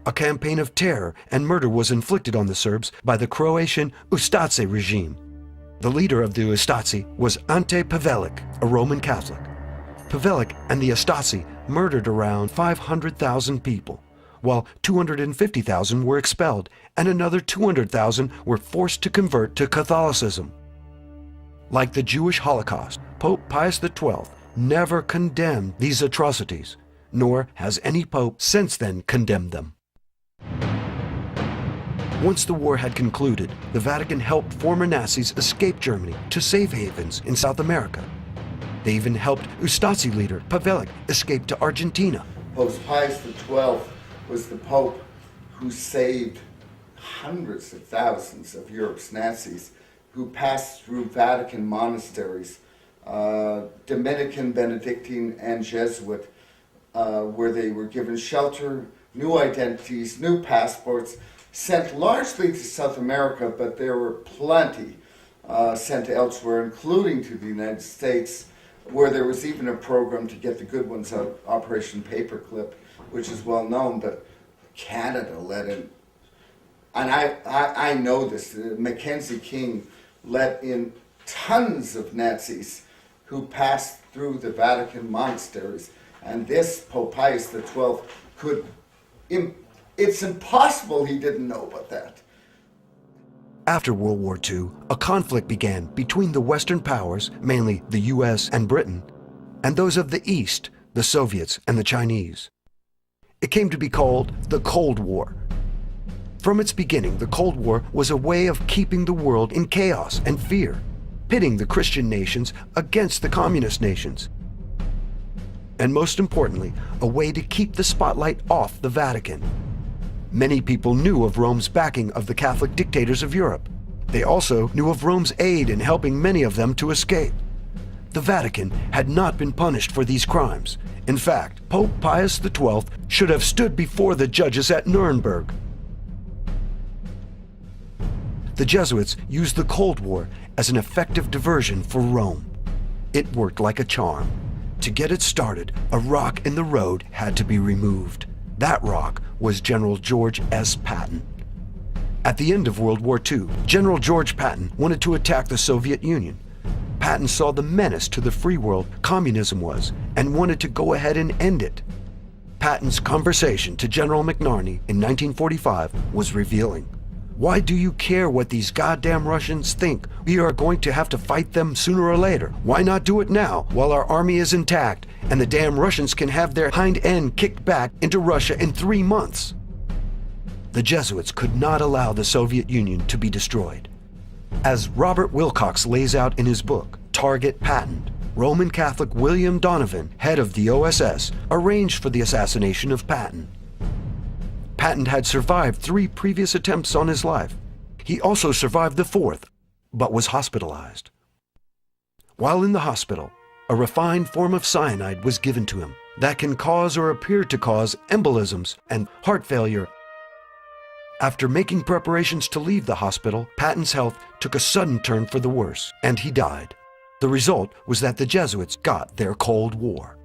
A campaign of terror and murder was inflicted on the Serbs by the Croatian Ustaše regime. The leader of the Ustaše was Ante Pavelić, a Roman Catholic. Pavelić and the Ustaše murdered around 500,000 people, while 250,000 were expelled and another 200,000 were forced to convert to Catholicism. Like the Jewish Holocaust, Pope Pius XII never condemned these atrocities, nor has any pope since then condemned them. Once the war had concluded, the Vatican helped former Nazis escape Germany to safe havens in South America. They even helped Ustaše leader Pavelić escape to Argentina. Pope Pius XII was the Pope who saved hundreds of thousands of Europe's Nazis who passed through Vatican monasteries, Dominican, Benedictine, and Jesuit, where they were given shelter, new identities, new passports, sent largely to South America, but there were plenty sent elsewhere, including to the United States, where there was even a program to get the good ones out, Operation Paperclip, which is well known, but Canada let in, and I know this, Mackenzie King let in tons of Nazis who passed through the Vatican monasteries, and this Pope Pius XII could, it's impossible he didn't know about that. After World War II, a conflict began between the Western powers, mainly the US and Britain, and those of the East, the Soviets and the Chinese. It came to be called the Cold War. From its beginning, the Cold War was a way of keeping the world in chaos and fear, pitting the Christian nations against the communist nations. And most importantly, a way to keep the spotlight off the Vatican. Many people knew of Rome's backing of the Catholic dictators of Europe. They also knew of Rome's aid in helping many of them to escape. The Vatican had not been punished for these crimes. In fact, Pope Pius XII should have stood before the judges at Nuremberg. The Jesuits used the Cold War as an effective diversion for Rome. It worked like a charm. To get it started, a rock in the road had to be removed. That rock was General George S. Patton. At the end of World War II, General George Patton wanted to attack the Soviet Union. Patton saw the menace to the free world communism was and wanted to go ahead and end it. Patton's conversation to General McNarney in 1945 was revealing. Why do you care what these goddamn Russians think? We are going to have to fight them sooner or later. Why not do it now while our army is intact and the damn Russians can have their hind end kicked back into Russia in 3 months? The Jesuits could not allow the Soviet Union to be destroyed. As Robert Wilcox lays out in his book, Target Patent, Roman Catholic William Donovan, head of the OSS, arranged for the assassination of Patton. Patton had survived 3 previous attempts on his life. He also survived the 4th, but was hospitalized. While in the hospital, a refined form of cyanide was given to him that can cause or appear to cause embolisms and heart failure. After making preparations to leave the hospital, Patton's health took a sudden turn for the worse, and he died. The result was that the Jesuits got their Cold War.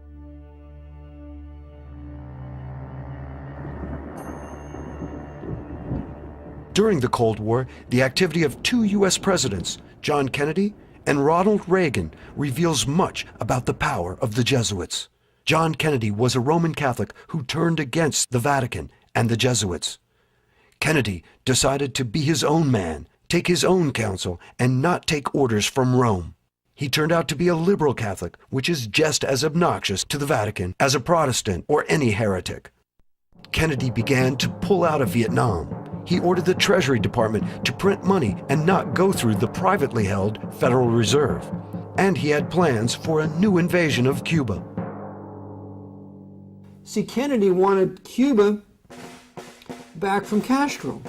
During the Cold War, the activity of 2 U.S. presidents, John Kennedy and Ronald Reagan, reveals much about the power of the Jesuits. John Kennedy was a Roman Catholic who turned against the Vatican and the Jesuits. Kennedy decided to be his own man, take his own counsel, and not take orders from Rome. He turned out to be a liberal Catholic, which is just as obnoxious to the Vatican as a Protestant or any heretic. Kennedy began to pull out of Vietnam. He ordered the Treasury Department to print money and not go through the privately held Federal Reserve. And he had plans for a new invasion of Cuba. See, Kennedy wanted Cuba back from Castro.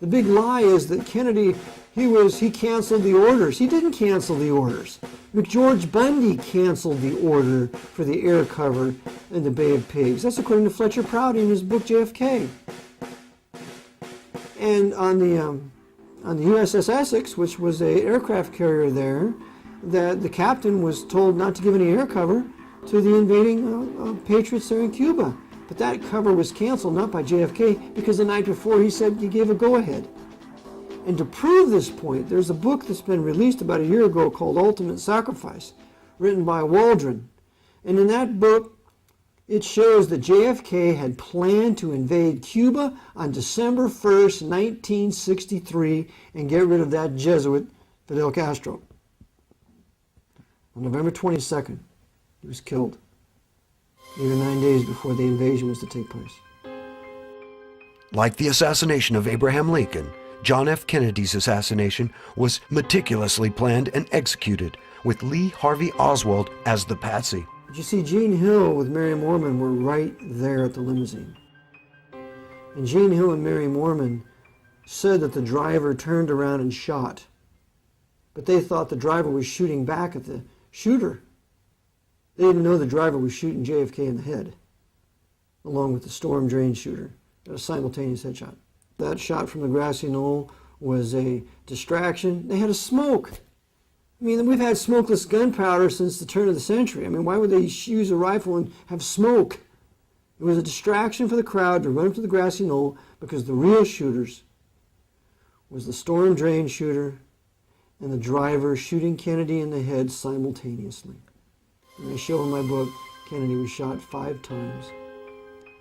The big lie is that Kennedy, he canceled the orders. He didn't cancel the orders. McGeorge Bundy canceled the order for the air cover in the Bay of Pigs. That's according to Fletcher Prouty in his book JFK. And on the USS Essex, which was an aircraft carrier there, that the captain was told not to give any air cover to the invading patriots there in Cuba. But that cover was canceled, not by JFK, because the night before he said he gave a go-ahead. And to prove this point, there's a book that's been released about a year ago called Ultimate Sacrifice, written by Waldron. And in that book, it shows that JFK had planned to invade Cuba on December 1st, 1963, and get rid of that Jesuit, Fidel Castro. On November 22nd, he was killed. Even 9 days before the invasion was to take place. Like the assassination of Abraham Lincoln, John F. Kennedy's assassination was meticulously planned and executed, with Lee Harvey Oswald as the patsy. But you see, Gene Hill with Mary Moorman were right there at the limousine. And Gene Hill and Mary Moorman said that the driver turned around and shot. But they thought the driver was shooting back at the shooter. They didn't know the driver was shooting JFK in the head, along with the storm drain shooter. A simultaneous headshot. That shot from the grassy knoll was a distraction. They had a smoke. I mean, we've had smokeless gunpowder since the turn of the century. I mean, why would they use a rifle and have smoke? It was a distraction for the crowd to run up to the grassy knoll, because the real shooters was the storm drain shooter and the driver shooting Kennedy in the head simultaneously. And I show in my book, Kennedy was shot 5 times.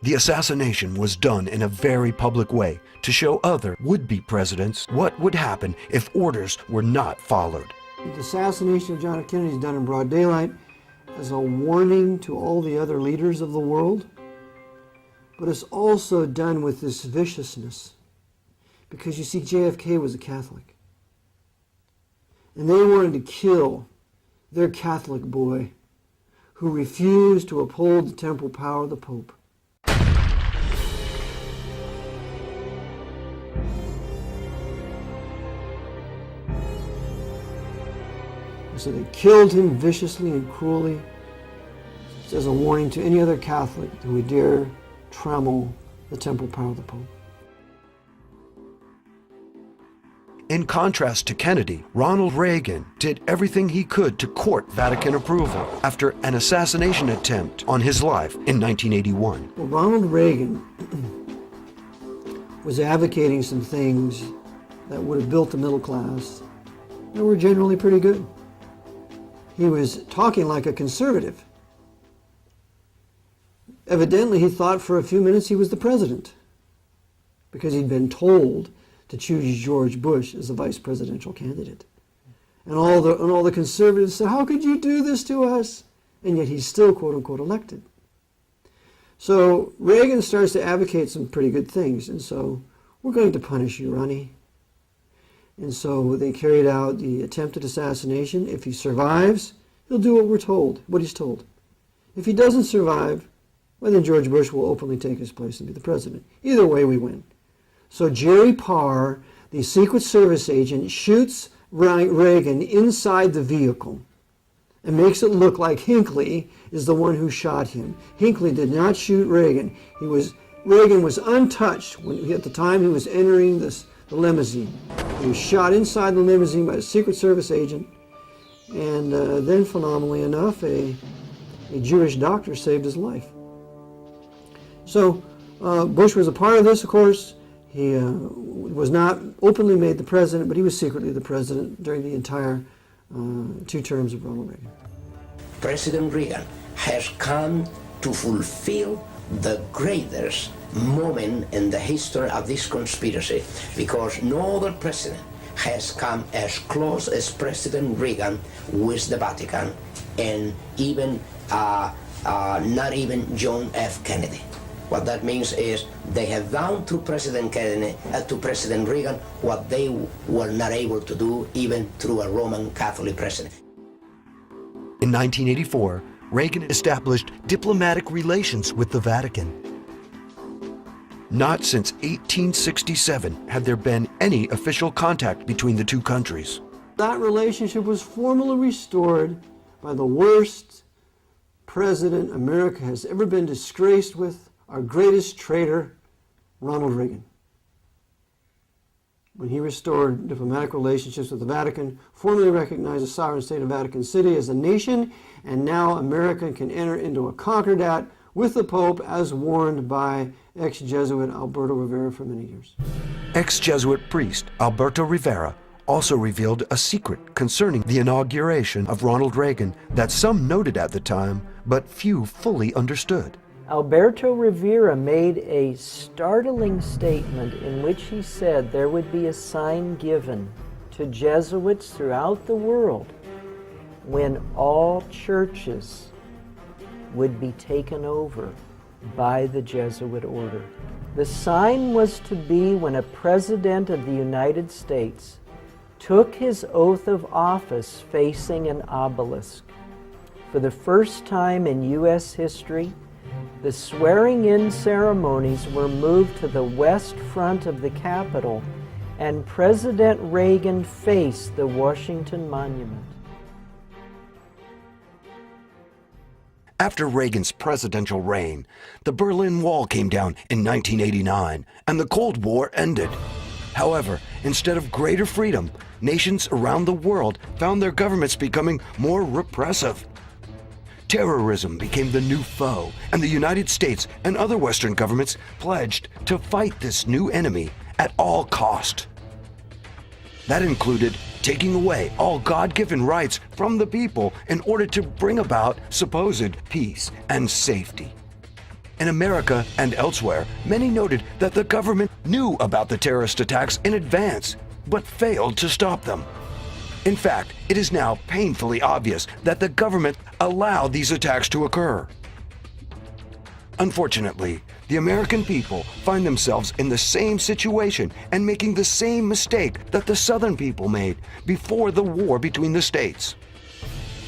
The assassination was done in a very public way to show other would-be presidents what would happen if orders were not followed. The assassination of John F. Kennedy is done in broad daylight as a warning to all the other leaders of the world, but it's also done with this viciousness, because you see, JFK was a Catholic, and they wanted to kill their Catholic boy who refused to uphold the temporal power of the Pope. So they killed him viciously and cruelly as a warning to any other Catholic who would dare trammel the temporal power of the Pope. In contrast to Kennedy, Ronald Reagan did everything he could to court Vatican approval after an assassination attempt on his life in 1981. Well, Ronald Reagan was advocating some things that would have built the middle class that were generally pretty good. He was talking like a conservative. Evidently, he thought for a few minutes he was the president because he'd been told to choose George Bush as the vice presidential candidate. And all the conservatives said, how could you do this to us? And yet he's still, quote unquote, elected. So Reagan starts to advocate some pretty good things. And so, we're going to punish you, Ronnie. And so they carried out the attempted assassination. If he survives, he'll do what he's told. If he doesn't survive, well, then George Bush will openly take his place and be the president. Either way, we win. So Jerry Parr, the Secret Service agent, shoots Reagan inside the vehicle and makes it look like Hinckley is the one who shot him. Hinckley did not shoot Reagan. Reagan was untouched at the time he was entering the limousine. He was shot inside the limousine by a Secret Service agent, and then, phenomenally enough, a Jewish doctor saved his life. So Bush was a part of this, of course. He was not openly made the president, but he was secretly the president during the entire 2 terms of Ronald Reagan. President Reagan has come to fulfill the greatest moment in the history of this conspiracy, because no other president has come as close as President Reagan with the Vatican, and even not even John F. Kennedy. What that means is they have done to President Kennedy, to President Reagan, what they were not able to do even through a Roman Catholic president. In 1984, Reagan established diplomatic relations with the Vatican. Not since 1867 had there been any official contact between the 2 countries. That relationship was formally restored by the worst president America has ever been disgraced with, our greatest traitor, Ronald Reagan. When he restored diplomatic relationships with the Vatican, formally recognized the sovereign state of Vatican City as a nation, and now America can enter into a concordat with the Pope, as warned by ex-Jesuit Alberto Rivera for many years. Ex-Jesuit priest Alberto Rivera also revealed a secret concerning the inauguration of Ronald Reagan that some noted at the time, but few fully understood. Alberto Rivera made a startling statement in which he said there would be a sign given to Jesuits throughout the world when all churches would be taken over by the Jesuit order. The sign was to be when a president of the United States took his oath of office facing an obelisk. For the first time in U.S. history, the swearing-in ceremonies were moved to the west front of the Capitol, and President Reagan faced the Washington Monument. After Reagan's presidential reign, the Berlin Wall came down in 1989, and the Cold War ended. However, instead of greater freedom, nations around the world found their governments becoming more repressive. Terrorism became the new foe, and the United States and other Western governments pledged to fight this new enemy at all cost. That included taking away all God-given rights from the people in order to bring about supposed peace and safety. In America and elsewhere, many noted that the government knew about the terrorist attacks in advance, but failed to stop them. In fact, it is now painfully obvious that the government allowed these attacks to occur. Unfortunately, the American people find themselves in the same situation and making the same mistake that the Southern people made before the war between the states.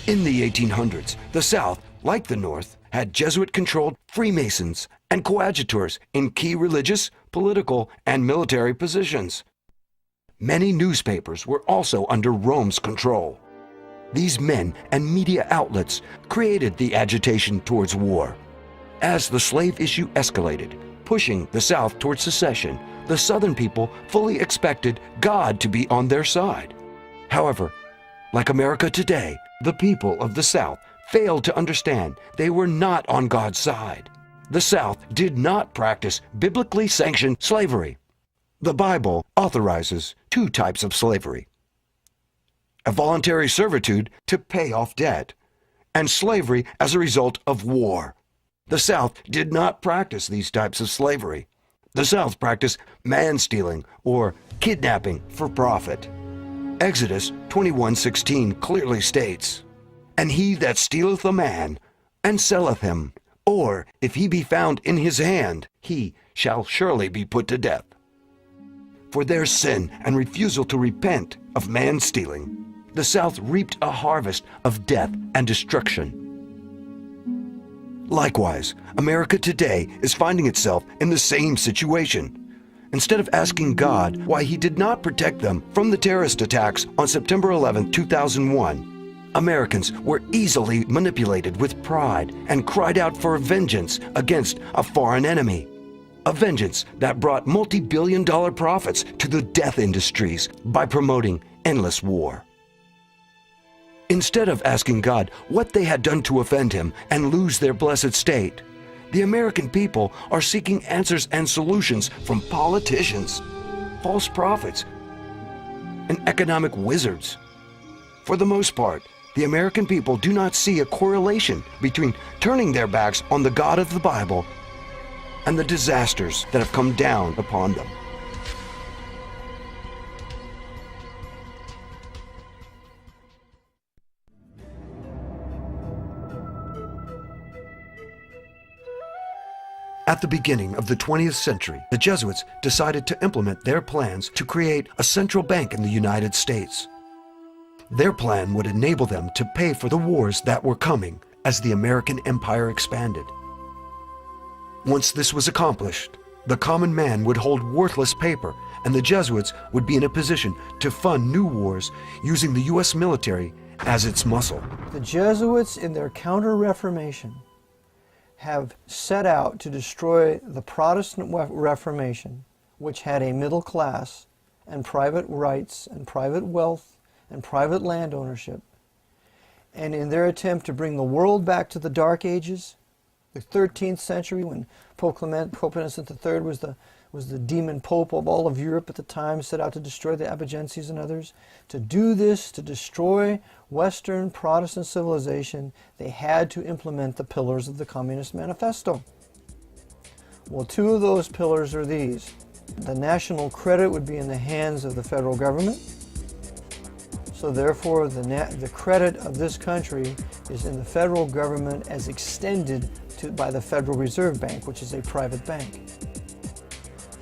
In the 1800s, the South, like the North, had Jesuit-controlled Freemasons and coadjutors in key religious, political, and military positions. Many newspapers were also under Rome's control. These men and media outlets created the agitation towards war. As the slave issue escalated, pushing the South towards secession, the Southern people fully expected God to be on their side. However, like America today, the people of the South failed to understand they were not on God's side. The South did not practice biblically sanctioned slavery. The Bible authorizes two types of slavery: a voluntary servitude to pay off debt, and slavery as a result of war. The South did not practice these types of slavery. The South practiced man-stealing or kidnapping for profit. Exodus 21:16 clearly states, "And he that stealeth a man, and selleth him, or if he be found in his hand, he shall surely be put to death." For their sin and refusal to repent of man-stealing, the South reaped a harvest of death and destruction. Likewise, America today is finding itself in the same situation. Instead of asking God why He did not protect them from the terrorist attacks on September 11, 2001, Americans were easily manipulated with pride and cried out for vengeance against a foreign enemy. A vengeance that brought multi-billion-dollar profits to the death industries by promoting endless war. Instead of asking God what they had done to offend Him and lose their blessed state, the American people are seeking answers and solutions from politicians, false prophets, and economic wizards. For the most part, the American people do not see a correlation between turning their backs on the God of the Bible and the disasters that have come down upon them. At the beginning of the 20th century, the Jesuits decided to implement their plans to create a central bank in the United States. Their plan would enable them to pay for the wars that were coming as the American empire expanded. Once this was accomplished, the common man would hold worthless paper, and the Jesuits would be in a position to fund new wars using the U.S. military as its muscle. The Jesuits, in their Counter-Reformation, have set out to destroy the Protestant Reformation, which had a middle class and private rights and private wealth and private land ownership. And in their attempt to bring the world back to the Dark Ages, the 13th century, when Pope Innocent III was the demon pope of all of Europe at the time, set out to destroy the Albigenses and others. To do this, to destroy Western Protestant civilization, they had to implement the pillars of the Communist Manifesto. Well, two of those pillars are these. The national credit would be in the hands of the federal government. So therefore, the credit of this country is in the federal government as extended by the Federal Reserve Bank, which is a private bank.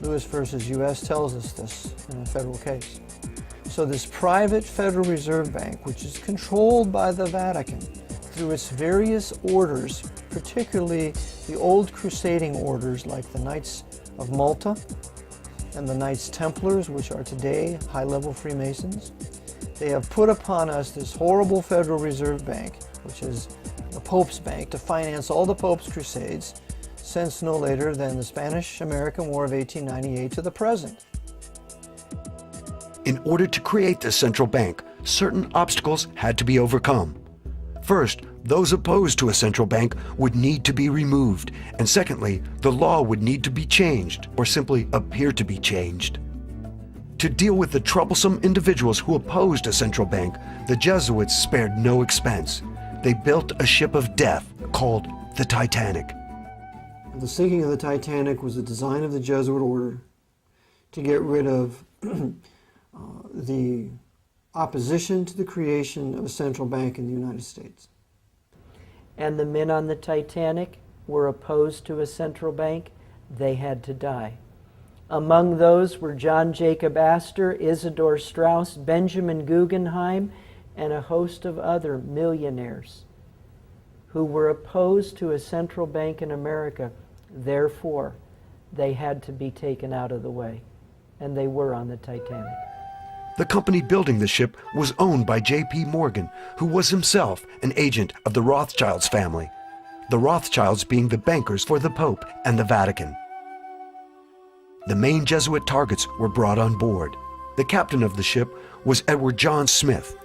Lewis versus U.S. tells us this in a federal case. So this private Federal Reserve Bank, which is controlled by the Vatican through its various orders, particularly the old crusading orders like the Knights of Malta and the Knights Templars, which are today high-level Freemasons, they have put upon us this horrible Federal Reserve Bank, which is the Pope's bank, to finance all the Pope's crusades since no later than the Spanish-American War of 1898 to the present. In order to create this central bank, certain obstacles had to be overcome. First, those opposed to a central bank would need to be removed, and secondly, the law would need to be changed, or simply appear to be changed. To deal with the troublesome individuals who opposed a central bank, the Jesuits spared no expense. They built a ship of death called the Titanic. The sinking of the Titanic was the design of the Jesuit order to get rid of the opposition to the creation of a central bank in the United States. And the men on the Titanic were opposed to a central bank. They had to die. Among those were John Jacob Astor, Isidor Straus, Benjamin Guggenheim, and a host of other millionaires who were opposed to a central bank in America. Therefore, they had to be taken out of the way, and they were on the Titanic. The company building the ship was owned by J.P. Morgan, who was himself an agent of the Rothschilds family, the Rothschilds being the bankers for the Pope and the Vatican. The main Jesuit targets were brought on board. The captain of the ship was Edward John Smith.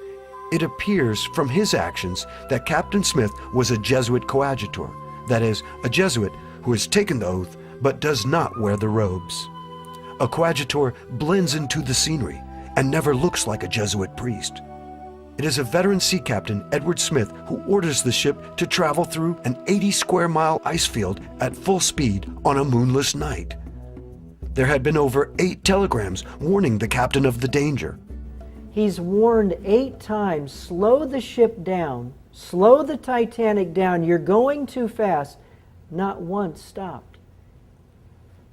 It appears from his actions that Captain Smith was a Jesuit coadjutor, that is, a Jesuit who has taken the oath but does not wear the robes. a coadjutor blends into the scenery and never looks like a Jesuit priest. It is a veteran sea captain, Edward Smith, who orders the ship to travel through an 80-square-mile ice field at full speed on a moonless night. There had been over 8 telegrams warning the captain of the danger. He's warned 8 times, slow the ship down, slow the Titanic down, you're going too fast. Not once stopped.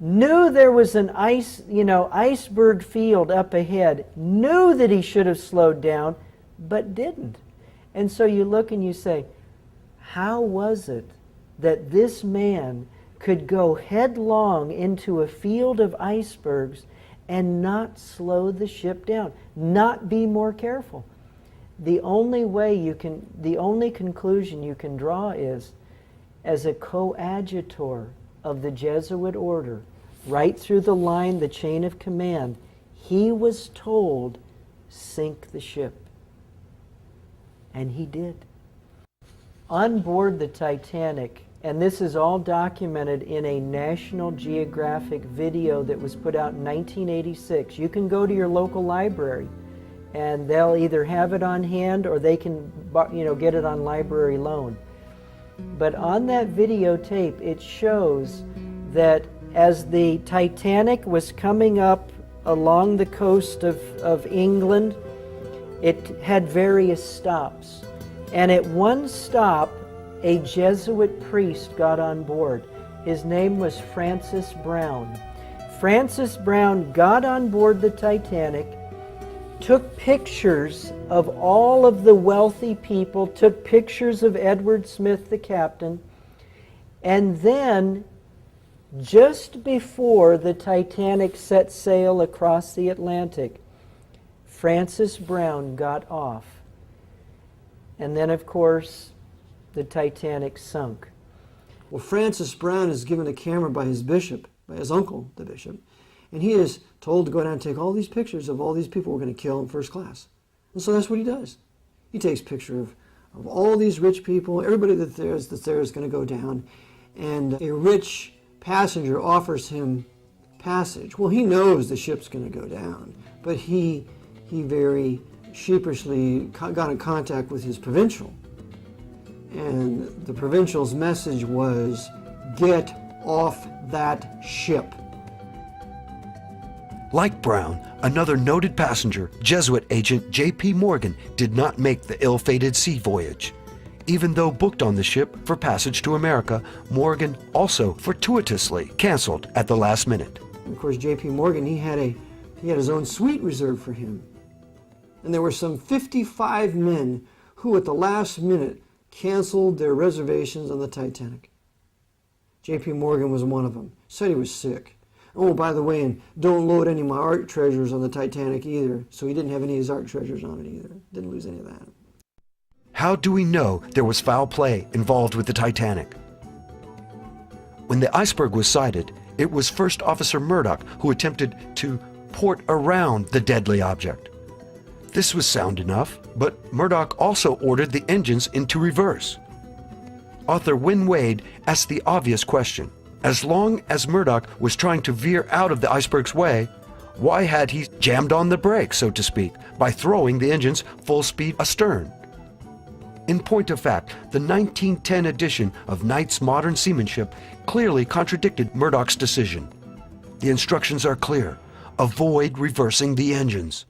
Knew there was an iceberg field up ahead, knew that he should have slowed down, but didn't. And so you look and you say, how was it that this man could go headlong into a field of icebergs and not slow the ship down, not be more careful? The only conclusion you can draw is, as a coadjutor of the Jesuit order, right through the line, the chain of command, he was told, sink the ship. And he did. On board the Titanic, and this is all documented in a National Geographic video that was put out in 1986. You can go to your local library and they'll either have it on hand or they can get it on library loan. But on that videotape, it shows that as the Titanic was coming up along the coast of England, it had various stops. And at one stop, a Jesuit priest got on board. His name was Francis Brown. Francis Brown got on board the Titanic, took pictures of all of the wealthy people, took pictures of Edward Smith, the captain, and then, just before the Titanic set sail across the Atlantic, Francis Brown got off. And then, of course, the Titanic sunk. Well, Francis Brown is given a camera by his bishop, by his uncle, the bishop, and he is told to go down and take all these pictures of all these people we're going to kill in first class. And so that's what he does. He takes pictures of all these rich people, everybody that's there is going to go down, and a rich passenger offers him passage. Well, he knows the ship's going to go down, but he very sheepishly got in contact with his provincial. And the provincial's message was, get off that ship. Like Brown, another noted passenger, Jesuit agent J.P. Morgan, did not make the ill-fated sea voyage. Even though booked on the ship for passage to America, Morgan also fortuitously canceled at the last minute. Of course, J.P. Morgan, he had his own suite reserved for him. And there were some 55 men who at the last minute canceled their reservations on the Titanic. J.P. Morgan was one of them. Said he was sick. Oh, by the way, and don't load any of my art treasures on the Titanic either. So he didn't have any of his art treasures on it either. Didn't lose any of that. How do we know there was foul play involved with the Titanic? When the iceberg was sighted, it was First Officer Murdoch who attempted to port around the deadly object. This was sound enough, but Murdoch also ordered the engines into reverse. Author Wynne Wade asked the obvious question. As long as Murdoch was trying to veer out of the iceberg's way, why had he jammed on the brakes, so to speak, by throwing the engines full speed astern? In point of fact, the 1910 edition of Knight's Modern Seamanship clearly contradicted Murdoch's decision. The instructions are clear. Avoid reversing the engines.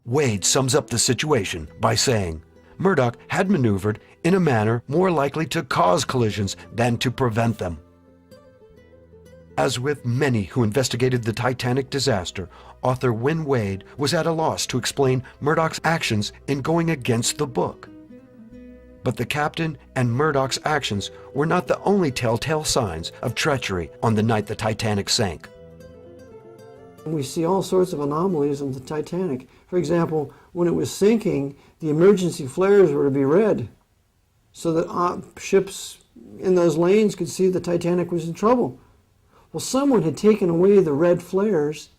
Wade sums up the situation by saying, Murdoch had maneuvered in a manner more likely to cause collisions than to prevent them. As with many who investigated the Titanic disaster, author Wynne Wade was at a loss to explain Murdoch's actions in going against the book. But the captain and Murdoch's actions were not the only telltale signs of treachery on the night the Titanic sank. We see all sorts of anomalies on the Titanic. For example, when it was sinking, the emergency flares were to be red so that ships in those lanes could see the Titanic was in trouble. Well, someone had taken away the red flares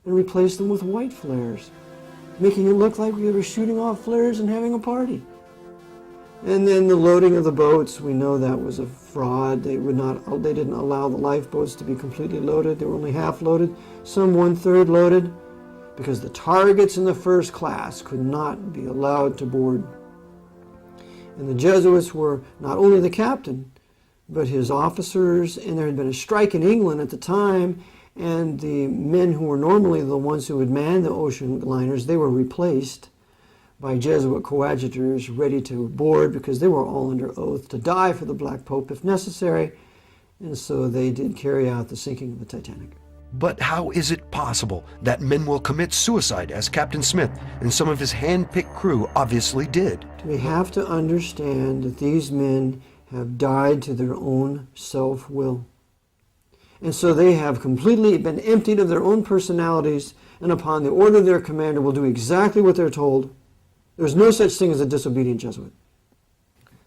and replaced them with white flares, making it look like we were shooting off flares and having a party. And then the loading of the boats, we know that was a fraud. They didn't allow the lifeboats to be completely loaded. They were only half loaded, some 1/3 loaded, because the targets in the first class could not be allowed to board. And the Jesuits were not only the captain, but his officers, and there had been a strike in England at the time, and the men who were normally the ones who would man the ocean liners, they were replaced by Jesuit coadjutors ready to board because they were all under oath to die for the Black Pope if necessary, and so they did carry out the sinking of the Titanic. But how is it possible that men will commit suicide as Captain Smith and some of his hand-picked crew obviously did? We have to understand that these men have died to their own self-will. And so they have completely been emptied of their own personalities, and upon the order of their commander will do exactly what they're told. There's no such thing as a disobedient Jesuit.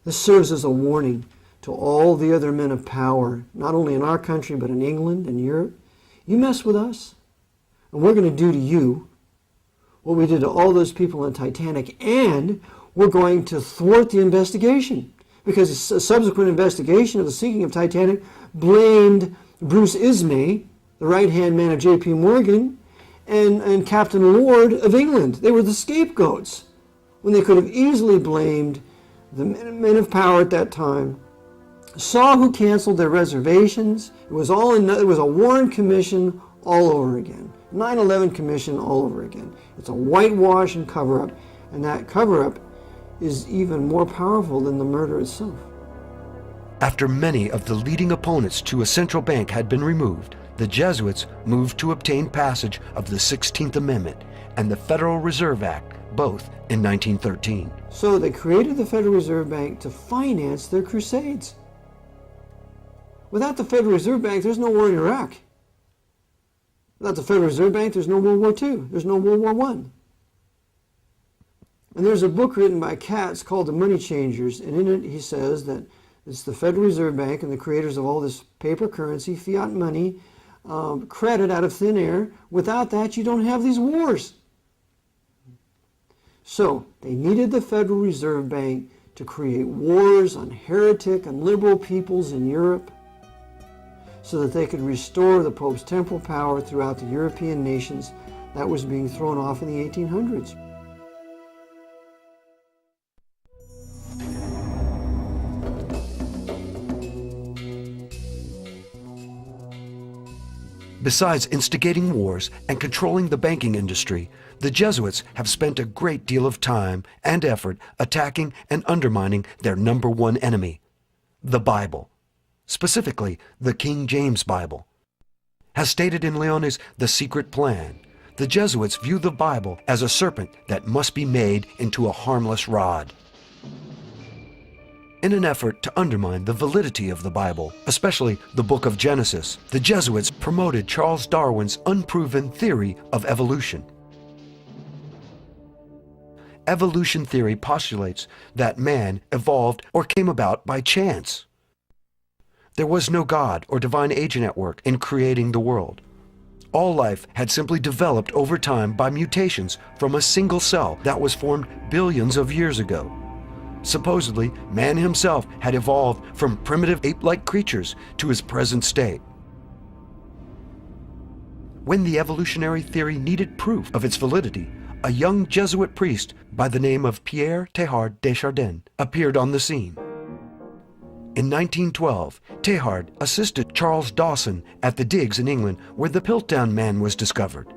This serves as a warning to all the other men of power, not only in our country, but in England and Europe. You mess with us, and we're going to do to you what we did to all those people on Titanic, and we're going to thwart the investigation, because a subsequent investigation of the sinking of Titanic blamed Bruce Ismay, the right-hand man of J.P. Morgan, and Captain Ward of England. They were the scapegoats, when they could have easily blamed the men of power at that time. Saw who canceled their reservations. It was a Warren Commission all over again. 9/11 Commission all over again. It's a whitewash and cover-up, and that cover-up is even more powerful than the murder itself. After many of the leading opponents to a central bank had been removed, the Jesuits moved to obtain passage of the 16th Amendment and the Federal Reserve Act, both in 1913. So they created the Federal Reserve Bank to finance their crusades. Without the Federal Reserve Bank, there's no war in Iraq. Without the Federal Reserve Bank, there's no World War II. There's no World War I. And there's a book written by Katz called The Money Changers, and in it he says that it's the Federal Reserve Bank and the creators of all this paper currency, fiat money, credit out of thin air. Without that, you don't have these wars. So they needed the Federal Reserve Bank to create wars on heretic and liberal peoples in Europe so that they could restore the Pope's temporal power throughout the European nations that was being thrown off in the 1800s. Besides instigating wars and controlling the banking industry, the Jesuits have spent a great deal of time and effort attacking and undermining their number one enemy, the Bible, specifically the King James Bible. As stated in Leone's The Secret Plan, the Jesuits view the Bible as a serpent that must be made into a harmless rod. In an effort to undermine the validity of the Bible, especially the book of Genesis, the Jesuits promoted Charles Darwin's unproven theory of evolution. Evolution theory postulates that man evolved or came about by chance. There was no God or divine agent at work in creating the world. All life had simply developed over time by mutations from a single cell that was formed billions of years ago. Supposedly, man himself had evolved from primitive ape-like creatures to his present state. When the evolutionary theory needed proof of its validity, a young Jesuit priest by the name of Pierre Teilhard de Chardin appeared on the scene. In 1912, Teilhard assisted Charles Dawson at the digs in England where the Piltdown Man was discovered.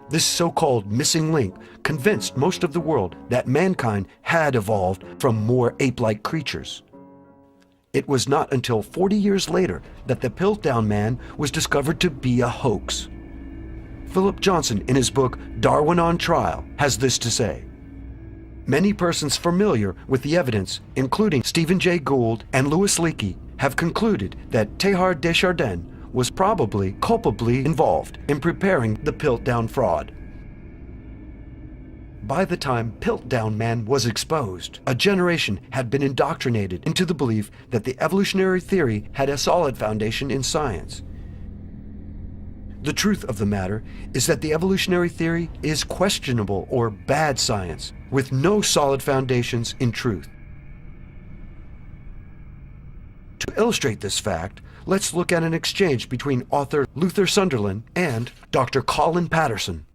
This so-called missing link convinced most of the world that mankind had evolved from more ape-like creatures. It was not until 40 years later that the Piltdown Man was discovered to be a hoax. Philip Johnson, in his book Darwin on Trial, has this to say. Many persons familiar with the evidence, including Stephen Jay Gould and Louis Leakey, have concluded that Teilhard de Chardin was probably culpably involved in preparing the Piltdown fraud. By the time Piltdown Man was exposed, a generation had been indoctrinated into the belief that the evolutionary theory had a solid foundation in science. The truth of the matter is that the evolutionary theory is questionable or bad science, with no solid foundations in truth. To illustrate this fact, let's look at an exchange between author Luther Sunderland and Dr. Colin Patterson.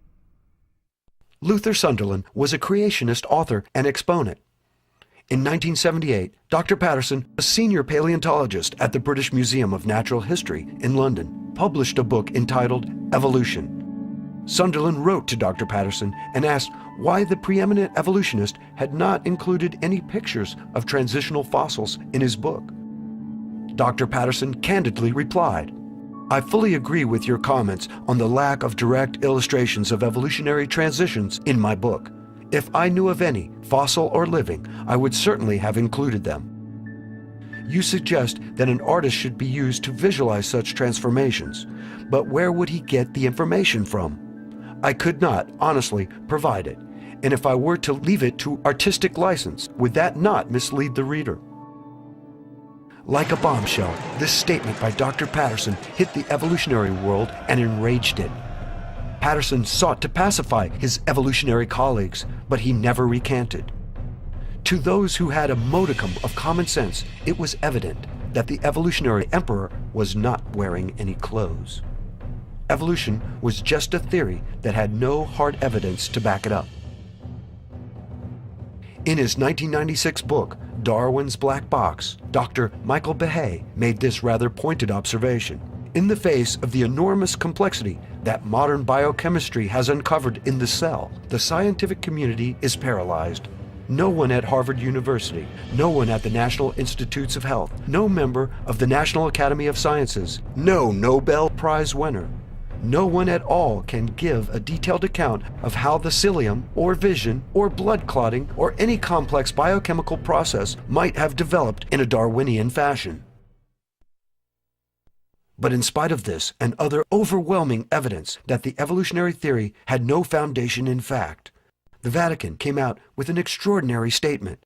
Luther Sunderland was a creationist author and exponent. In 1978, Dr. Patterson, a senior paleontologist at the British Museum of Natural History in London, published a book entitled Evolution. Sunderland wrote to Dr. Patterson and asked why the preeminent evolutionist had not included any pictures of transitional fossils in his book. Dr. Patterson candidly replied, "I fully agree with your comments on the lack of direct illustrations of evolutionary transitions in my book. If I knew of any, fossil or living, I would certainly have included them. You suggest that an artist should be used to visualize such transformations, but where would he get the information from? I could not, honestly, provide it, and if I were to leave it to artistic license, would that not mislead the reader?" Like a bombshell, this statement by Dr. Patterson hit the evolutionary world and enraged it. Patterson sought to pacify his evolutionary colleagues, but he never recanted. To those who had a modicum of common sense, it was evident that the evolutionary emperor was not wearing any clothes. Evolution was just a theory that had no hard evidence to back it up. In his 1996 book, Darwin's Black Box, Dr. Michael Behe made this rather pointed observation. In the face of the enormous complexity that modern biochemistry has uncovered in the cell, the scientific community is paralyzed. No one at Harvard University, no one at the National Institutes of Health, no member of the National Academy of Sciences, no Nobel Prize winner, no one at all can give a detailed account of how the cilium, or vision, or blood clotting, or any complex biochemical process might have developed in a Darwinian fashion. But in spite of this and other overwhelming evidence that the evolutionary theory had no foundation in fact, the Vatican came out with an extraordinary statement.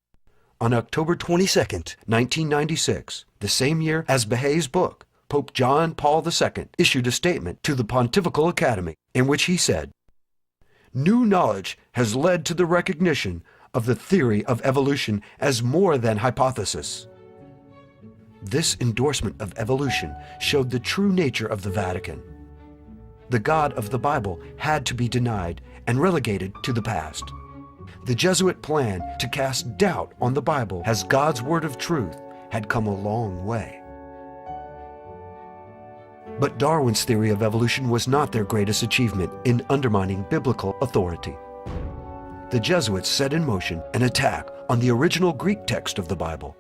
On October 22, 1996, the same year as Behe's book, Pope John Paul II issued a statement to the Pontifical Academy in which he said, "New knowledge has led to the recognition of the theory of evolution as more than hypothesis." This endorsement of evolution showed the true nature of the Vatican. The God of the Bible had to be denied and relegated to the past. The Jesuit plan to cast doubt on the Bible as God's word of truth had come a long way. But Darwin's theory of evolution was not their greatest achievement in undermining biblical authority. The Jesuits set in motion an attack on the original Greek text of the Bible.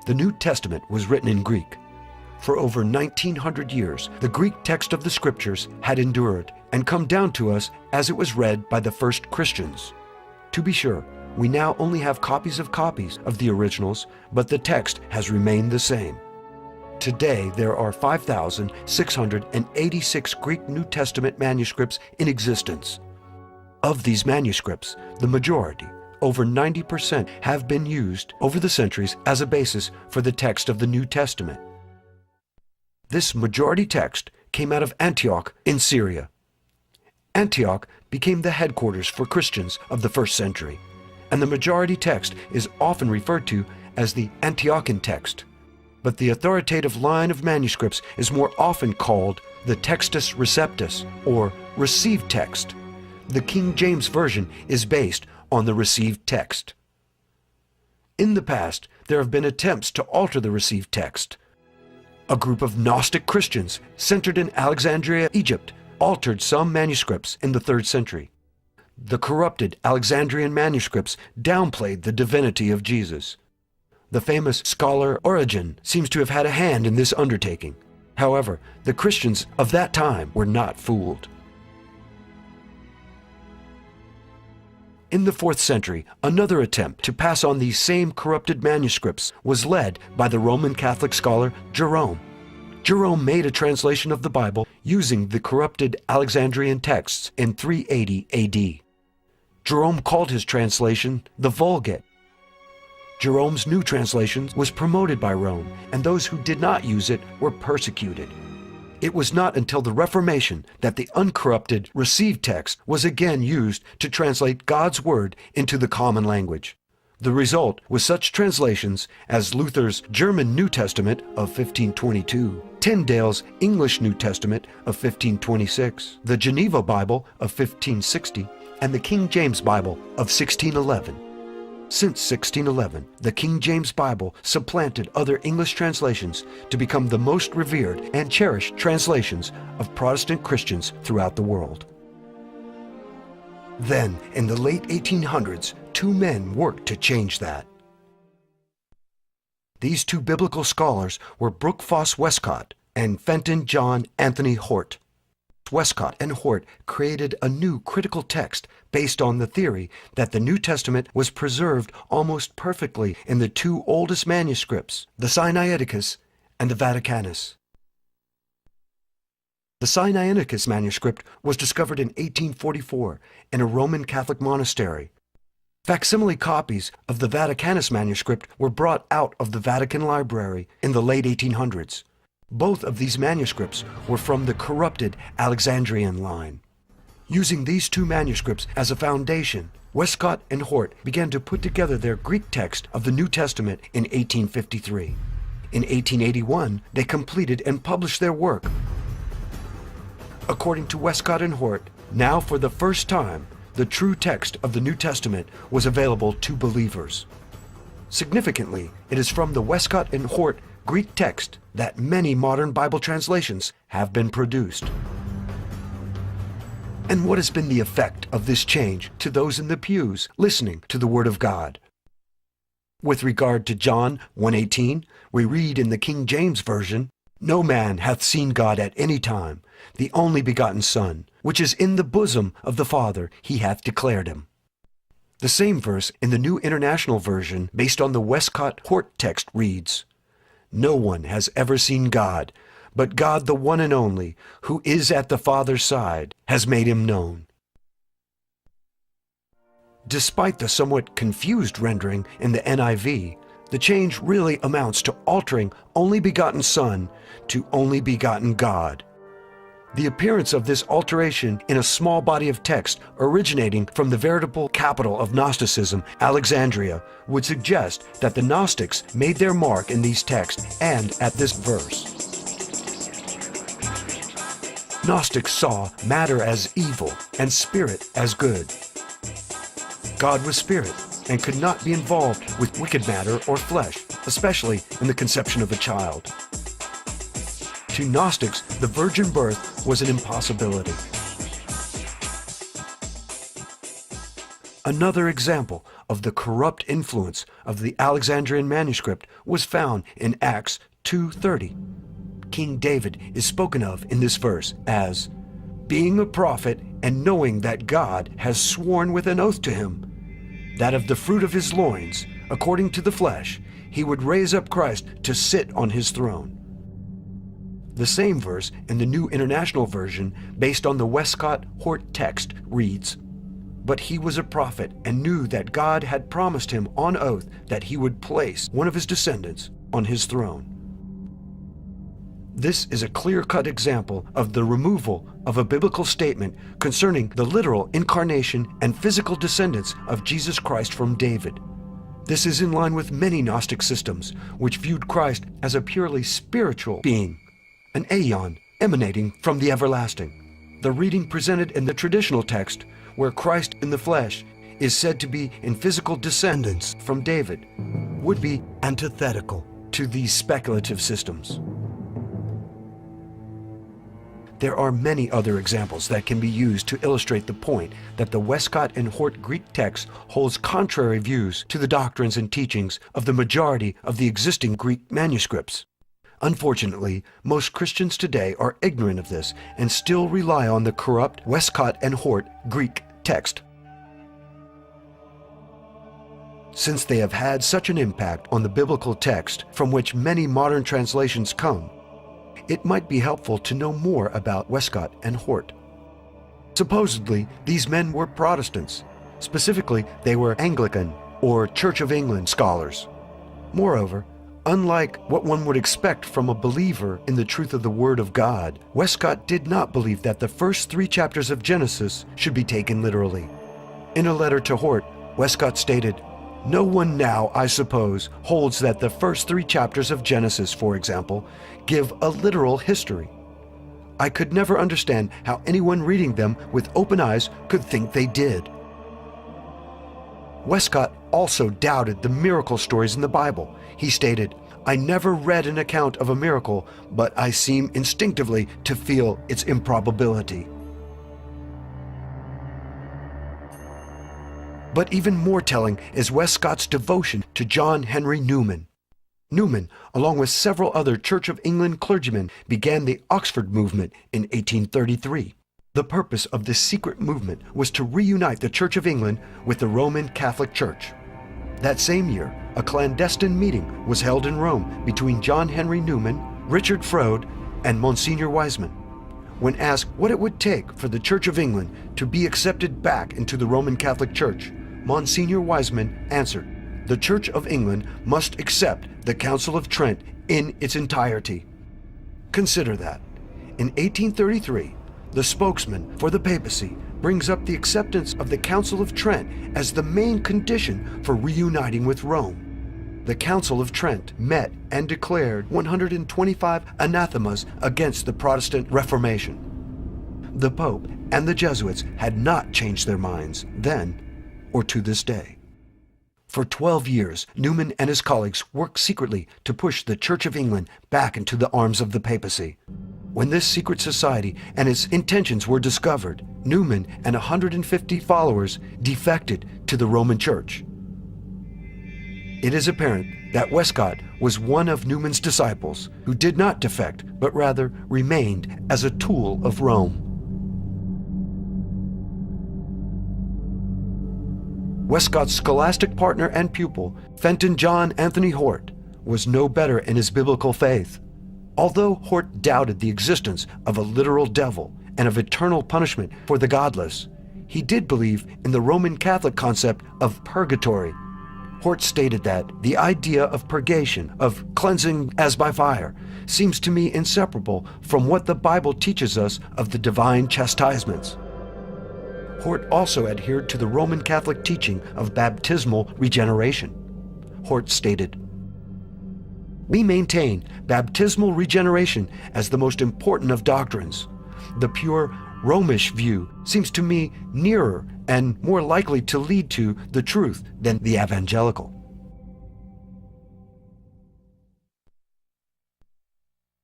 The New Testament was written in Greek. For over 1900 years, the Greek text of the Scriptures had endured and come down to us as it was read by the first Christians. To be sure, we now only have copies of the originals, but the text has remained the same. Today, there are 5,686 Greek New Testament manuscripts in existence. Of these manuscripts, the majority, over 90%, have been used over the centuries as a basis for the text of the New Testament. This majority text came out of Antioch in Syria. Antioch became the headquarters for Christians of the first century, and the majority text is often referred to as the Antiochian text. But the authoritative line of manuscripts is more often called the Textus Receptus, or received text. The King James Version is based on the received text. In the past, there have been attempts to alter the received text. A group of Gnostic Christians centered in Alexandria, Egypt, altered some manuscripts in the 3rd century. The corrupted Alexandrian manuscripts downplayed the divinity of Jesus. The famous scholar Origen seems to have had a hand in this undertaking. However, the Christians of that time were not fooled. In the 4th century, another attempt to pass on these same corrupted manuscripts was led by the Roman Catholic scholar Jerome. Jerome made a translation of the Bible using the corrupted Alexandrian texts in 380 AD. Jerome called his translation the Vulgate. Jerome's new translation was promoted by Rome, and those who did not use it were persecuted. It was not until the Reformation that the uncorrupted received text was again used to translate God's Word into the common language. The result was such translations as Luther's German New Testament of 1522, Tyndale's English New Testament of 1526, the Geneva Bible of 1560, and the King James Bible of 1611. Since 1611, the King James Bible supplanted other English translations to become the most revered and cherished translations of Protestant Christians throughout the world. Then, in the late 1800s, two men worked to change that. These two biblical scholars were Brooke Foss Westcott and Fenton John Anthony Hort. Westcott and Hort created a new critical text based on the theory that the New Testament was preserved almost perfectly in the two oldest manuscripts, the Sinaiticus and the Vaticanus. The Sinaiticus manuscript was discovered in 1844 in a Roman Catholic monastery. Facsimile copies of the Vaticanus manuscript were brought out of the Vatican Library in the late 1800s. Both of these manuscripts were from the corrupted Alexandrian line. Using these two manuscripts as a foundation, Westcott and Hort began to put together their Greek text of the New Testament in 1853. In 1881, they completed and published their work. According to Westcott and Hort, now for the first time, the true text of the New Testament was available to believers. Significantly, it is from the Westcott and Hort Greek text that many modern Bible translations have been produced. And what has been the effect of this change to those in the pews listening to the Word of God? With regard to John 1:18, we read in the King James Version, "No man hath seen God at any time. The only begotten Son, which is in the bosom of the Father, he hath declared him." The same verse in the New International Version, based on the Westcott-Hort text, reads, "No one has ever seen God, but God the one and only, who is at the Father's side, has made him known." Despite the somewhat confused rendering in the NIV, the change really amounts to altering only begotten Son to only begotten God. The appearance of this alteration in a small body of text originating from the veritable capital of Gnosticism, Alexandria, would suggest that the Gnostics made their mark in these texts and at this verse. Gnostics saw matter as evil and spirit as good. God was spirit and could not be involved with wicked matter or flesh, especially in the conception of a child. To Gnostics, the virgin birth was an impossibility. Another example of the corrupt influence of the Alexandrian manuscript was found in Acts 2:30. King David is spoken of in this verse as, "Being a prophet and knowing that God has sworn with an oath to him, that of the fruit of his loins, according to the flesh, he would raise up Christ to sit on his throne." The same verse in the New International Version, based on the Westcott-Hort text, reads, "But he was a prophet and knew that God had promised him on oath that he would place one of his descendants on his throne." This is a clear-cut example of the removal of a biblical statement concerning the literal incarnation and physical descendants of Jesus Christ from David. This is in line with many Gnostic systems, which viewed Christ as a purely spiritual being, an aeon emanating from the everlasting. The reading presented in the traditional text, where Christ in the flesh is said to be in physical descendants from David, would be antithetical to these speculative systems. There are many other examples that can be used to illustrate the point that the Westcott and Hort Greek text holds contrary views to the doctrines and teachings of the majority of the existing Greek manuscripts. Unfortunately, most Christians today are ignorant of this and still rely on the corrupt Westcott and Hort Greek text. Since they have had such an impact on the biblical text from which many modern translations come, it might be helpful to know more about Westcott and Hort. Supposedly, these men were Protestants. Specifically, they were Anglican or Church of England scholars. Moreover, unlike what one would expect from a believer in the truth of the Word of God, Westcott did not believe that the first 3 chapters of Genesis should be taken literally. In a letter to Hort, Westcott stated, No one now, I suppose, holds that the first 3 chapters of Genesis, for example, give a literal history. I could never understand how anyone reading them with open eyes could think they did. Westcott also doubted the miracle stories in the Bible. He stated, "I never read an account of a miracle, but I seem instinctively to feel its improbability." But even more telling is Westcott's devotion to John Henry Newman. Newman, along with several other Church of England clergymen, began the Oxford movement in 1833. The purpose of this secret movement was to reunite the Church of England with the Roman Catholic Church. That same year, a clandestine meeting was held in Rome between John Henry Newman, Richard Froude, and Monsignor Wiseman. When asked what it would take for the Church of England to be accepted back into the Roman Catholic Church, Monsignor Wiseman answered, "The Church of England must accept the Council of Trent in its entirety." Consider that. In 1833, the spokesman for the papacy brings up the acceptance of the Council of Trent as the main condition for reuniting with Rome. The Council of Trent met and declared 125 anathemas against the Protestant Reformation. The Pope and the Jesuits had not changed their minds then or to this day. For 12 years, Newman and his colleagues worked secretly to push the Church of England back into the arms of the papacy. When this secret society and its intentions were discovered, Newman and 150 followers defected to the Roman Church. It is apparent that Westcott was one of Newman's disciples who did not defect, but rather remained as a tool of Rome. Westcott's scholastic partner and pupil, Fenton John Anthony Hort, was no better in his biblical faith. Although Hort doubted the existence of a literal devil and of eternal punishment for the godless, he did believe in the Roman Catholic concept of purgatory. Hort stated that the idea of purgation, of cleansing as by fire, seems to me inseparable from what the Bible teaches us of the divine chastisements. Hort also adhered to the Roman Catholic teaching of baptismal regeneration. Hort stated, "We maintain baptismal regeneration as the most important of doctrines. The pure Romish view seems to me nearer and more likely to lead to the truth than the evangelical."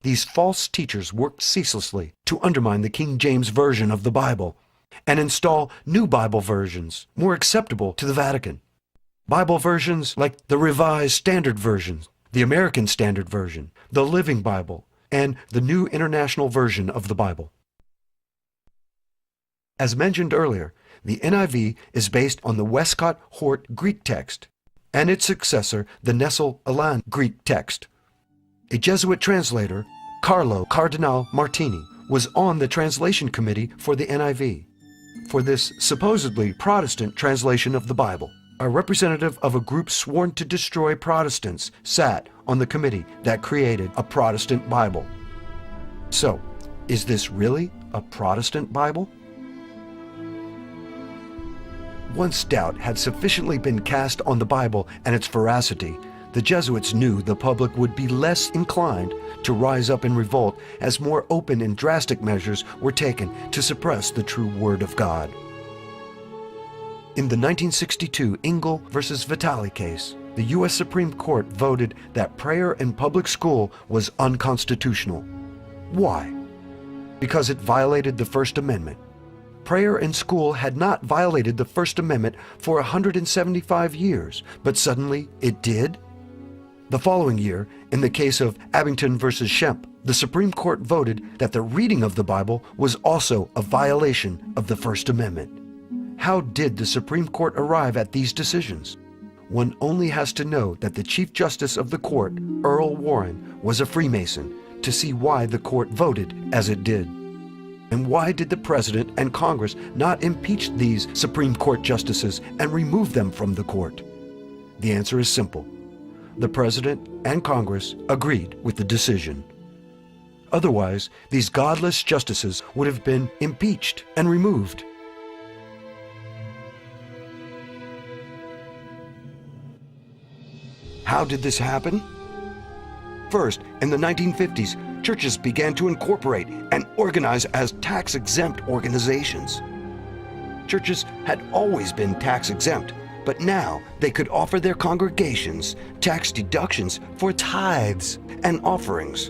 These false teachers worked ceaselessly to undermine the King James Version of the Bible and install new Bible versions more acceptable to the Vatican. Bible versions like the Revised Standard Version, the American Standard Version, the Living Bible, and the New International Version of the Bible. As mentioned earlier, the NIV is based on the Westcott-Hort Greek text and its successor, the Nestle-Aland Greek text. A Jesuit translator, Carlo Cardinal Martini, was on the translation committee for the NIV. For this supposedly Protestant translation of the Bible, a representative of a group sworn to destroy Protestants sat on the committee that created a Protestant Bible. So, is this really a Protestant Bible? Once doubt had sufficiently been cast on the Bible and its veracity, the Jesuits knew the public would be less inclined to rise up in revolt as more open and drastic measures were taken to suppress the true Word of God. In the 1962 Engel versus Vitale case, the U.S. Supreme Court voted that prayer in public school was unconstitutional. Why? Because it violated the First Amendment. Prayer in school had not violated the First Amendment for 175 years, but suddenly it did? The following year, in the case of Abington versus Shemp, the Supreme Court voted that the reading of the Bible was also a violation of the First Amendment. How did the Supreme Court arrive at these decisions? One only has to know that the Chief Justice of the court, Earl Warren, was a Freemason to see why the court voted as it did. And why did the President and Congress not impeach these Supreme Court justices and remove them from the court? The answer is simple. The President and Congress agreed with the decision. Otherwise, these godless justices would have been impeached and removed. How did this happen? First, in the 1950s, churches began to incorporate and organize as tax-exempt organizations. Churches had always been tax-exempt, but now they could offer their congregations tax deductions for tithes and offerings.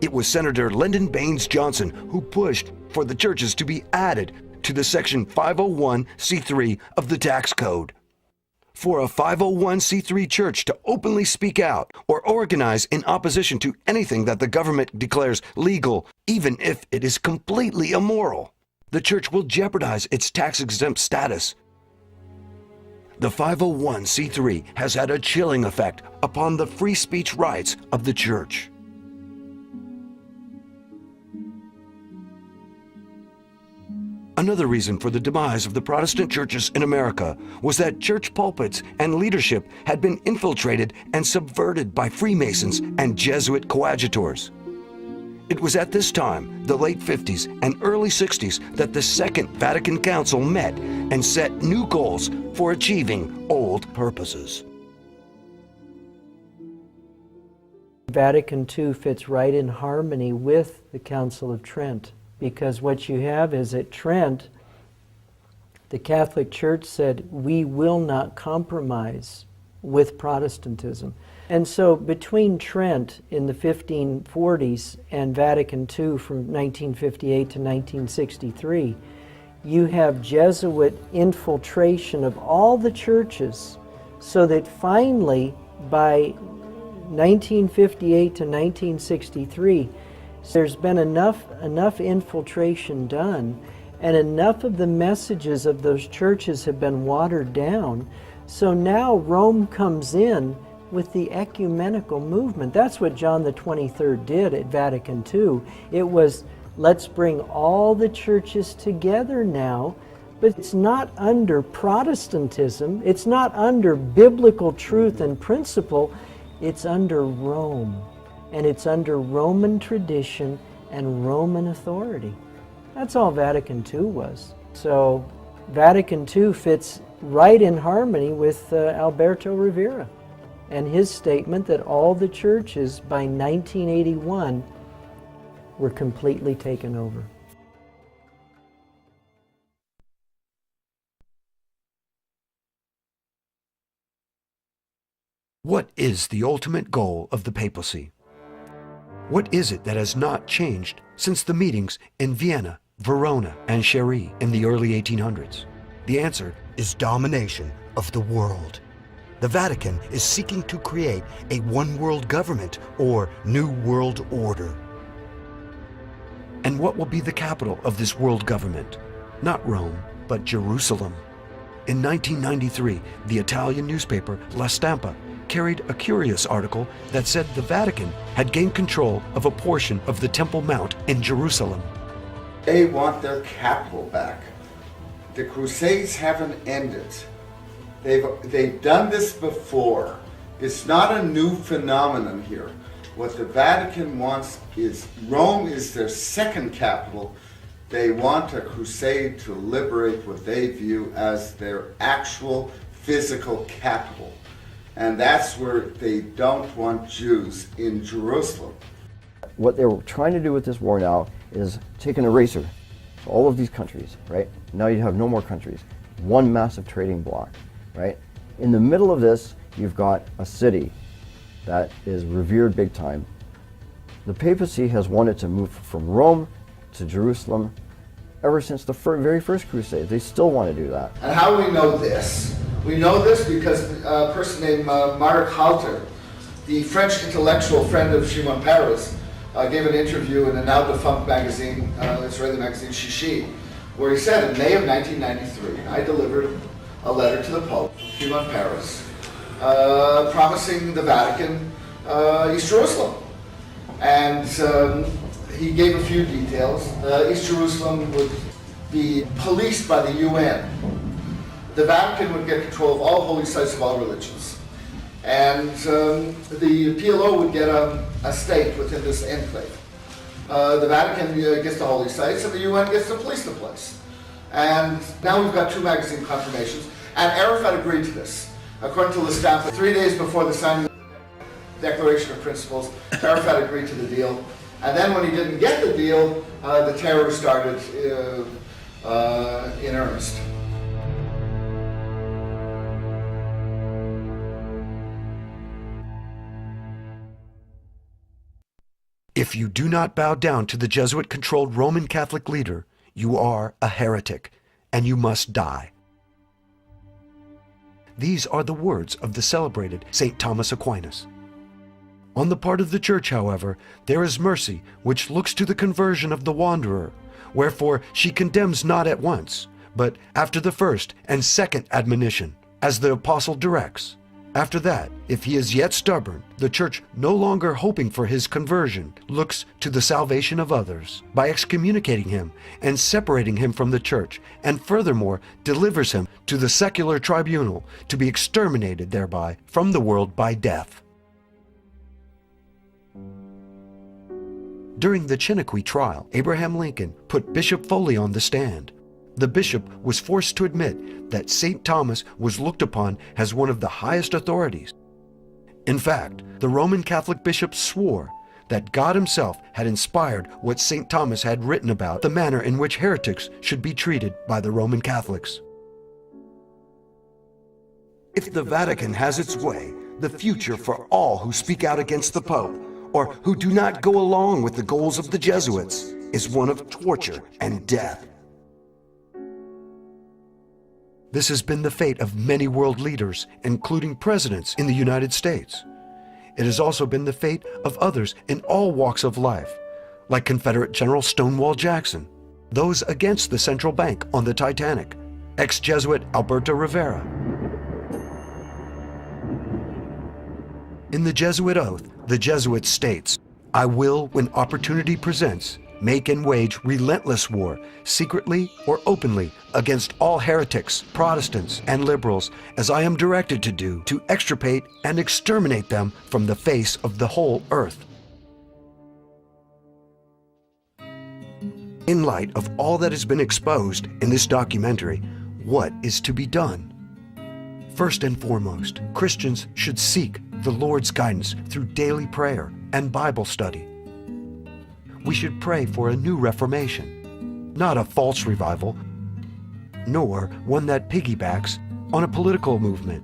It was Senator Lyndon Baines Johnson who pushed for the churches to be added to the Section 501c3 of the tax code. For a 501c3 church to openly speak out or organize in opposition to anything that the government declares legal, even if it is completely immoral, the church will jeopardize its tax-exempt status. The 501c3 has had a chilling effect upon the free speech rights of the church. Another reason for the demise of the Protestant churches in America was that church pulpits and leadership had been infiltrated and subverted by Freemasons and Jesuit coadjutors. It was at this time, the late 50s and early 60s, that the Second Vatican Council met and set new goals for achieving old purposes. Vatican II fits right in harmony with the Council of Trent, because what you have is at Trent, the Catholic Church said, we will not compromise with Protestantism. And so between Trent in the 1540s and Vatican II from 1958 to 1963, you have Jesuit infiltration of all the churches, so that finally by 1958 to 1963, there's been enough infiltration done, and enough of the messages of those churches have been watered down. So now Rome comes in with the ecumenical movement. That's what John the 23rd did at Vatican II. It was, let's bring all the churches together now, but it's not under Protestantism, it's not under biblical truth and principle, it's under Rome. And it's under Roman tradition and Roman authority. That's all Vatican II was. So Vatican II fits right in harmony with Alberto Rivera and his statement that all the churches by 1981 were completely taken over. What is the ultimate goal of the papacy? What is it that has not changed since the meetings in Vienna, Verona, and Chery in the early 1800s? The answer is domination of the world. The Vatican is seeking to create a one-world government or New World Order. And what will be the capital of this world government? Not Rome, but Jerusalem. In 1993, the Italian newspaper La Stampa carried a curious article that said the Vatican had gained control of a portion of the Temple Mount in Jerusalem. They want their capital back. The Crusades haven't ended. They've done this before. It's not a new phenomenon here. What the Vatican wants is, Rome is their second capital. They want a crusade to liberate what they view as their actual physical capital. And that's where they don't want Jews in Jerusalem. What they're trying to do with this war now is take an eraser to all of these countries, right? Now you have no more countries. One massive trading bloc, right? In the middle of this, you've got a city that is revered big time. The papacy has wanted to move from Rome to Jerusalem ever since the very first crusade. They still want to do that. And how do we know this? We know this because a person named Marc Halter, the French intellectual friend of Shimon Peres, gave an interview in a now defunct magazine, Israeli magazine Shishi, where he said in May of 1993, I delivered a letter to the Pope, Shimon Peres, promising the Vatican East Jerusalem. And he gave a few details. East Jerusalem would be policed by the UN. The Vatican would get control of all holy sites of all religions. And the PLO would get a state within this enclave. The Vatican gets the holy sites and the UN gets to police the place. And now we've got two magazine confirmations. And Arafat agreed to this. According to La Stampa, 3 days before the signing Declaration of Principles. Arafat agreed to the deal. And then when he didn't get the deal, the terror started in earnest. If you do not bow down to the Jesuit-controlled Roman Catholic leader, you are a heretic, and you must die. These are the words of the celebrated St. Thomas Aquinas. On the part of the Church, however, there is mercy which looks to the conversion of the wanderer, wherefore she condemns not at once, but after the first and second admonition, as the Apostle directs. After that, if he is yet stubborn, the Church, no longer hoping for his conversion, looks to the salvation of others by excommunicating him and separating him from the Church, and furthermore delivers him to the secular tribunal to be exterminated thereby from the world by death. During the Chiniquy trial, Abraham Lincoln put Bishop Foley on the stand. The bishop was forced to admit that St. Thomas was looked upon as one of the highest authorities. In fact, the Roman Catholic bishops swore that God himself had inspired what St. Thomas had written about the manner in which heretics should be treated by the Roman Catholics. If the Vatican has its way, the future for all who speak out against the Pope or who do not go along with the goals of the Jesuits is one of torture and death. This has been the fate of many world leaders, including presidents in the United States. It has also been the fate of others in all walks of life, like Confederate General Stonewall Jackson, those against the central bank on the Titanic, ex-Jesuit Alberto Rivera. In the Jesuit oath, the Jesuit states, "I will, when opportunity presents, make and wage relentless war, secretly or openly, against all heretics, Protestants, and liberals, as I am directed to do, to extirpate and exterminate them from the face of the whole earth." In light of all that has been exposed in this documentary, what is to be done? First and foremost, Christians should seek the Lord's guidance through daily prayer and Bible study. We should pray for a new reformation, not a false revival, nor one that piggybacks on a political movement,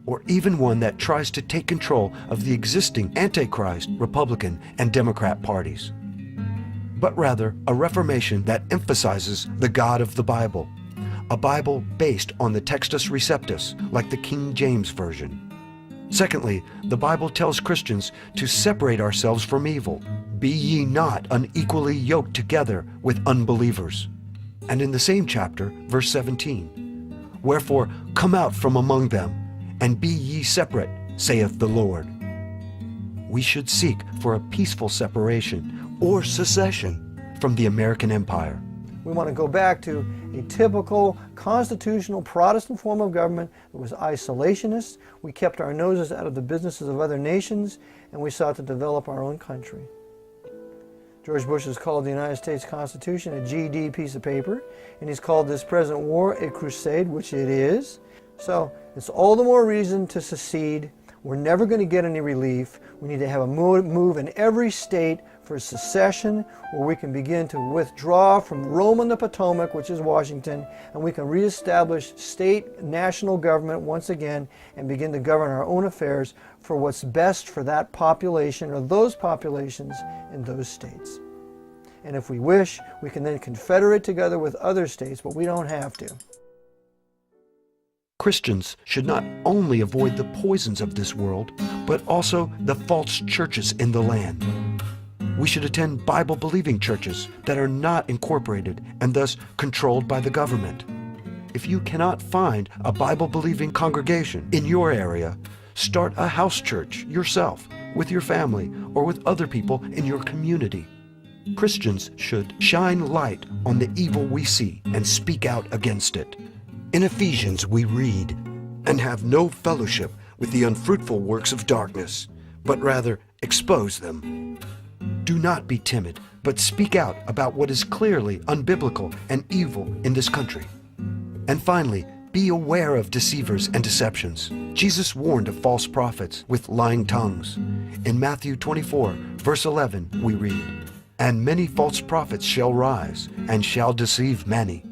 or even one that tries to take control of the existing Antichrist, Republican, and Democrat parties, but rather a reformation that emphasizes the God of the Bible, a Bible based on the Textus Receptus, like the King James Version. Secondly, the Bible tells Christians to separate ourselves from evil. Be ye not unequally yoked together with unbelievers. And in the same chapter, verse 17, "Wherefore come out from among them, and be ye separate, saith the Lord." We should seek for a peaceful separation or secession from the American Empire. We want to go back to a typical constitutional Protestant form of government that was isolationist. We kept our noses out of the businesses of other nations, and we sought to develop our own country. George Bush has called the United States Constitution a GD piece of paper, and he's called this present war a crusade, which it is. So it's all the more reason to secede. We're never going to get any relief. We need to have a move in every state for secession, where we can begin to withdraw from Rome on the Potomac, which is Washington, and we can reestablish state, national government once again and begin to govern our own affairs for what's best for that population or those populations in those states. And if we wish, we can then confederate together with other states, but we don't have to. Christians should not only avoid the poisons of this world, but also the false churches in the land. We should attend Bible-believing churches that are not incorporated and thus controlled by the government. If you cannot find a Bible-believing congregation in your area, start a house church yourself, with your family, or with other people in your community. Christians should shine light on the evil we see and speak out against it. In Ephesians we read, "And have no fellowship with the unfruitful works of darkness, but rather expose them." Do not be timid, but speak out about what is clearly unbiblical and evil in this country. And finally, Be aware of deceivers and deceptions. Jesus warned of false prophets with lying tongues. In Matthew 24, verse 11, we read, "And many false prophets shall rise, and shall deceive many."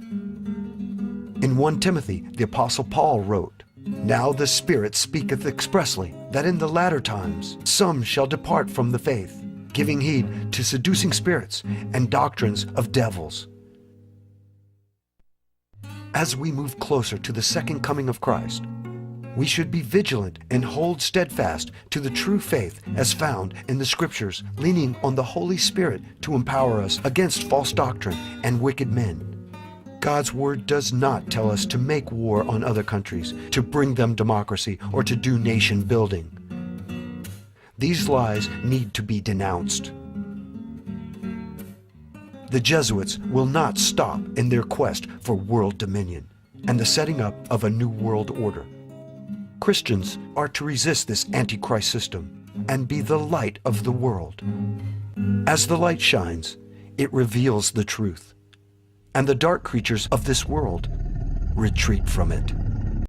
In 1 Timothy, the Apostle Paul wrote, "Now the Spirit speaketh expressly, that in the latter times some shall depart from the faith, giving heed to seducing spirits and doctrines of devils." As we move closer to the second coming of Christ, we should be vigilant and hold steadfast to the true faith as found in the Scriptures, leaning on the Holy Spirit to empower us against false doctrine and wicked men. God's Word does not tell us to make war on other countries, to bring them democracy, or to do nation building. These lies need to be denounced. The Jesuits will not stop in their quest for world dominion and the setting up of a new world order. Christians are to resist this Antichrist system and be the light of the world. As the light shines, it reveals the truth, and the dark creatures of this world retreat from it.